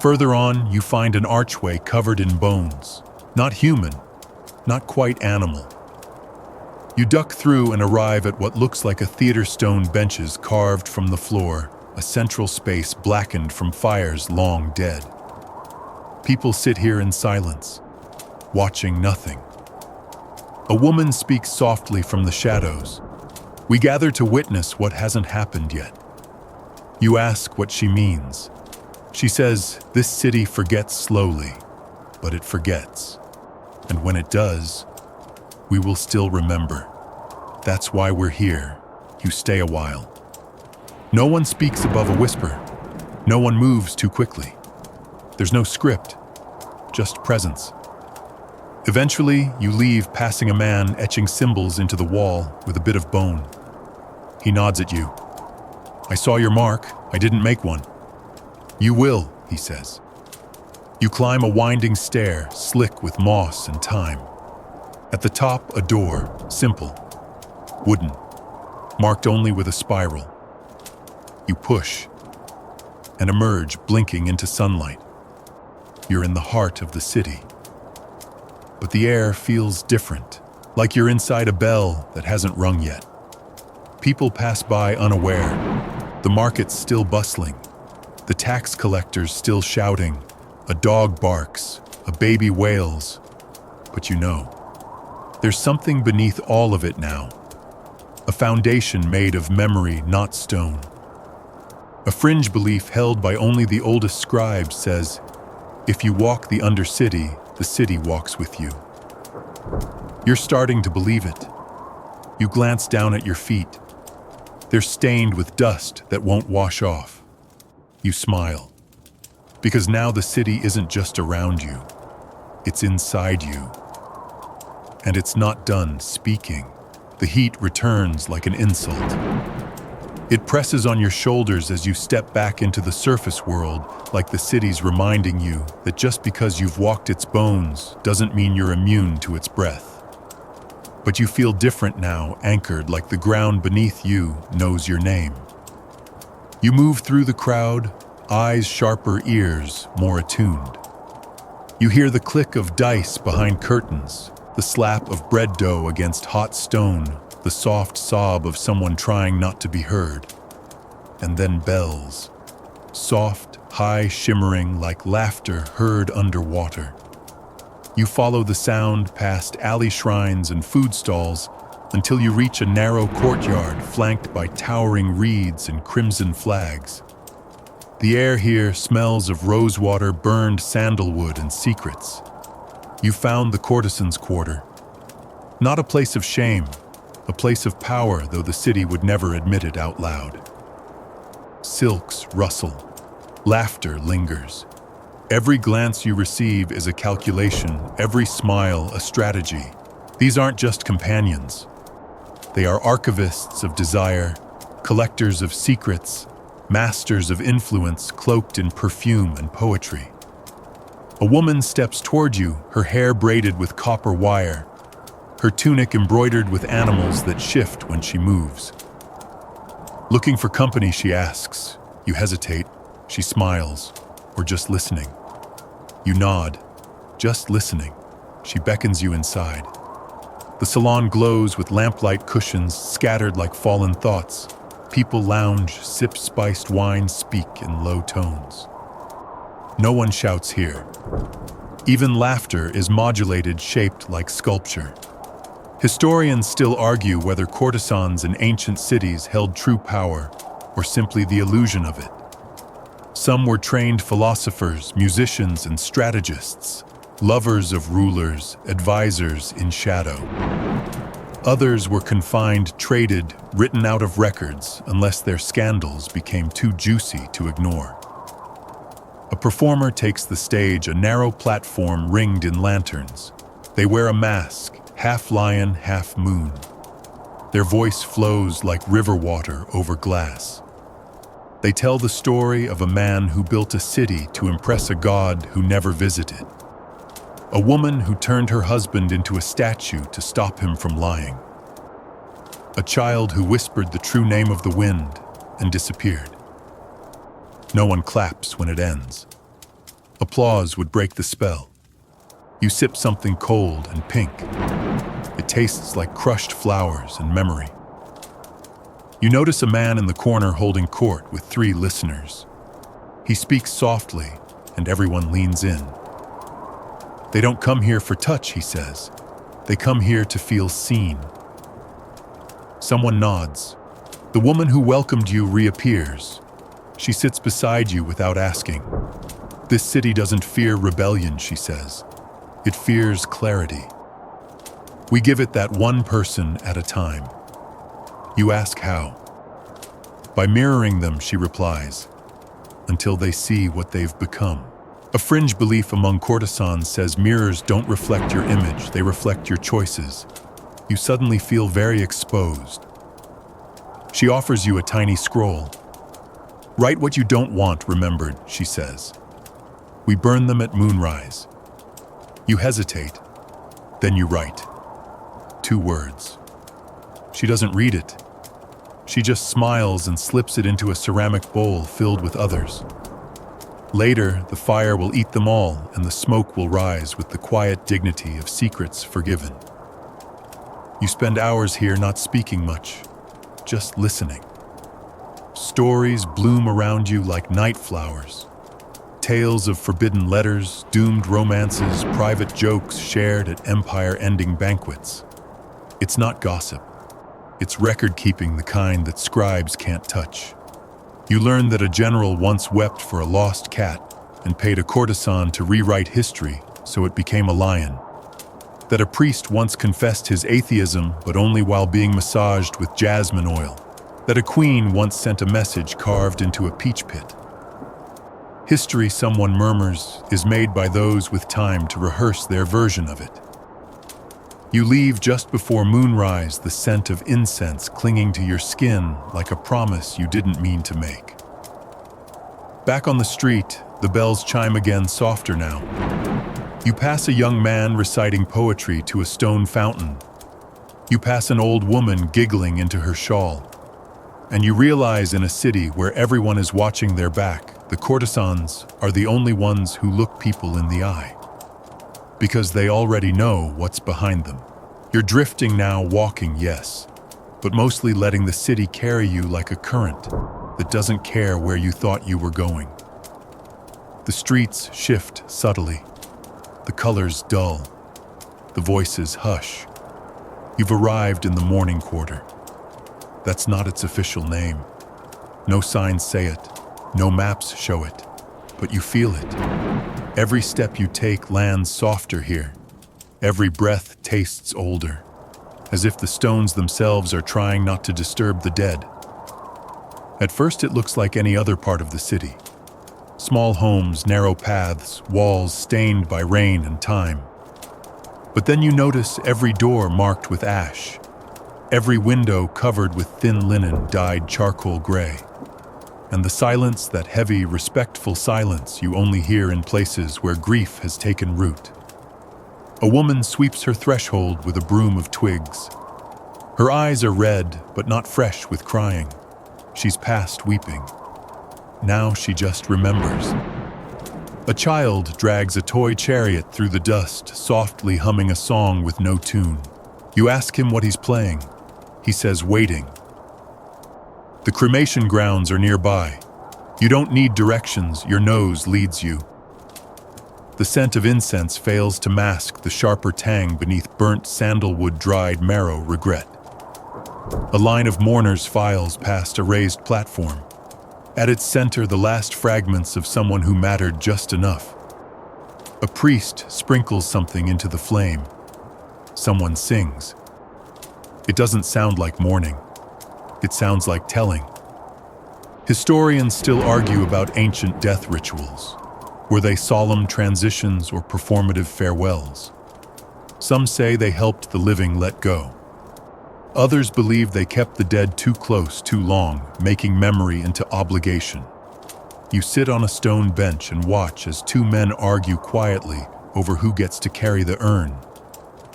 Further on, you find an archway covered in bones. Not human, not quite animal. You duck through and arrive at what looks like a theater stone benches carved from the floor, a central space blackened from fires long dead. People sit here in silence, watching nothing. A woman speaks softly from the shadows. We gather to witness what hasn't happened yet. You ask what she means. She says, this city forgets slowly, but it forgets. And when it does, we will still remember. That's why we're here. You stay a while. No one speaks above a whisper. No one moves too quickly. There's no script, just presence. Eventually, you leave passing a man etching symbols into the wall with a bit of bone. He nods at you. "I saw your mark. I didn't make one." "You will," he says. You climb a winding stair, slick with moss and time. At the top, a door, simple, wooden, marked only with a spiral. You push and emerge, blinking into sunlight. You're in the heart of the city. But the air feels different, like you're inside a bell that hasn't rung yet. People pass by unaware. The market's still bustling. The tax collector's still shouting. A dog barks. A baby wails. But you know, there's something beneath all of it now. A foundation made of memory, not stone. A fringe belief held by only the oldest scribes says, if you walk the undercity, the city walks with you. You're starting to believe it. You glance down at your feet. They're stained with dust that won't wash off. You smile. Because now the city isn't just around you. It's inside you. And it's not done speaking. The heat returns like an insult. It presses on your shoulders as you step back into the surface world, like the city's reminding you that just because you've walked its bones doesn't mean you're immune to its breath. But you feel different now, anchored like the ground beneath you knows your name. You move through the crowd, eyes sharper, ears more attuned. You hear the click of dice behind curtains, the slap of bread dough against hot stone, the soft sob of someone trying not to be heard. And then bells. Soft, high, shimmering like laughter heard underwater. You follow the sound past alley shrines and food stalls until you reach a narrow courtyard flanked by towering reeds and crimson flags. The air here smells of rosewater, burned sandalwood, and secrets. You found the courtesan's quarter. Not a place of shame, a place of power, though the city would never admit it out loud. Silks rustle. Laughter lingers. Every glance you receive is a calculation, every smile a strategy. These aren't just companions. They are archivists of desire, collectors of secrets, masters of influence cloaked in perfume and poetry. A woman steps toward you, her hair braided with copper wire, her tunic embroidered with animals that shift when she moves. Looking for company, she asks. You hesitate. She smiles. Or just listening. You nod. Just listening. She beckons you inside. The salon glows with lamplight cushions scattered like fallen thoughts. People lounge, sip spiced wine, speak in low tones. No one shouts here. Even laughter is modulated, shaped like sculpture. Historians still argue whether courtesans in ancient cities held true power or simply the illusion of it. Some were trained philosophers, musicians, and strategists, lovers of rulers, advisors in shadow. Others were confined, traded, written out of records unless their scandals became too juicy to ignore. A performer takes the stage, a narrow platform ringed in lanterns. They wear a mask, half lion, half moon. Their voice flows like river water over glass. They tell the story of a man who built a city to impress a god who never visited. A woman who turned her husband into a statue to stop him from lying. A child who whispered the true name of the wind and disappeared. No one claps when it ends. Applause would break the spell. You sip something cold and pink. It tastes like crushed flowers and memory. You notice a man in the corner holding court with 3 listeners. He speaks softly, and everyone leans in. They don't come here for touch, he says. They come here to feel seen. Someone nods. The woman who welcomed you reappears. She sits beside you without asking. This city doesn't fear rebellion, she says. It fears clarity. We give it that one person at a time. You ask how. By mirroring them, she replies, until they see what they've become. A fringe belief among courtesans says mirrors don't reflect your image, they reflect your choices. You suddenly feel very exposed. She offers you a tiny scroll. Write what you don't want remembered, she says. We burn them at moonrise. You hesitate, then you write. 2 words. She doesn't read it. She just smiles and slips it into a ceramic bowl filled with others. Later, the fire will eat them all, and the smoke will rise with the quiet dignity of secrets forgiven. You spend hours here not speaking much, just listening. Stories bloom around you like night flowers. Tales of forbidden letters, doomed romances, private jokes shared at empire-ending banquets. It's not gossip. It's record-keeping, the kind that scribes can't touch. You learn that a general once wept for a lost cat and paid a courtesan to rewrite history so it became a lion. That a priest once confessed his atheism, but only while being massaged with jasmine oil. That a queen once sent a message carved into a peach pit. History, someone murmurs, is made by those with time to rehearse their version of it. You leave just before moonrise, the scent of incense clinging to your skin like a promise you didn't mean to make. Back on the street, the bells chime again, softer now. You pass a young man reciting poetry to a stone fountain. You pass an old woman giggling into her shawl. And you realize in a city where everyone is watching their back, the courtesans are the only ones who look people in the eye. Because they already know what's behind them. You're drifting now, walking, yes, but mostly letting the city carry you like a current that doesn't care where you thought you were going. The streets shift subtly, the colors dull, the voices hush. You've arrived in the morning quarter. That's not its official name. No signs say it, no maps show it, but you feel it. Every step you take lands softer here. Every breath tastes older, as if the stones themselves are trying not to disturb the dead. At first it looks like any other part of the city. Small homes, narrow paths, walls stained by rain and time. But then you notice every door marked with ash, every window covered with thin linen dyed charcoal gray. And the silence, that heavy, respectful silence you only hear in places where grief has taken root. A woman sweeps her threshold with a broom of twigs. Her eyes are red, but not fresh with crying. She's past weeping. Now she just remembers. A child drags a toy chariot through the dust, softly humming a song with no tune. You ask him what he's playing. He says, waiting. The cremation grounds are nearby. You don't need directions, your nose leads you. The scent of incense fails to mask the sharper tang beneath burnt sandalwood, dried marrow regret. A line of mourners files past a raised platform. At its center, the last fragments of someone who mattered just enough. A priest sprinkles something into the flame. Someone sings. It doesn't sound like mourning. It sounds like telling. Historians still argue about ancient death rituals. Were they solemn transitions or performative farewells? Some say they helped the living let go. Others believe they kept the dead too close too long, making memory into obligation. You sit on a stone bench and watch as 2 men argue quietly over who gets to carry the urn.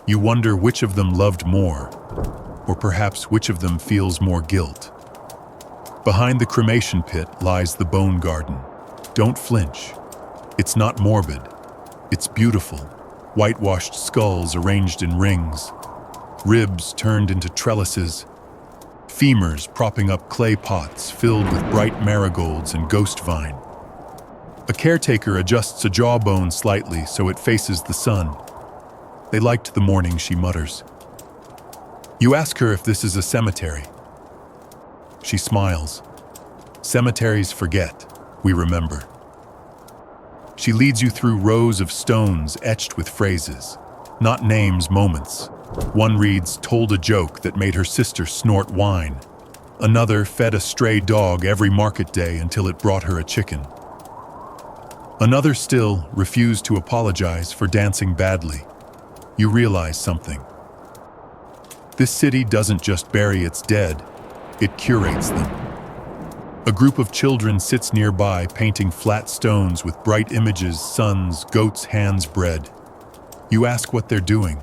You wonder which of them loved more, or perhaps which of them feels more guilt. Behind the cremation pit lies the bone garden. Don't flinch. It's not morbid. It's beautiful. Whitewashed skulls arranged in rings. Ribs turned into trellises. Femurs propping up clay pots filled with bright marigolds and ghost vine. A caretaker adjusts a jawbone slightly so it faces the sun. They liked the morning, she mutters. You ask her if this is a cemetery. She smiles. Cemeteries forget. We remember. She leads you through rows of stones etched with phrases, not names, moments. One reads, told a joke that made her sister snort wine. Another fed a stray dog every market day until it brought her a chicken. Another still refused to apologize for dancing badly. You realize something. This city doesn't just bury its dead, it curates them. A group of children sits nearby painting flat stones with bright images, suns, goats' hands, bread. You ask what they're doing.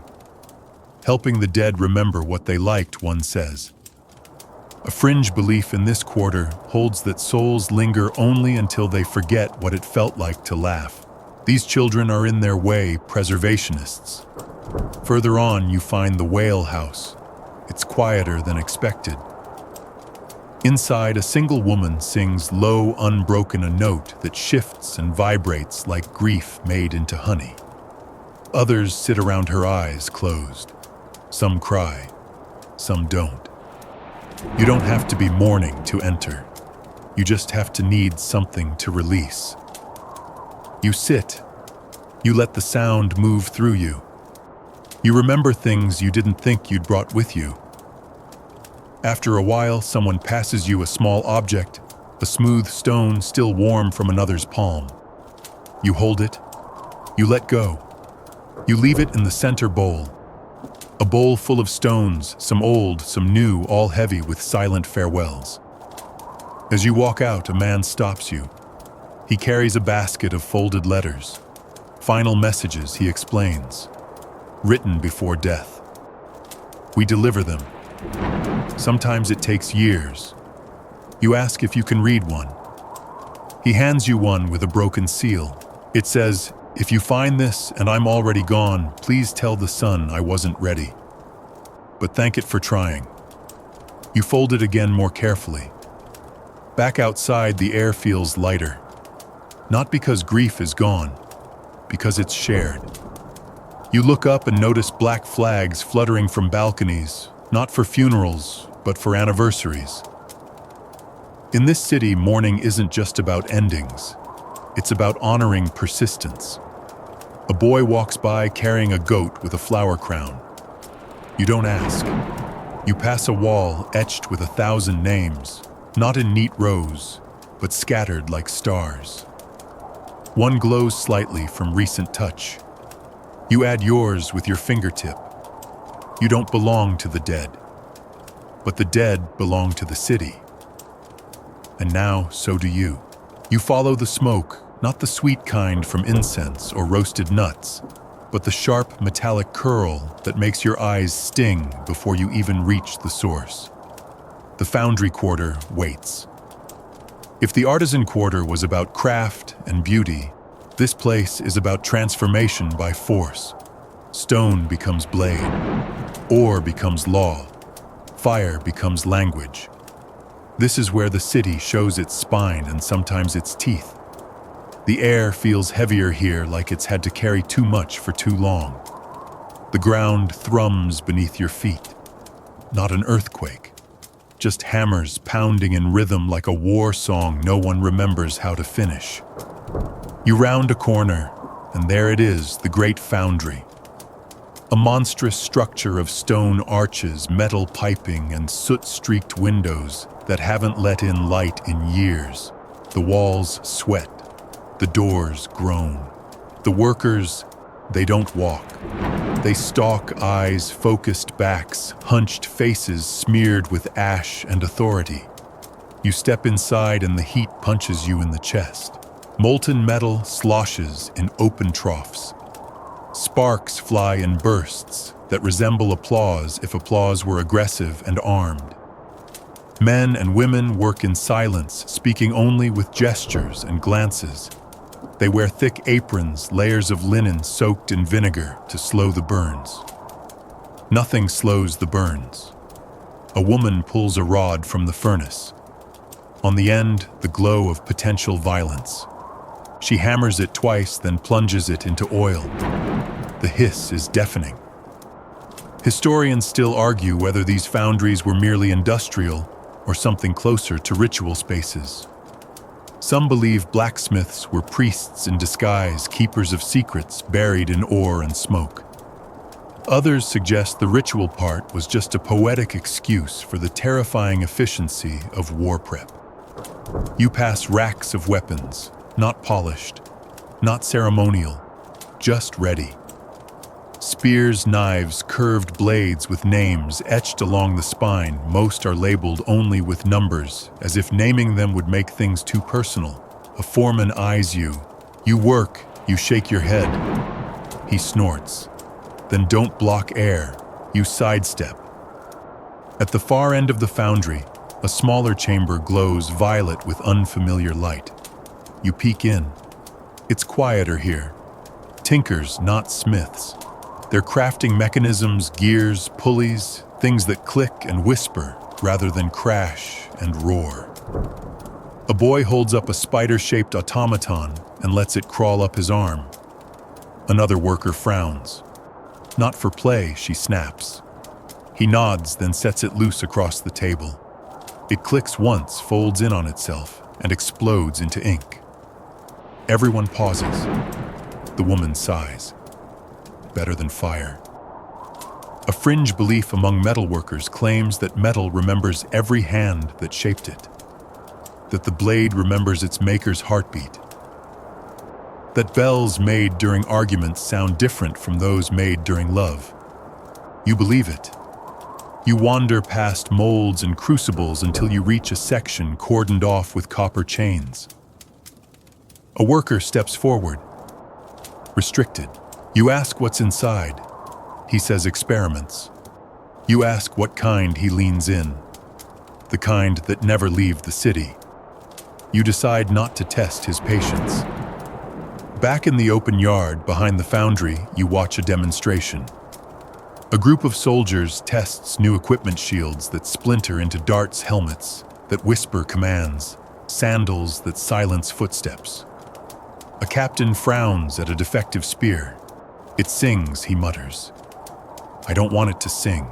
Helping the dead remember what they liked, one says. A fringe belief in this quarter holds that souls linger only until they forget what it felt like to laugh. These children are in their way preservationists. Further on, you find the whale house. It's quieter than expected. Inside, a single woman sings low, unbroken a note that shifts and vibrates like grief made into honey. Others sit around her eyes closed. Some cry, some don't. You don't have to be mourning to enter. You just have to need something to release. You sit. You let the sound move through you. You remember things you didn't think you'd brought with you. After a while, someone passes you a small object, a smooth stone still warm from another's palm. You hold it. You let go. You leave it in the center bowl. A bowl full of stones, some old, some new, all heavy with silent farewells. As you walk out, a man stops you. He carries a basket of folded letters. Final messages, he explains. Written before death. We deliver them. Sometimes it takes years. You ask if you can read one. He hands you one with a broken seal. It says, "If you find this and I'm already gone, please tell the sun I wasn't ready. But thank it for trying." You fold it again more carefully. Back outside, the air feels lighter. Not because grief is gone, because it's shared. You look up and notice black flags fluttering from balconies, not for funerals, but for anniversaries. In this city, mourning isn't just about endings. It's about honoring persistence. A boy walks by carrying a goat with a flower crown. You don't ask. You pass a wall etched with 1,000 names, not in neat rows, but scattered like stars. One glows slightly from recent touch. You add yours with your fingertip. You don't belong to the dead, but the dead belong to the city. And now, so do you. You follow the smoke, not the sweet kind from incense or roasted nuts, but the sharp metallic curl that makes your eyes sting before you even reach the source. The foundry quarter waits. If the artisan quarter was about craft and beauty, this place is about transformation by force. Stone becomes blade, ore becomes law, fire becomes language. This is where the city shows its spine and sometimes its teeth. The air feels heavier here, like it's had to carry too much for too long. The ground thrums beneath your feet. Not an earthquake, just hammers pounding in rhythm like a war song no one remembers how to finish. You round a corner, and there it is, the great foundry. A monstrous structure of stone arches, metal piping, and soot-streaked windows that haven't let in light in years. The walls sweat. The doors groan. The workers, they don't walk. They stalk, eyes focused backs, hunched faces smeared with ash and authority. You step inside and the heat punches you in the chest. Molten metal sloshes in open troughs. Sparks fly in bursts that resemble applause if applause were aggressive and armed. Men and women work in silence, speaking only with gestures and glances. They wear thick aprons, layers of linen soaked in vinegar to slow the burns. Nothing slows the burns. A woman pulls a rod from the furnace. On the end, the glow of potential violence. She hammers it twice, then plunges it into oil. The hiss is deafening. Historians still argue whether these foundries were merely industrial or something closer to ritual spaces. Some believe blacksmiths were priests in disguise, keepers of secrets buried in ore and smoke. Others suggest the ritual part was just a poetic excuse for the terrifying efficiency of war prep. You pass racks of weapons, not polished, Not ceremonial, just ready. Spears, knives, curved blades with names etched along the spine. Most are labeled only with numbers, as if naming them would make things too personal. A foreman eyes you. You work, you shake your head. He snorts. Then don't block air, you sidestep. At the far end of the foundry, a smaller chamber glows violet with unfamiliar light. You peek in. It's quieter here. Tinkers, not smiths. They're crafting mechanisms, gears, pulleys, things that click and whisper rather than crash and roar. A boy holds up a spider-shaped automaton and lets it crawl up his arm. Another worker frowns. Not for play, she snaps. He nods, then sets it loose across the table. It clicks once, folds in on itself, and explodes into ink. Everyone pauses. The woman sighs. Better than fire. A fringe belief among metalworkers claims that metal remembers every hand that shaped it, that the blade remembers its maker's heartbeat, that bells made during arguments sound different from those made during love. You believe it. You wander past molds and crucibles until you reach a section cordoned off with copper chains. A worker steps forward. Restricted. You ask what's inside. He says experiments. You ask what kind he leans in. The kind that never leave the city. You decide not to test his patience. Back in the open yard behind the foundry, you watch a demonstration. A group of soldiers tests new equipment shields that splinter into darts helmets, that whisper commands, sandals that silence footsteps. A captain frowns at a defective spear. It sings, he mutters. I don't want it to sing.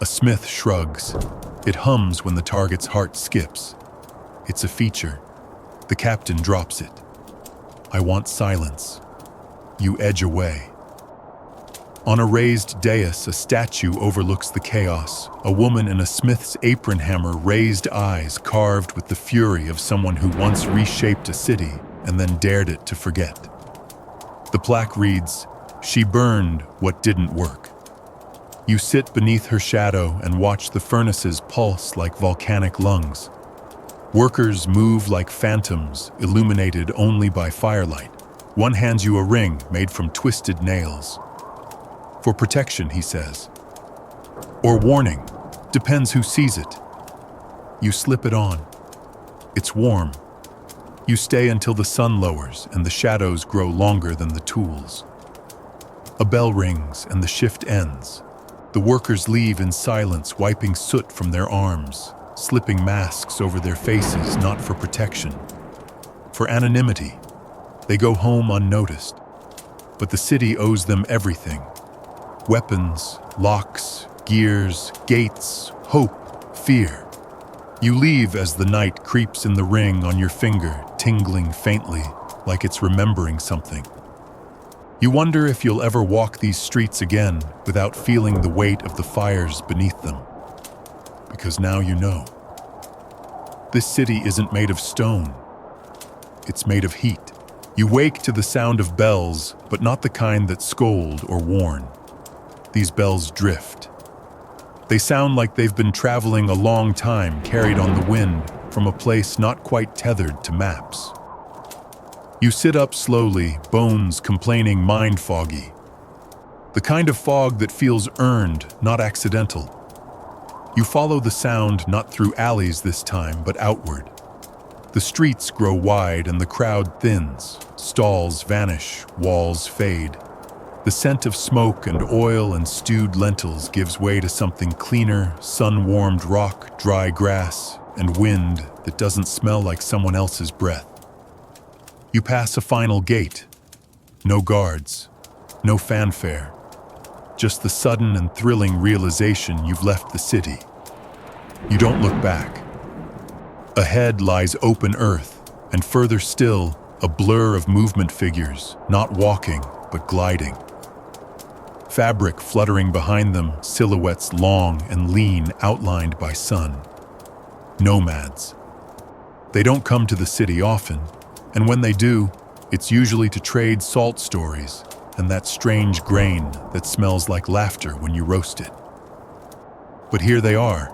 A smith shrugs. It hums when the target's heart skips. It's a feature. The captain drops it. I want silence. You edge away. On a raised dais, a statue overlooks the chaos. A woman in a smith's apron hammer, raised eyes carved with the fury of someone who once reshaped a city and then dared it to forget. The plaque reads, "She burned what didn't work." You sit beneath her shadow and watch the furnaces pulse like volcanic lungs. Workers move like phantoms, illuminated only by firelight. One hands you a ring made from twisted nails. For protection, he says. Or warning, depends who sees it. You slip it on. It's warm. You stay until the sun lowers and the shadows grow longer than the tools. A bell rings and the shift ends. The workers leave in silence, wiping soot from their arms, slipping masks over their faces, not for protection, for anonymity. They go home unnoticed. But the city owes them everything. Weapons, locks, gears, gates, hope, fear. You leave as the night creeps in the ring on your finger, tingling faintly, like it's remembering something. You wonder if you'll ever walk these streets again without feeling the weight of the fires beneath them. Because now you know. This city isn't made of stone. It's made of heat. You wake to the sound of bells, but not the kind that scold or warn. These bells drift. They sound like they've been traveling a long time, carried on the wind from a place not quite tethered to maps. You sit up slowly, bones complaining, mind foggy. The kind of fog that feels earned, not accidental. You follow the sound not through alleys this time, but outward. The streets grow wide and the crowd thins. Stalls vanish, walls fade. The scent of smoke and oil and stewed lentils gives way to something cleaner, sun-warmed rock, dry grass, and wind that doesn't smell like someone else's breath. You pass a final gate. No guards, no fanfare. Just the sudden and thrilling realization you've left the city. You don't look back. Ahead lies open earth, and further still, a blur of movement figures, not walking, but gliding. Fabric fluttering behind them, silhouettes long and lean, outlined by sun. Nomads. They don't come to the city often, and when they do, It's usually to trade salt stories and that strange grain that smells like laughter when you roast it. But here they are,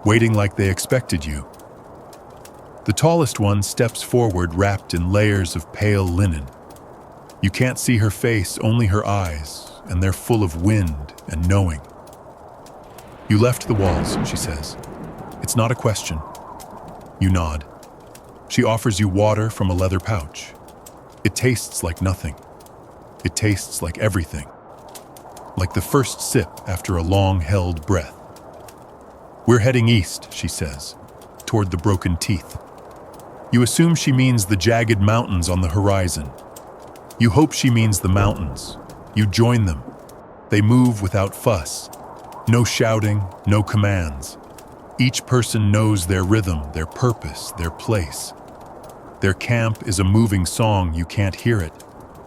waiting like they expected you. The tallest one steps forward wrapped in layers of pale linen. You can't see her face, only her eyes, and they're full of wind and knowing. "You left the walls," she says. "It's not a question." You nod. She offers you water from a leather pouch. It tastes like nothing. It tastes like everything. Like the first sip after a long-held breath. "We're heading east," she says, toward the broken teeth. You assume she means the jagged mountains on the horizon. You hope she means the mountains. You join them. They move without fuss. No shouting, no commands. Each person knows their rhythm, their purpose, their place. Their camp is a moving song. You can't hear it,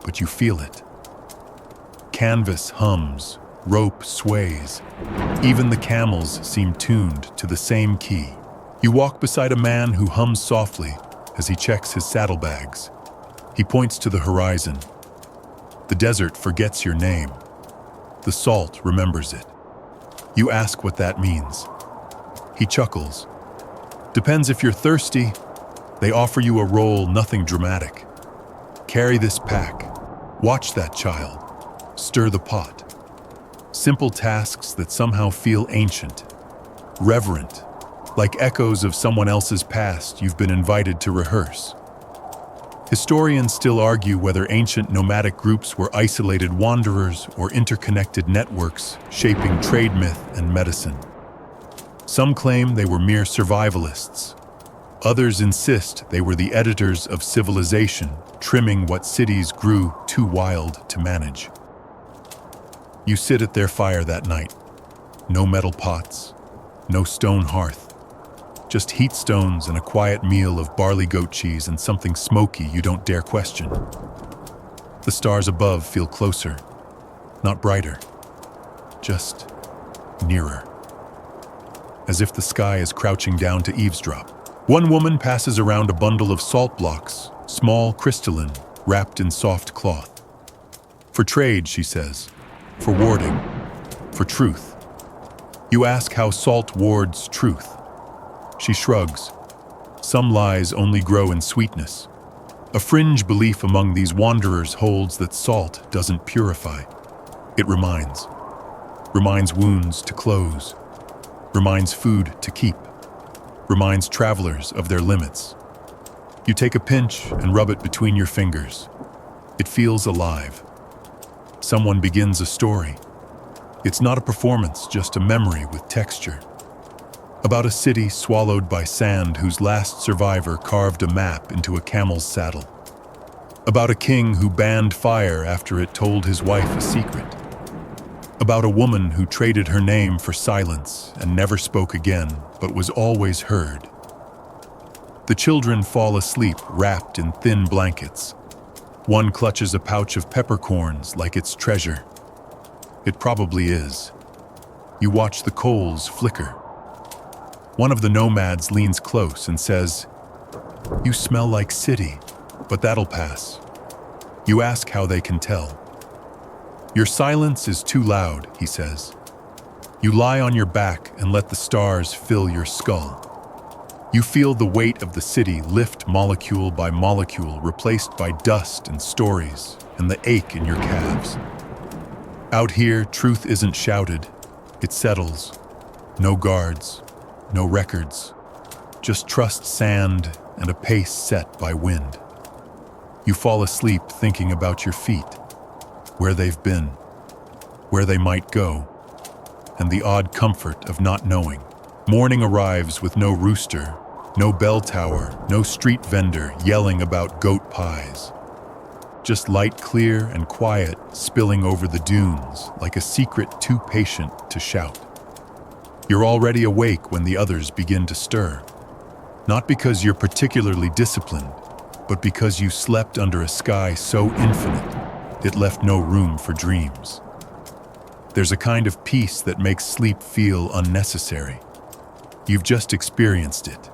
but you feel it. Canvas hums, rope sways. Even the camels seem tuned to the same key. You walk beside a man who hums softly as he checks his saddlebags. He points to the horizon. The desert forgets your name. The salt remembers it. You ask what that means. He chuckles. "Depends if you're thirsty." They offer you a roll, nothing dramatic. "Carry this pack. Watch that child. Stir the pot." Simple tasks that somehow feel ancient, reverent, like echoes of someone else's past you've been invited to rehearse. Historians still argue whether ancient nomadic groups were isolated wanderers or interconnected networks shaping trade myth and medicine. Some claim they were mere survivalists. Others insist they were the editors of civilization, trimming what cities grew too wild to manage. You sit at their fire that night. No metal pots, no stone hearth. Just heat stones and a quiet meal of barley goat cheese and something smoky you don't dare question. The stars above feel closer, not brighter, just nearer. As if the sky is crouching down to eavesdrop. One woman passes around a bundle of salt blocks, small, crystalline, wrapped in soft cloth. "For trade," she says. "For warding. For truth." You ask how salt wards truth. She shrugs. Some lies only grow in sweetness. A fringe belief among these wanderers holds that salt doesn't purify. It reminds. Reminds wounds to close. Reminds food to keep. Reminds travelers of their limits. You take a pinch and rub it between your fingers. It feels alive. Someone begins a story. It's not a performance, just a memory with texture. About a city swallowed by sand whose last survivor carved a map into a camel's saddle. About a king who banned fire after it told his wife a secret. About a woman who traded her name for silence and never spoke again, but was always heard. The children fall asleep wrapped in thin blankets. One clutches a pouch of peppercorns like it's treasure. It probably is. You watch the coals flicker. One of the nomads leans close and says, "You smell like city, but that'll pass." You ask how they can tell. "Your silence is too loud," he says. You lie on your back and let the stars fill your skull. You feel the weight of the city lift molecule by molecule, replaced by dust and stories, and the ache in your calves. Out here, truth isn't shouted. It settles. No guards, no records. Just trust sand and a pace set by wind. You fall asleep thinking about your feet, where they've been, where they might go, and the odd comfort of not knowing. Morning arrives with no rooster, no bell tower, no street vendor yelling about goat pies. Just light clear and quiet spilling over the dunes like a secret too patient to shout. You're already awake when the others begin to stir. Not because you're particularly disciplined, but because you slept under a sky so infinite it left no room for dreams. There's a kind of peace that makes sleep feel unnecessary. You've just experienced it.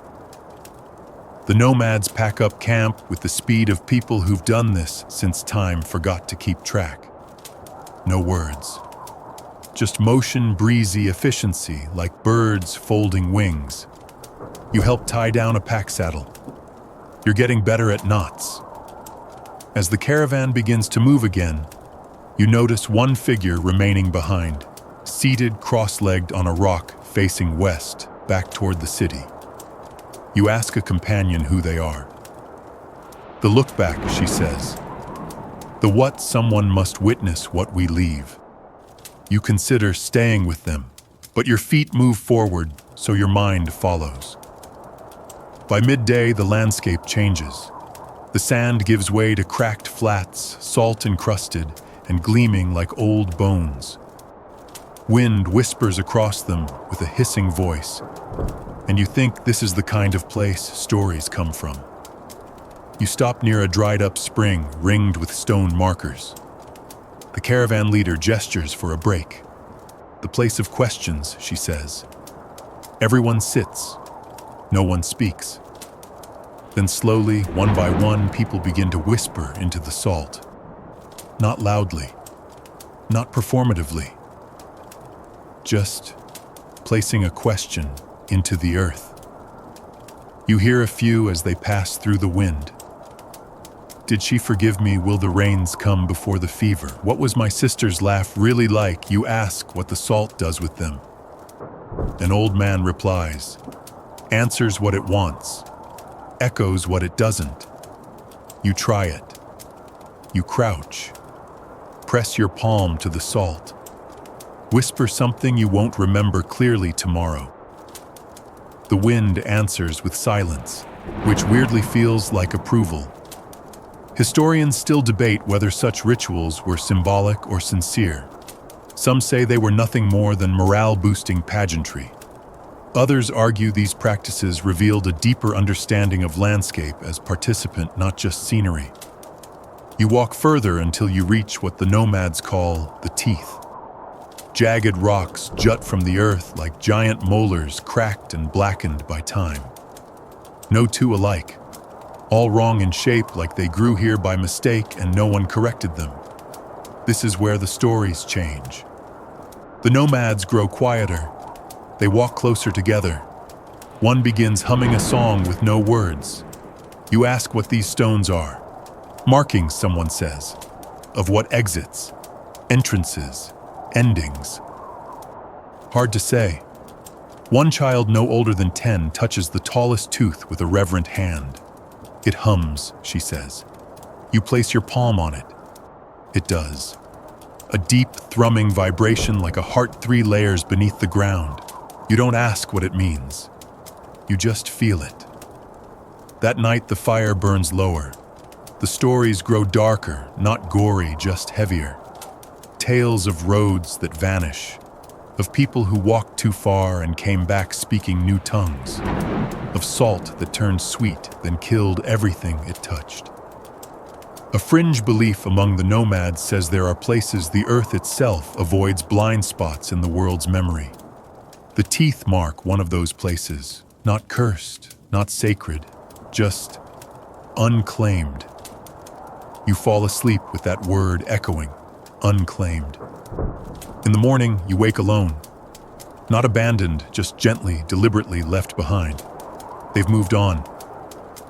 The nomads pack up camp with the speed of people who've done this since time forgot to keep track. No words. Just motion, breezy efficiency like birds folding wings. You help tie down a pack saddle. You're getting better at knots. As the caravan begins to move again, you notice one figure remaining behind, seated cross-legged on a rock facing west, back toward the city. You ask a companion who they are. The look back, she says. The what someone must witness what we leave. You consider staying with them, but your feet move forward, so your mind follows. By midday, the landscape changes. The sand gives way to cracked flats, salt-encrusted and gleaming like old bones. Wind whispers across them with a hissing voice, and you think this is the kind of place stories come from. You stop near a dried-up spring ringed with stone markers. The caravan leader gestures for a break. The place of questions, she says. Everyone sits. No one speaks. Then slowly, one by one, people begin to whisper into the salt. Not loudly, not performatively. Just placing a question into the earth. You hear a few as they pass through the wind. Did she forgive me? Will the rains come before the fever? What was my sister's laugh really like? You ask what the salt does with them. An old man replies, answers what it wants, echoes what it doesn't. You try it. You crouch. Press your palm to the salt. Whisper something you won't remember clearly tomorrow. The wind answers with silence, which weirdly feels like approval. Historians still debate whether such rituals were symbolic or sincere. Some say they were nothing more than morale-boosting pageantry. Others argue these practices revealed a deeper understanding of landscape as participant, not just scenery. You walk further until you reach what the nomads call the teeth. Jagged rocks jut from the earth like giant molars cracked and blackened by time. No two alike, all wrong in shape like they grew here by mistake and no one corrected them. This is where the stories change. The nomads grow quieter. They walk closer together. One begins humming a song with no words. You ask what these stones are. Markings, someone says. Of what exits, entrances, endings. Hard to say. One child no older than 10 touches the tallest tooth with a reverent hand. It hums, she says. You place your palm on it. It does. A deep, thrumming vibration like a heart 3 layers beneath the ground. You don't ask what it means. You just feel it. That night, the fire burns lower. The stories grow darker, not gory, just heavier. Tales of roads that vanish, of people who walked too far and came back speaking new tongues, of salt that turned sweet, then killed everything it touched. A fringe belief among the nomads says there are places the earth itself avoids blind spots in the world's memory. The teeth mark one of those places, not cursed, not sacred, just unclaimed. You fall asleep with that word echoing, unclaimed. In the morning, you wake alone. Not abandoned, just gently, deliberately left behind. They've moved on.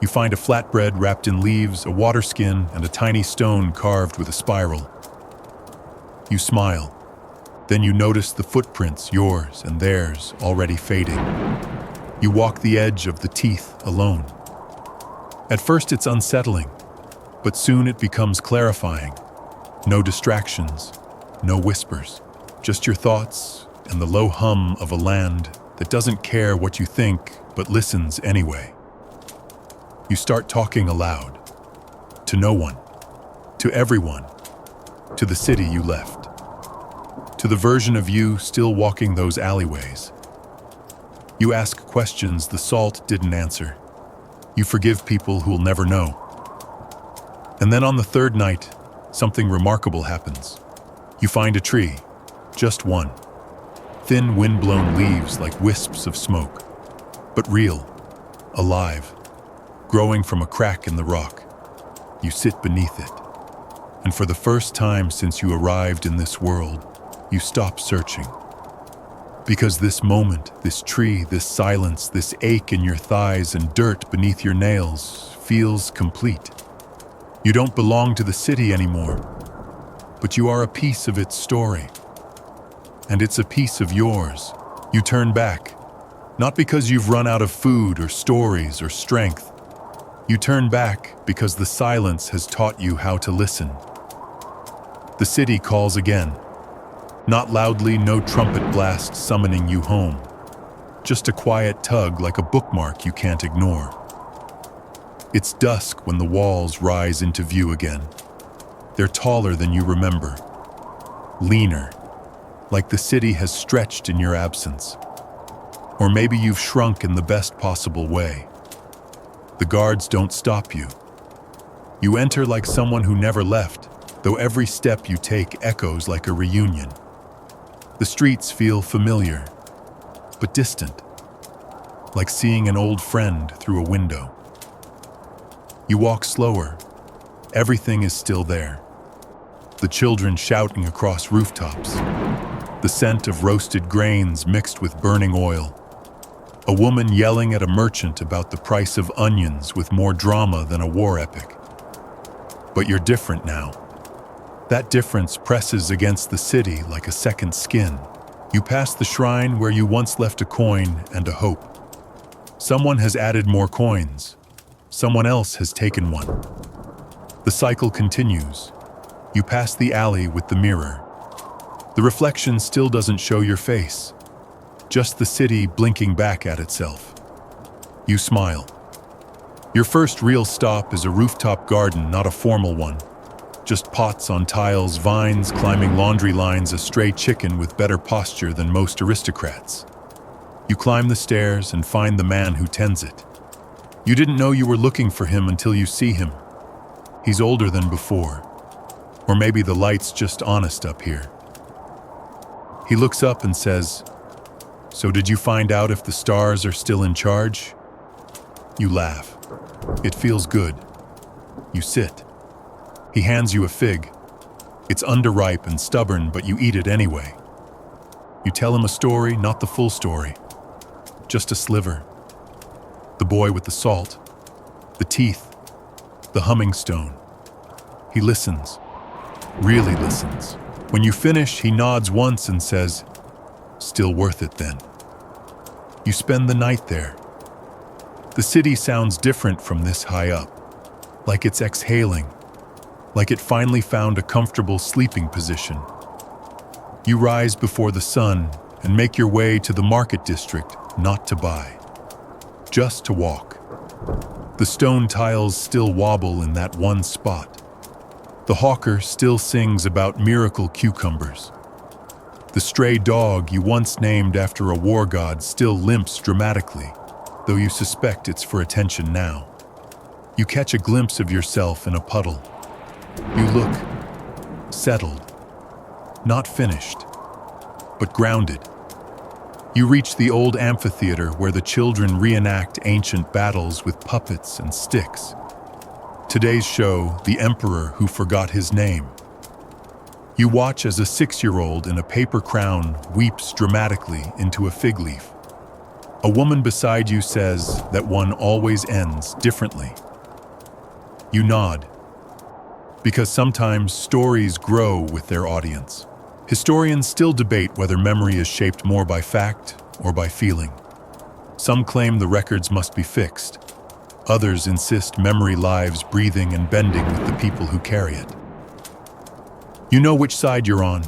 You find a flatbread wrapped in leaves, a water skin, and a tiny stone carved with a spiral. You smile. Then you notice the footprints, yours and theirs, already fading. You walk the edge of the teeth alone. At first it's unsettling, but soon it becomes clarifying. No distractions, no whispers, just your thoughts and the low hum of a land that doesn't care what you think, but listens anyway. You start talking aloud. To no one. To everyone. To the city you left. To the version of you still walking those alleyways. You ask questions the salt didn't answer. You forgive people who'll never know. And then on the third night, something remarkable happens. You find a tree, just one. Thin wind-blown leaves like wisps of smoke, but real, alive. growing from a crack in the rock. You sit beneath it. And for the first time since you arrived in this world, you stop searching. Because this moment, this tree, this silence, this ache in your thighs and dirt beneath your nails feels complete. You don't belong to the city anymore, but you are a piece of its story. And it's a piece of yours. You turn back, not because you've run out of food or stories or strength. You turn back because the silence has taught you how to listen. The city calls again. Not loudly, no trumpet blast summoning you home. Just a quiet tug like a bookmark you can't ignore. It's dusk when the walls rise into view again. They're taller than you remember. Leaner, like the city has stretched in your absence. Or maybe you've shrunk in the best possible way. The guards don't stop you. You enter like someone who never left, though every step you take echoes like a reunion. The streets feel familiar, but distant, like seeing an old friend through a window. You walk slower. Everything is still there. The children shouting across rooftops. The scent of roasted grains mixed with burning oil. A woman yelling at a merchant about the price of onions with more drama than a war epic. But you're different now. That difference presses against the city like a second skin. You pass the shrine where you once left a coin and a hope. Someone has added more coins. Someone else has taken one. The cycle continues. You pass the alley with the mirror. The reflection still doesn't show your face. Just the city blinking back at itself. You smile. Your first real stop is a rooftop garden, not a formal one. Just pots on tiles, vines climbing laundry lines, a stray chicken with better posture than most aristocrats. You climb the stairs and find the man who tends it. You didn't know you were looking for him until you see him. He's older than before. Or maybe the light's just honest up here. He looks up and says, "So did you find out if the stars are still in charge?" You laugh. It feels good. You sit. He hands you a fig. It's underripe and stubborn, but you eat it anyway. You tell him a story, not the full story. Just a sliver. The boy with the salt, the teeth, the humming stone. He listens. Really listens. When you finish, he nods once and says, "Still worth it then." You spend the night there. The city sounds different from this high up, like it's exhaling, like it finally found a comfortable sleeping position. You rise before the sun and make your way to the market district, not to buy, just to walk. The stone tiles still wobble in that one spot. The hawker still sings about miracle cucumbers. The stray dog you once named after a war god still limps dramatically, though you suspect it's for attention now. You catch a glimpse of yourself in a puddle. You look settled, not finished, but grounded. You reach the old amphitheater where the children reenact ancient battles with puppets and sticks. Today's show, The Emperor Who Forgot His Name. You watch as a 6-year-old in a paper crown weeps dramatically into a fig leaf. A woman beside you says that one always ends differently. You nod, because sometimes stories grow with their audience. Historians still debate whether memory is shaped more by fact or by feeling. Some claim the records must be fixed. Others insist memory lives breathing and bending with the people who carry it. You know which side you're on.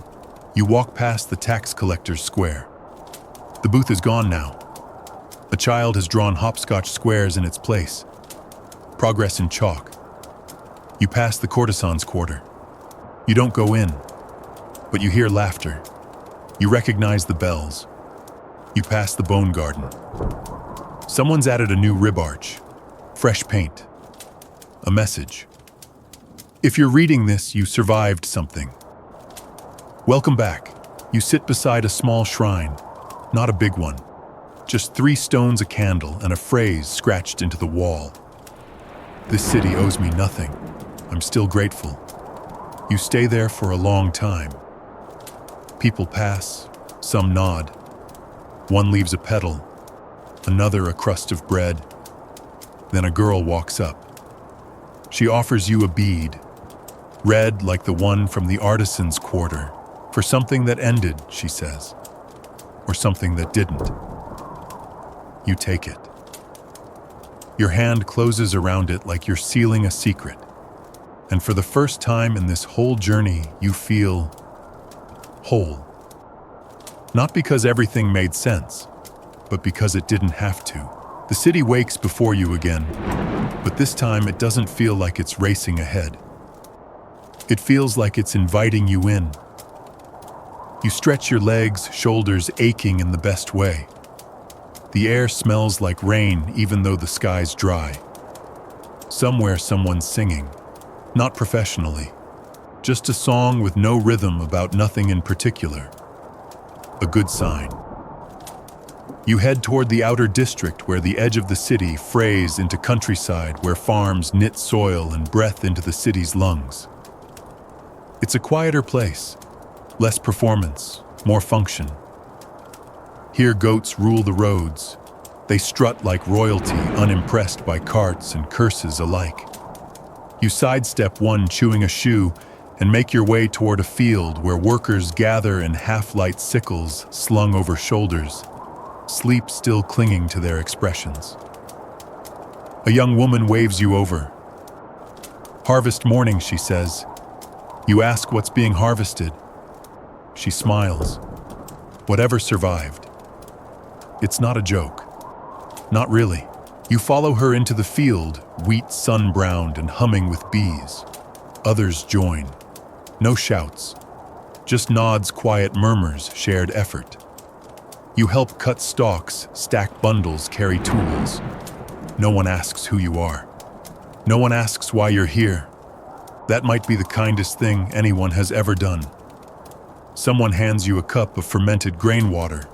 You walk past the tax collector's square. The booth is gone now. A child has drawn hopscotch squares in its place. Progress in chalk. You pass the courtesan's quarter. You don't go in, but you hear laughter. You recognize the bells. You pass the bone garden. Someone's added a new rib arch, fresh paint, a message. If you're reading this, you survived something. Welcome back. You sit beside a small shrine, not a big one, just 3 stones, a candle, and a phrase scratched into the wall. This city owes me nothing. I'm still grateful. You stay there for a long time. People pass, some nod. One leaves a petal, another a crust of bread. Then a girl walks up. She offers you a bead, red like the one from the artisan's quarter, for something that ended, she says, or something that didn't. You take it. Your hand closes around it like you're sealing a secret. And for the first time in this whole journey, you feel whole. Not because everything made sense, but because it didn't have to. The city wakes before you again, but this time it doesn't feel like it's racing ahead. It feels like it's inviting you in. You stretch your legs, shoulders aching in the best way. The air smells like rain even though the sky's dry. Somewhere someone's singing. Not professionally, just a song with no rhythm about nothing in particular. A good sign. You head toward the outer district where the edge of the city frays into countryside where farms knit soil and breath into the city's lungs. It's a quieter place, less performance, more function. Here goats rule the roads. They strut like royalty, unimpressed by carts and curses alike. You sidestep one chewing a shoe and make your way toward a field where workers gather in half-light sickles slung over shoulders, sleep still clinging to their expressions. A young woman waves you over. Harvest morning, she says. You ask what's being harvested. She smiles. Whatever survived. It's not a joke. Not really. You follow her into the field, wheat sun-browned and humming with bees. Others join. No shouts. Just nods, quiet murmurs, shared effort. You help cut stalks, stack bundles, carry tools. No one asks who you are. No one asks why you're here. That might be the kindest thing anyone has ever done. Someone hands you a cup of fermented grain water.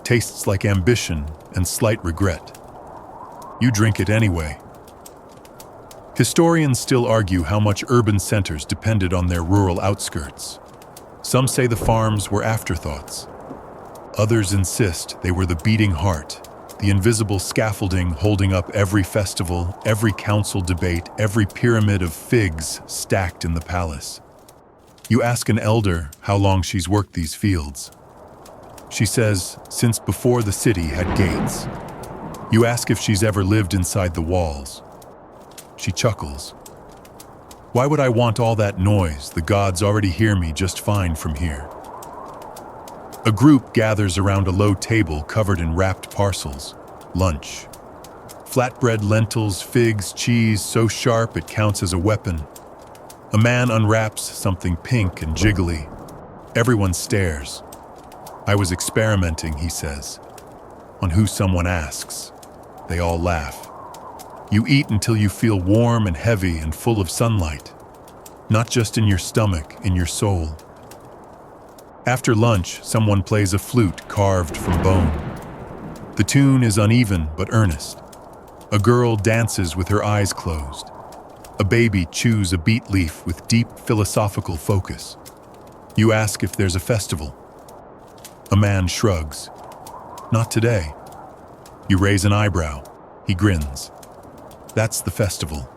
Tastes like ambition and slight regret. You drink it anyway. Historians still argue how much urban centers depended on their rural outskirts. Some say the farms were afterthoughts. Others insist they were the beating heart, the invisible scaffolding holding up every festival, every council debate, every pyramid of figs stacked in the palace. You ask an elder how long she's worked these fields. She says, since before the city had gates. You ask if she's ever lived inside the walls. She chuckles. Why would I want all that noise? The gods already hear me just fine from here. A group gathers around a low table covered in wrapped parcels. Lunch. Flatbread, lentils, figs, cheese, so sharp it counts as a weapon. A man unwraps something pink and jiggly. Everyone stares. I was experimenting, he says, on who someone asks. They all laugh. You eat until you feel warm and heavy and full of sunlight. Not just in your stomach, in your soul. After lunch, someone plays a flute carved from bone. The tune is uneven but earnest. A girl dances with her eyes closed. A baby chews a beet leaf with deep philosophical focus. You ask if there's a festival. A man shrugs. Not today. You raise an eyebrow. He grins. That's the festival.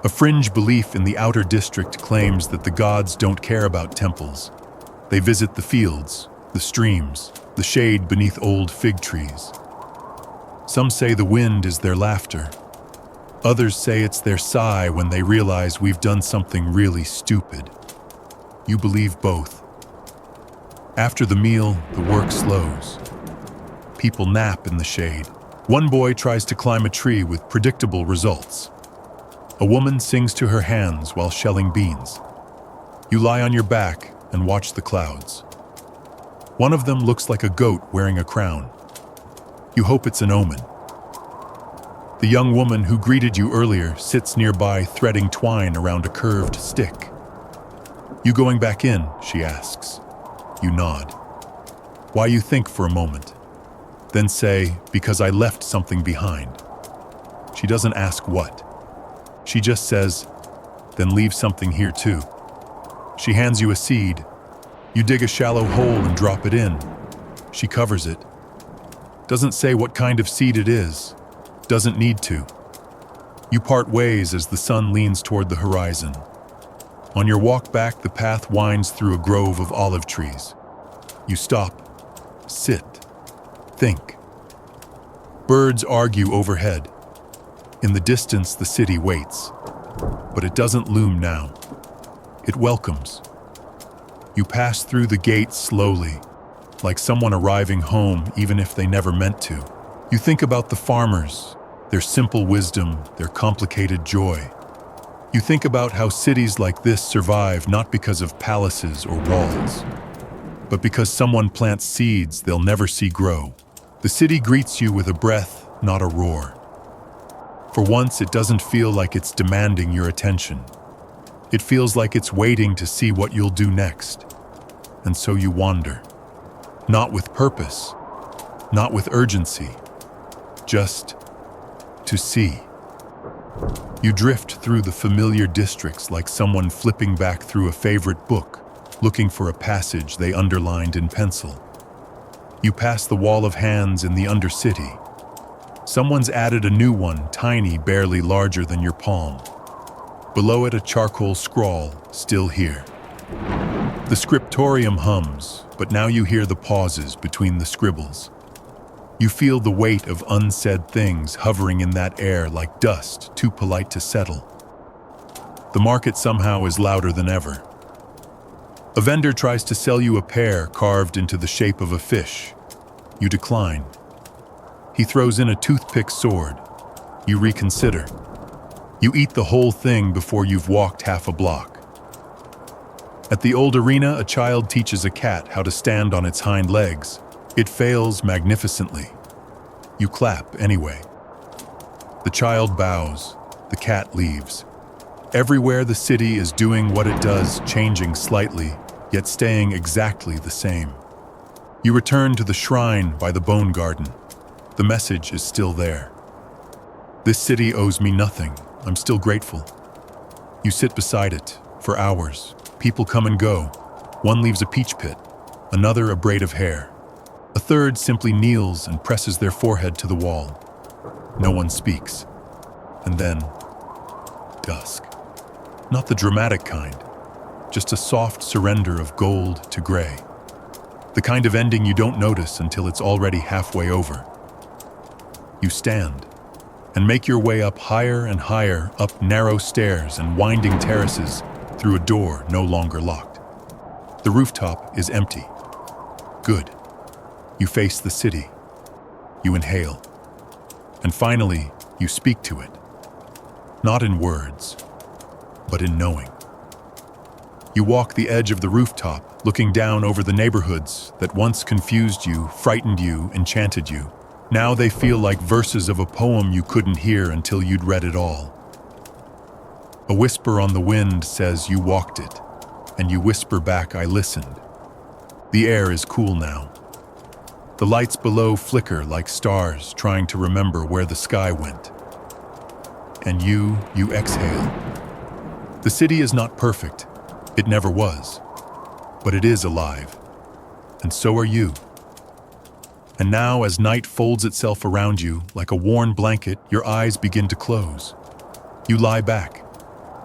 A fringe belief in the outer district claims that the gods don't care about temples. They visit the fields, the streams, the shade beneath old fig trees. Some say the wind is their laughter. Others say it's their sigh when they realize we've done something really stupid. You believe both. After the meal, the work slows. People nap in the shade. One boy tries to climb a tree with predictable results. A woman sings to her hands while shelling beans. You lie on your back and watch the clouds. One of them looks like a goat wearing a crown. You hope it's an omen. The young woman who greeted you earlier sits nearby threading twine around a curved stick. You going back in? She asks. You nod. Why you think for a moment. Then say, because I left something behind. She doesn't ask what. She just says, "Then leave something here too." She hands you a seed. You dig a shallow hole and drop it in. She covers it. Doesn't say what kind of seed it is. Doesn't need to. You part ways as the sun leans toward the horizon. On your walk back, the path winds through a grove of olive trees. You stop, sit, think. Birds argue overhead. In the distance, the city waits. But it doesn't loom now. It welcomes. You pass through the gate slowly, like someone arriving home even if they never meant to. You think about the farmers, their simple wisdom, their complicated joy. You think about how cities like this survive not because of palaces or walls, but because someone plants seeds they'll never see grow. The city greets you with a breath, not a roar. For once, it doesn't feel like it's demanding your attention. It feels like it's waiting to see what you'll do next. And so you wander. Not with purpose, not with urgency, just to see. You drift through the familiar districts like someone flipping back through a favorite book, looking for a passage they underlined in pencil. You pass the wall of hands in the undercity. Someone's added a new one, tiny, barely larger than your palm. Below it, a charcoal scrawl, "Still here." The scriptorium hums, but now you hear the pauses between the scribbles. You feel the weight of unsaid things hovering in that air like dust, too polite to settle. The market somehow is louder than ever. A vendor tries to sell you a pear carved into the shape of a fish. You decline. He throws in a toothpick sword. You reconsider. You eat the whole thing before you've walked half a block. At the old arena, a child teaches a cat how to stand on its hind legs. It fails magnificently. You clap anyway. The child bows. The cat leaves. Everywhere the city is doing what it does, changing slightly, yet staying exactly the same. You return to the shrine by the bone garden. The message is still there. This city owes me nothing. I'm still grateful. You sit beside it for hours. People come and go. One leaves a peach pit, another a braid of hair. A third simply kneels and presses their forehead to the wall. No one speaks. And then, dusk. Not the dramatic kind, just a soft surrender of gold to gray. The kind of ending you don't notice until it's already halfway over. You stand and make your way up higher and higher, up narrow stairs and winding terraces, through a door no longer locked. The rooftop is empty. Good. You face the city. You inhale. And finally, you speak to it. Not in words, but in knowing. You walk the edge of the rooftop, looking down over the neighborhoods that once confused you, frightened you, enchanted you. Now they feel like verses of a poem you couldn't hear until you'd read it all. A whisper on the wind says you walked it, and you whisper back, "I listened." The air is cool now. The lights below flicker like stars trying to remember where the sky went. And you exhale. The city is not perfect. It never was. But it is alive. And so are you. And now, as night folds itself around you like a worn blanket, your eyes begin to close. You lie back.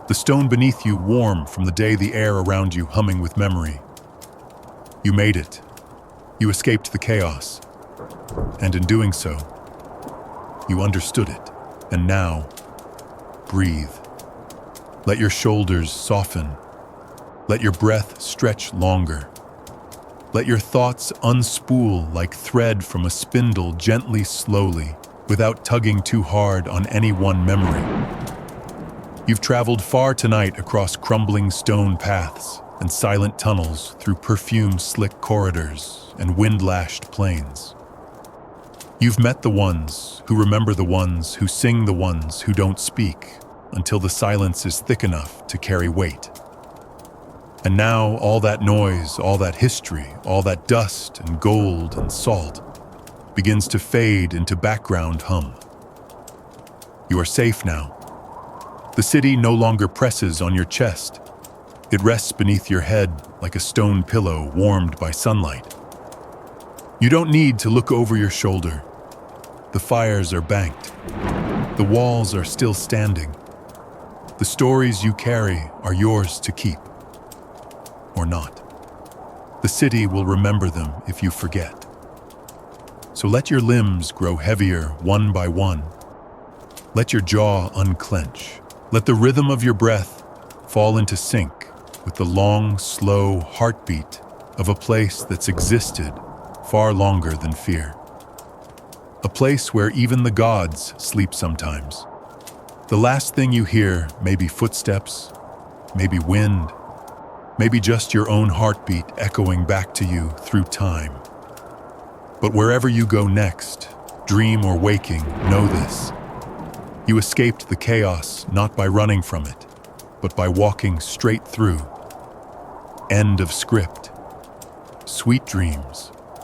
The stone beneath you warm from the day, the air around you humming with memory. You made it. You escaped the chaos. And in doing so, you understood it. And now, breathe. Let your shoulders soften. Let your breath stretch longer. Let your thoughts unspool like thread from a spindle, gently, slowly, without tugging too hard on any one memory. You've traveled far tonight across crumbling stone paths and silent tunnels, through perfume-slick corridors and wind-lashed plains. You've met the ones who remember the ones who sing the ones who don't speak until the silence is thick enough to carry weight. And now all that noise, all that history, all that dust and gold and salt begins to fade into background hum. You are safe now. The city no longer presses on your chest. It rests beneath your head like a stone pillow warmed by sunlight. You don't need to look over your shoulder. The fires are banked. The walls are still standing. The stories you carry are yours to keep. Or not. The city will remember them if you forget. So let your limbs grow heavier one by one. Let your jaw unclench. Let the rhythm of your breath fall into sync with the long, slow heartbeat of a place that's existed far longer than fear. A place where even the gods sleep sometimes. The last thing you hear may be footsteps, maybe wind, maybe just your own heartbeat echoing back to you through time. But wherever you go next, dream or waking, know this. You escaped the chaos not by running from it, but by walking straight through. End of script. Sweet dreams.